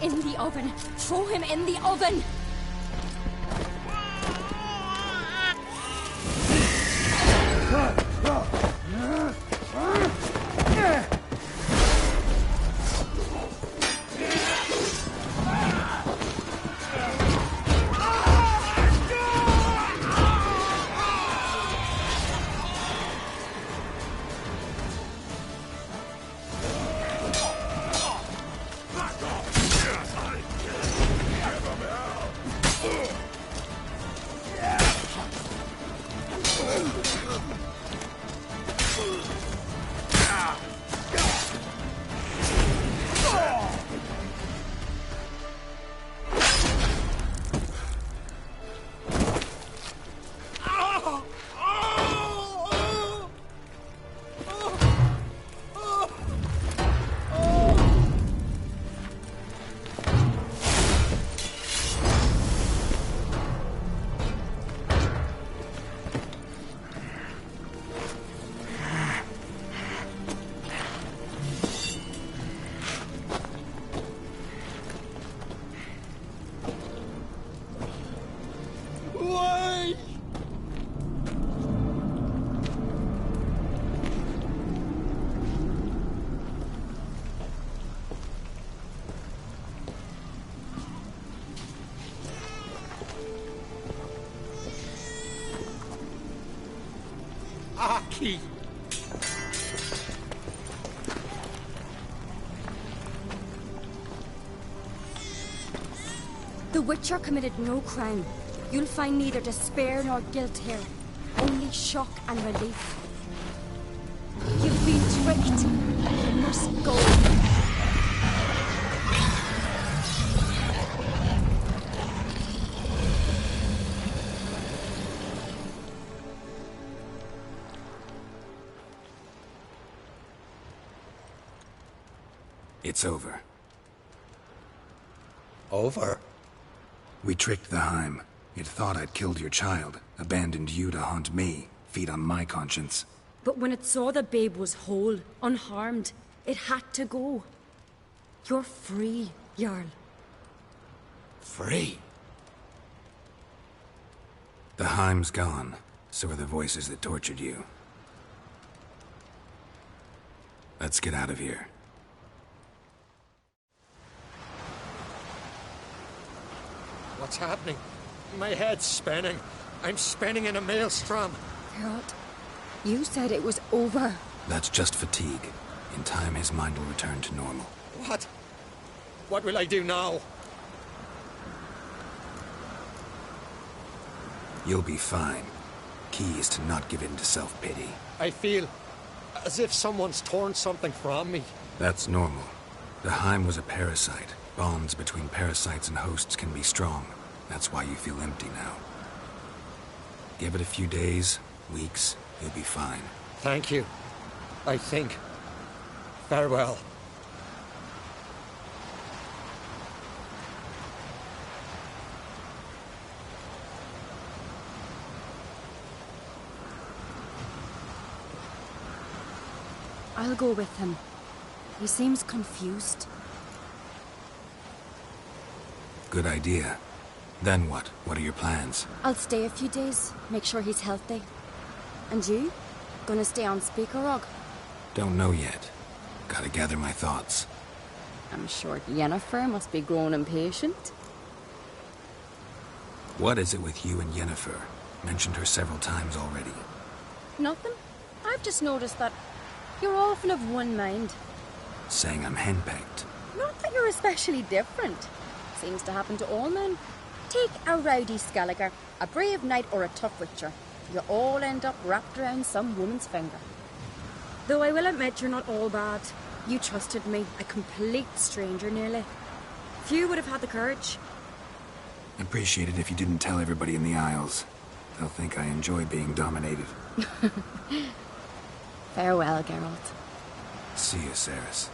In the oven. Throw him in the oven. Aki! The Witcher committed no crime. You'll find neither despair nor guilt here. Only shock and relief. You've been tricked. You must go. It's over. Over? We tricked the Heim. It thought I'd killed your child, abandoned you to haunt me, feed on my conscience. But when it saw the babe was whole, unharmed, it had to go. You're free, Jarl. Free? The Heim's gone, so are the voices that tortured you. Let's get out of here. What's happening? My head's spinning. I'm spinning in a maelstrom. Geralt, you said it was over. That's just fatigue. In time, his mind will return to normal. What? What will I do now? You'll be fine. Key is to not give in to self-pity. I feel as if someone's torn something from me. That's normal. The Heim was a parasite. Bonds between parasites and hosts can be strong. That's why you feel empty now. Give it a few days, weeks, you'll be fine. Thank you. I think. Farewell. I'll go with him. He seems confused. Good idea. Then what? What are your plans? I'll stay a few days, make sure he's healthy. And you? Gonna stay on Speaker Rog? Don't know yet. Gotta gather my thoughts. I'm sure Yennefer must be growing impatient. What is it with you and Yennefer? Mentioned her several times already. Nothing. I've just noticed that you're often of one mind. Saying I'm henpecked. Not that you're especially different. Seems to happen to all men. Take a rowdy Skelliger, a brave knight or a tough witcher. You all end up wrapped around some woman's finger. Though I will admit you're not all bad. You trusted me, a complete stranger nearly. Few would have had the courage. Appreciate it if you didn't tell everybody in the Isles. They'll think I enjoy being dominated. Farewell, Geralt. See you, Cerys.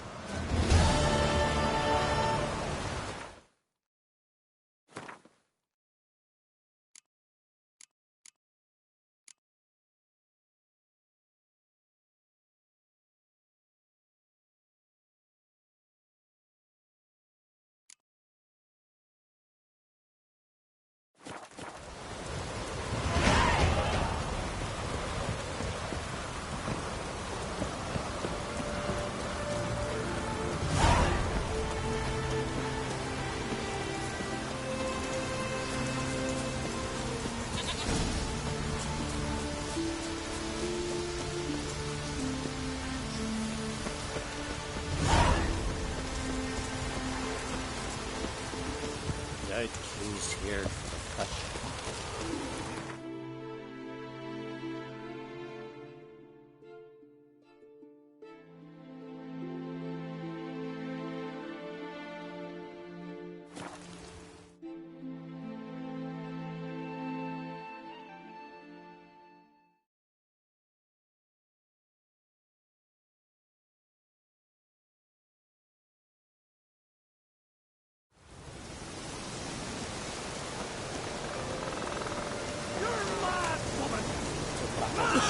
without keys here for the fish.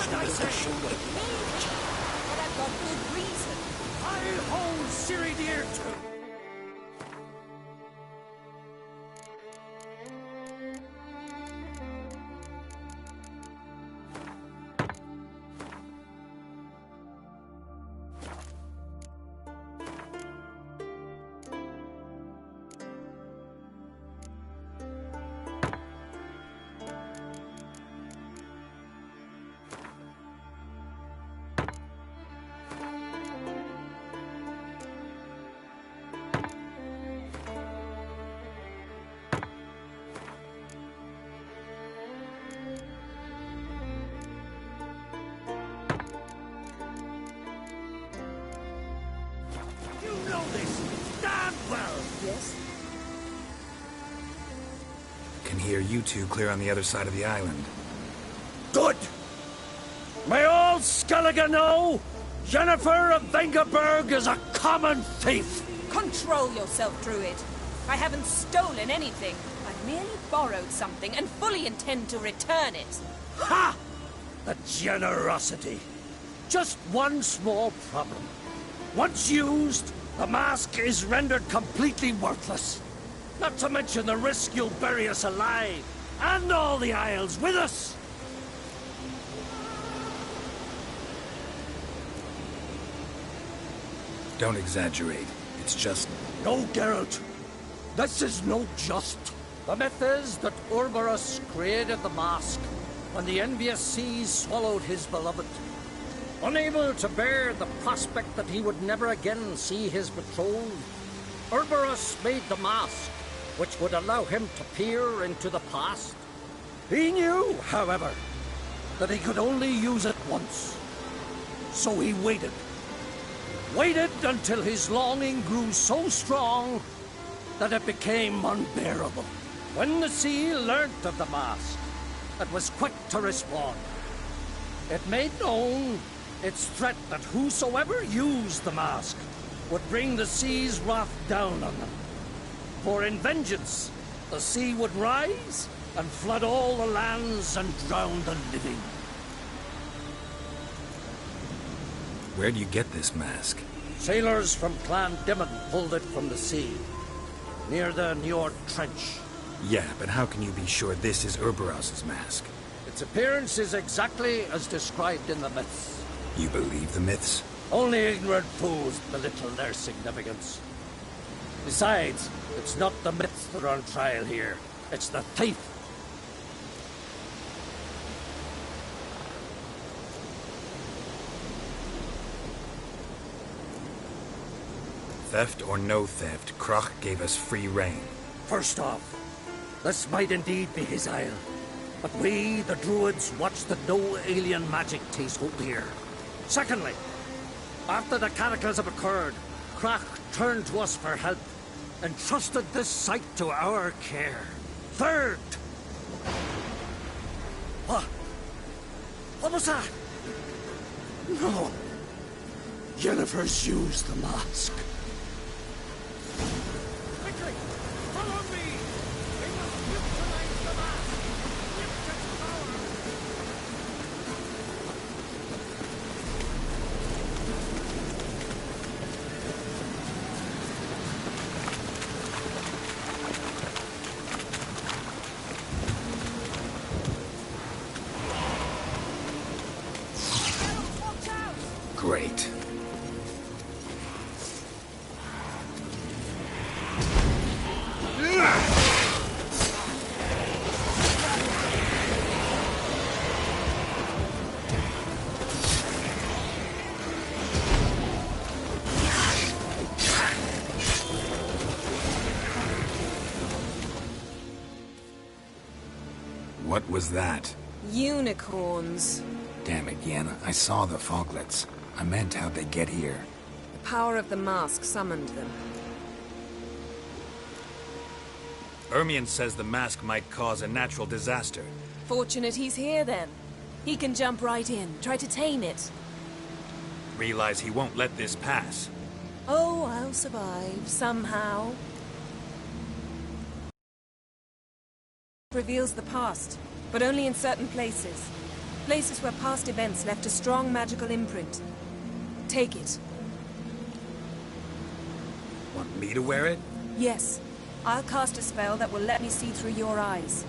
I say, but I've got good reason. I'll hold Siri dear too. Can hear you two clear on the other side of the island. Good! May all Skellige know Jennifer of Vengerberg is a common thief! Control yourself, Druid. I haven't stolen anything. I've merely borrowed something and fully intend to return it. Ha! The generosity. Just one small problem. Once used, the mask is rendered completely worthless. Not to mention the risk you'll bury us alive, and all the Isles with us! Don't exaggerate. It's just... No, Geralt. This is no just. The myth is that Urberus created the mask when the envious seas swallowed his beloved. Unable to bear the prospect that he would never again see his betrothed, Urberus made the mask, which would allow him to peer into the past. He knew, however, that he could only use it once. So he waited. Waited until his longing grew so strong that it became unbearable. When the sea learnt of the mask, it was quick to respond. It made known its threat that whosoever used the mask would bring the sea's wrath down on them. For in vengeance, the sea would rise and flood all the lands and drown the living. Where do you get this mask? Sailors from Clan Dimon pulled it from the sea, near the Njord Trench. Yeah, but how can you be sure this is Urberus's mask? Its appearance is exactly as described in the myths. You believe the myths? Only ignorant fools belittle their significance. Besides, it's not the myths that are on trial here. It's the thief. Theft or no theft, Kroch gave us free rein. First off, this might indeed be his isle. But we, the Druids, watch that no alien magic takes hold here. Secondly, after the cataclysm occurred, Kroch turned to us for help and trusted this site to our care. Third! What was that? No. Jennifer's used the mask. Quickly! Follow me! We must neutralize the mask! Lift its power! Great. What was that? Unicorns. Damn it, Yen. I saw the foglets. I meant how'd they get here. The power of the mask summoned them. Ermion says the mask might cause a natural disaster. Fortunate he's here, then. He can jump right in, try to tame it. Realize he won't let this pass. Oh, I'll survive, somehow. Reveals the past, but only in certain places. Places where past events left a strong magical imprint. Take it. Want me to wear it? Yes. I'll cast a spell that will let me see through your eyes.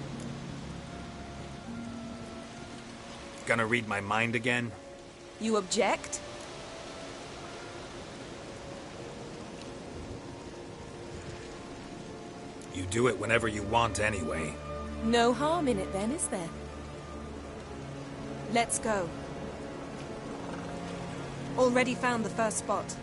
Gonna read my mind again? You object? You do it whenever you want anyway. No harm in it then, is there? Let's go. Already found the first spot.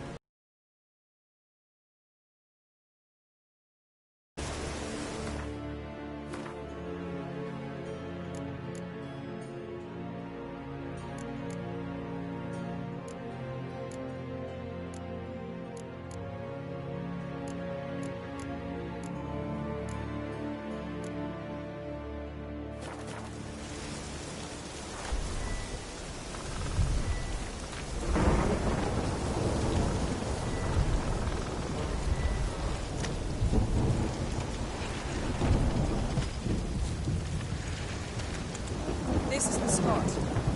This is the spot.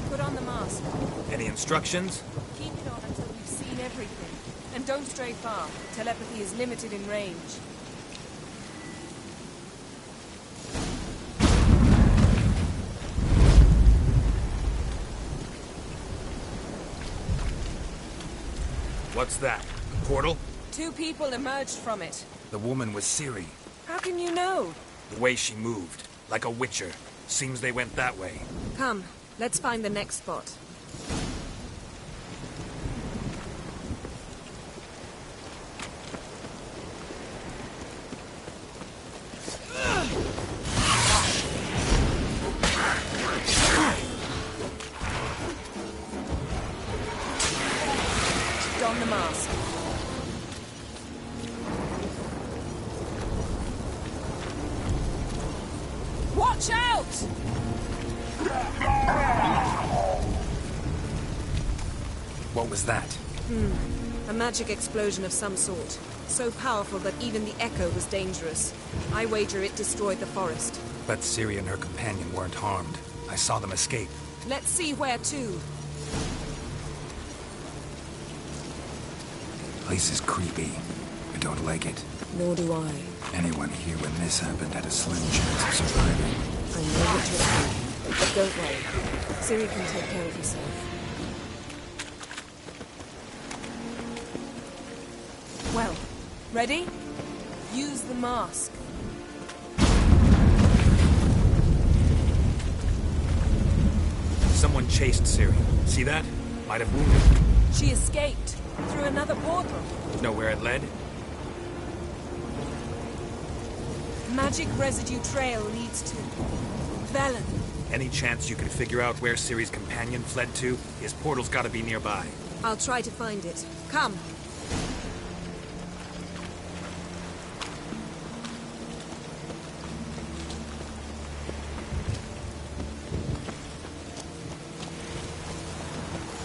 Put on the mask. Any instructions? Keep it on until we've seen everything. And don't stray far. Telepathy is limited in range. What's that? A portal? 2 people emerged from it. The woman was Ciri. How can you know? The way she moved, like a witcher. Seems they went that way. Come, let's find the next spot. Don the mask. Watch out! What was that? A magic explosion of some sort. So powerful that even the echo was dangerous. I wager it destroyed the forest. But Ciri and her companion weren't harmed. I saw them escape. Let's see where to. Place is creepy. I don't like it. Nor do I. Anyone here when this happened had a slim chance of surviving. I know what you're saying. But don't worry. Ciri can take care of herself. Well, ready? Use the mask. Someone chased Ciri. See that? Might have wounded her. She escaped through another portal. Know where it led? Magic residue trail leads to Velen. Any chance you can figure out where Ciri's companion fled to? His portal's gotta be nearby. I'll try to find it. Come.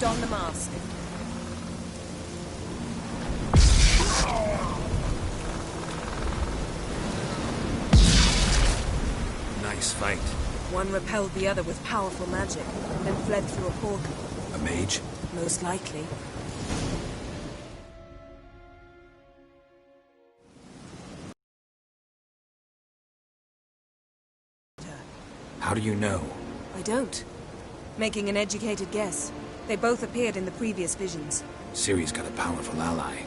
Don the mask. Nice fight. One repelled the other with powerful magic, then fled through a portal. A mage? Most likely. How do you know? I don't. Making an educated guess. They both appeared in the previous visions. Ciri's got a powerful ally.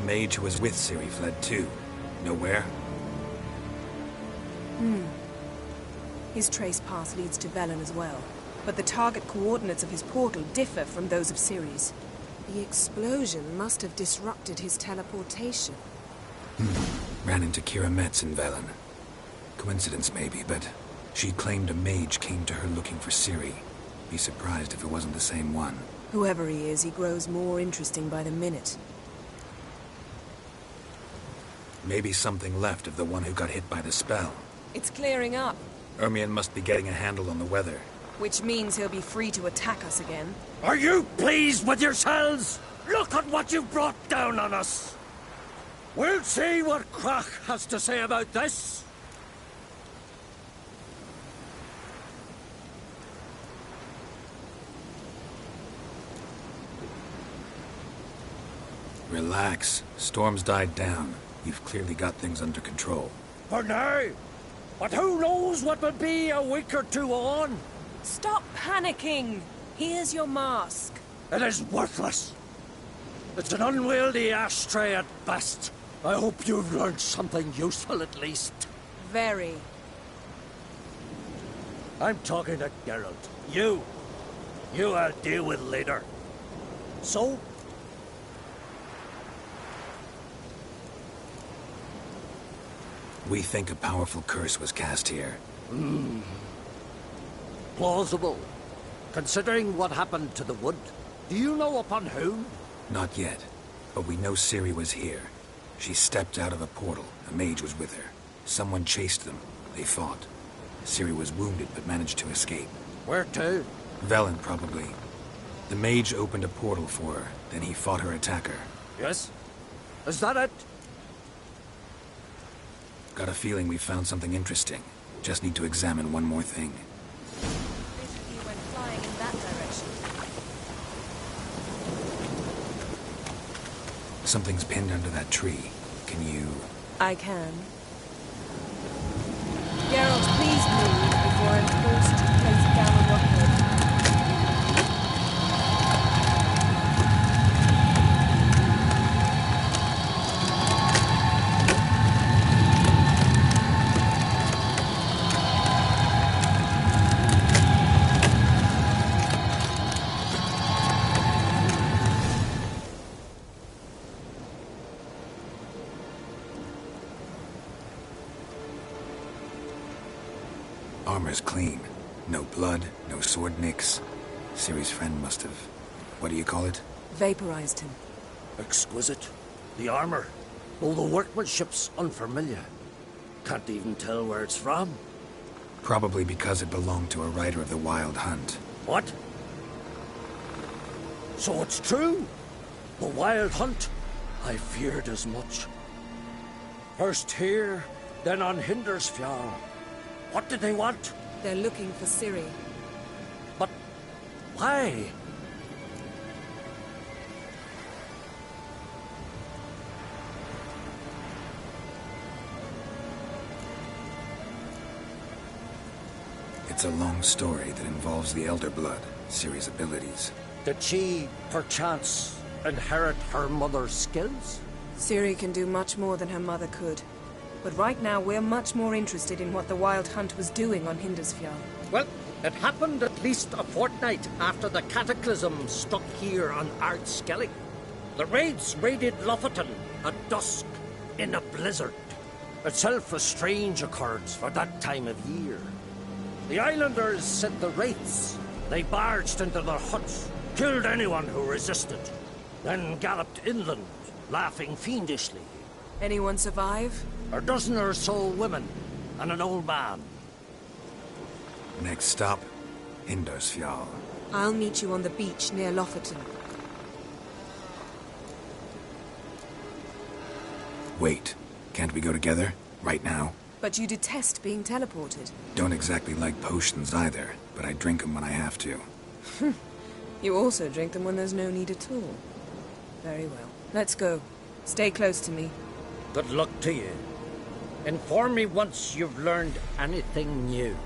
mage who was with Ciri fled too. Nowhere? His trace path leads to Velen as well, but the target coordinates of his portal differ from those of Ciri's. The explosion must have disrupted his teleportation. Ran into Kira Metz in Velen. Coincidence maybe, but she claimed a mage came to her looking for Ciri. Be surprised if it wasn't the same one. Whoever he is, he grows more interesting by the minute. Maybe something left of the one who got hit by the spell. It's clearing up, Ermion must be getting a handle on the weather. which means he'll be free to attack us again. Are you pleased with yourselves? Look at what you've brought down on us. We'll see what Crach has to say about this. Relax. Storm's died down. You've clearly got things under control. For now. But who knows what will be a week or two on? Stop panicking! Here's your mask. It is worthless. It's an unwieldy ashtray at best. I hope you've learned something useful at least. Very. I'm talking to Geralt. You I'll deal with later. So? We think a powerful curse was cast here. Plausible. Considering what happened to the wood. Do you know upon whom? Not yet, but we know Ciri was here. She stepped out of a portal. A mage was with her. Someone chased them. They fought. Ciri was wounded but managed to escape. Where to? Velen, probably. The mage opened a portal for her, then he fought her attacker. Yes? Is that it? Got a feeling we found something interesting. Just need to examine one more thing. He went flying in that direction. Something's pinned under that tree. Can you... I can. Geralt, please move before I'm forced to place it down on your head. Armor's clean. No blood, no sword nicks. Ciri's friend must have... What do you call it? Vaporized him. Exquisite. The armor. Though the workmanship's unfamiliar. Can't even tell where it's from. Probably because it belonged to a rider of the Wild Hunt. What? So it's true? The Wild Hunt? I feared as much. First here, then on Hindersfjall. What did they want? They're looking for Ciri. But why? It's a long story that involves the Elder Blood, Ciri's abilities. Did she, perchance, inherit her mother's skills? Ciri can do much more than her mother could. But right now, we're much more interested in what the Wild Hunt was doing on Hindersfjall. Well, it happened at least a fortnight after the cataclysm struck here on Ardskellig. The raids raided Lofoten at dusk in a blizzard. Itself a strange occurrence for that time of year. The islanders sent the wraiths. They barged into their huts, killed anyone who resisted, then galloped inland, laughing fiendishly. Anyone survive? A dozen or so women, and an old man. Next stop, Hindersfjall. I'll meet you on the beach near Lofoten. Wait, can't we go together? Right now? But you detest being teleported. Don't exactly like potions either, but I drink them when I have to. You also drink them when there's no need at all. Very well. Let's go. Stay close to me. Good luck to you. Inform me once you've learned anything new.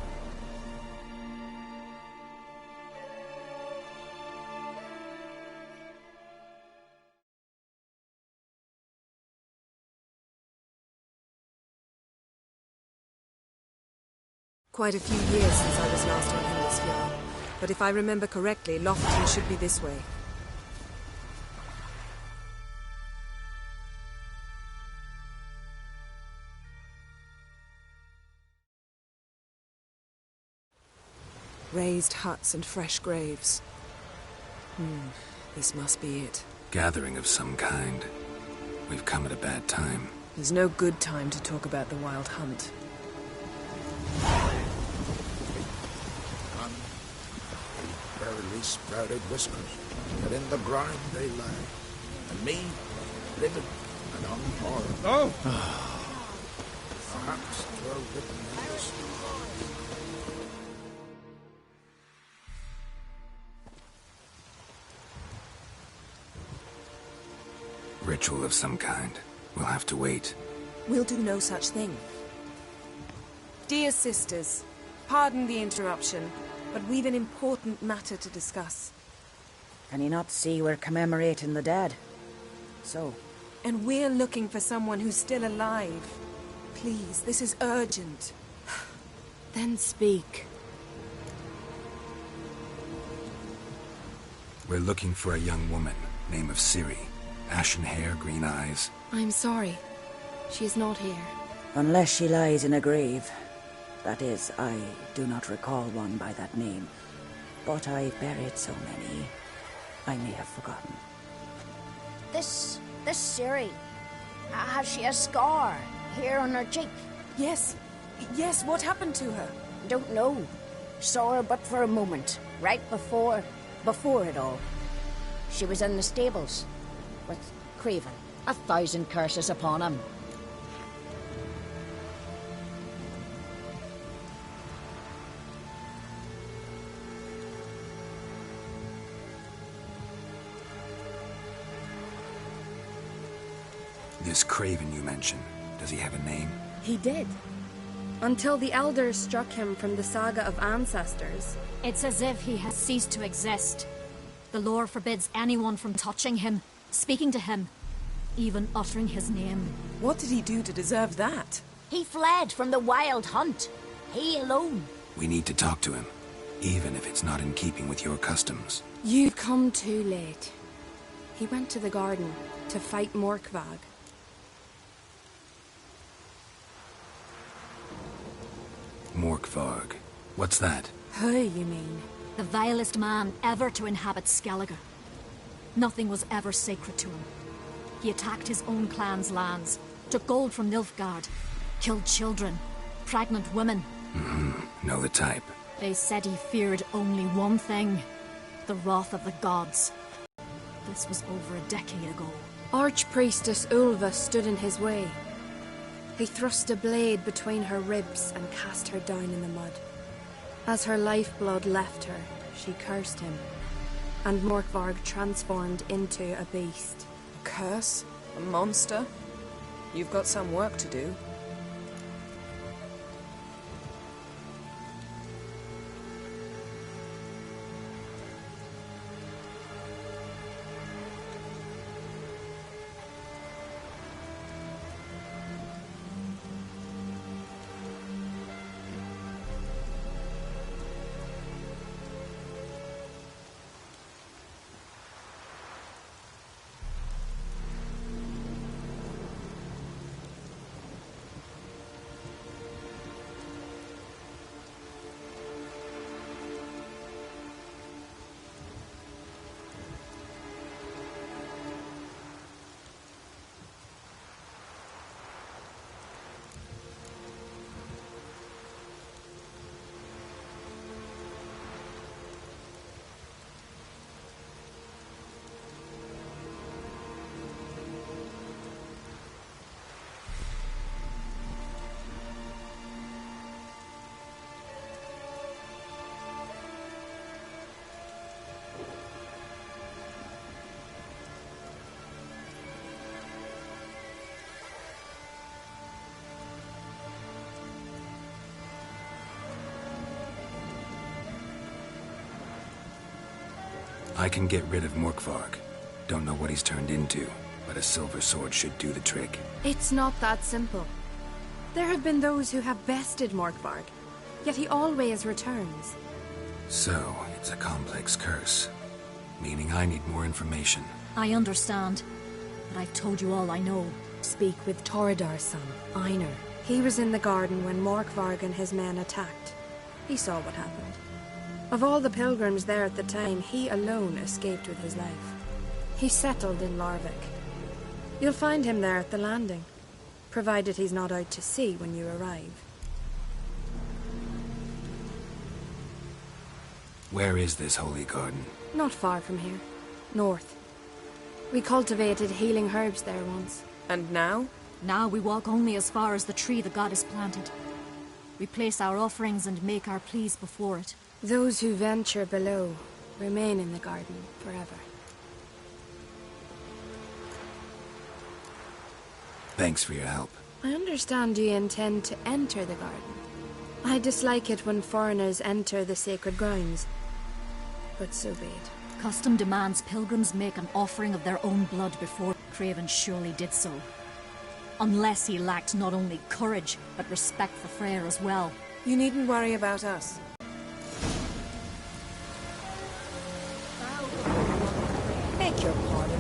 Quite a few years since I was last on Hindisfjord. But if I remember correctly, Lofton should be this way. Raised huts and fresh graves. This must be it. Gathering of some kind. We've come at a bad time. There's no good time to talk about the wild hunt. Barely sprouted whiskers, but in the ground they lie. And me, living and unharmed. Oh! Perhaps 'twere written in the stars. Ritual of some kind. We'll have to wait. We'll do no such thing. Dear sisters, pardon the interruption, but we've an important matter to discuss. Can you not see we're commemorating the dead? So? And we're looking for someone who's still alive. Please, this is urgent. Then speak. We're looking for a young woman, name of Ciri. Ashen hair, green eyes. I'm sorry. She is not here. Unless she lies in a grave. That is, I do not recall one by that name. But I've buried so many, I may have forgotten. This Ciri, has she a scar here on her cheek? Yes, what happened to her? Don't know. Saw her but for a moment, right before it all. She was in the stables with Craven. 1,000 curses upon him. This Craven you mentioned, does he have a name? He did. Until the elders struck him from the saga of ancestors. It's as if he has ceased to exist. The lore forbids anyone from touching him, speaking to him, even uttering his name. What did he do to deserve that? He fled from the wild hunt. He alone. We need to talk to him, even if it's not in keeping with your customs. You've come too late. He went to the garden to fight Morkvag. Morkvarg. What's that? Who, you mean? The vilest man ever to inhabit Skellige. Nothing was ever sacred to him. He attacked his own clan's lands, took gold from Nilfgaard, killed children, pregnant women. Know the type. They said he feared only one thing, the wrath of the gods. This was over a decade ago. Archpriestess Ulva stood in his way. He thrust a blade between her ribs and cast her down in the mud. As her lifeblood left her, she cursed him, and Morkvarg transformed into a beast. A curse? A monster? You've got some work to do. I can get rid of Morkvarg. Don't know what he's turned into, but a silver sword should do the trick. It's not that simple. There have been those who have bested Morkvarg. Yet he always returns. So, it's a complex curse. Meaning I need more information. I understand, but I've told you all I know. Speak with Torridar's son, Einar. He was in the garden when Morkvarg and his men attacked. He saw what happened. Of all the pilgrims there at the time, he alone escaped with his life. He settled in Larvik. You'll find him there at the landing, provided he's not out to sea when you arrive. Where is this holy garden? Not far from here. North. We cultivated healing herbs there once. And now? Now we walk only as far as the tree the goddess planted. We place our offerings and make our pleas before it. Those who venture below remain in the garden forever. Thanks for your help. I understand you intend to enter the garden. I dislike it when foreigners enter the sacred grounds, but so be it. Custom demands pilgrims make an offering of their own blood before. Craven surely did so. Unless he lacked not only courage, but respect for Freyr as well. You needn't worry about us. Beg your pardon.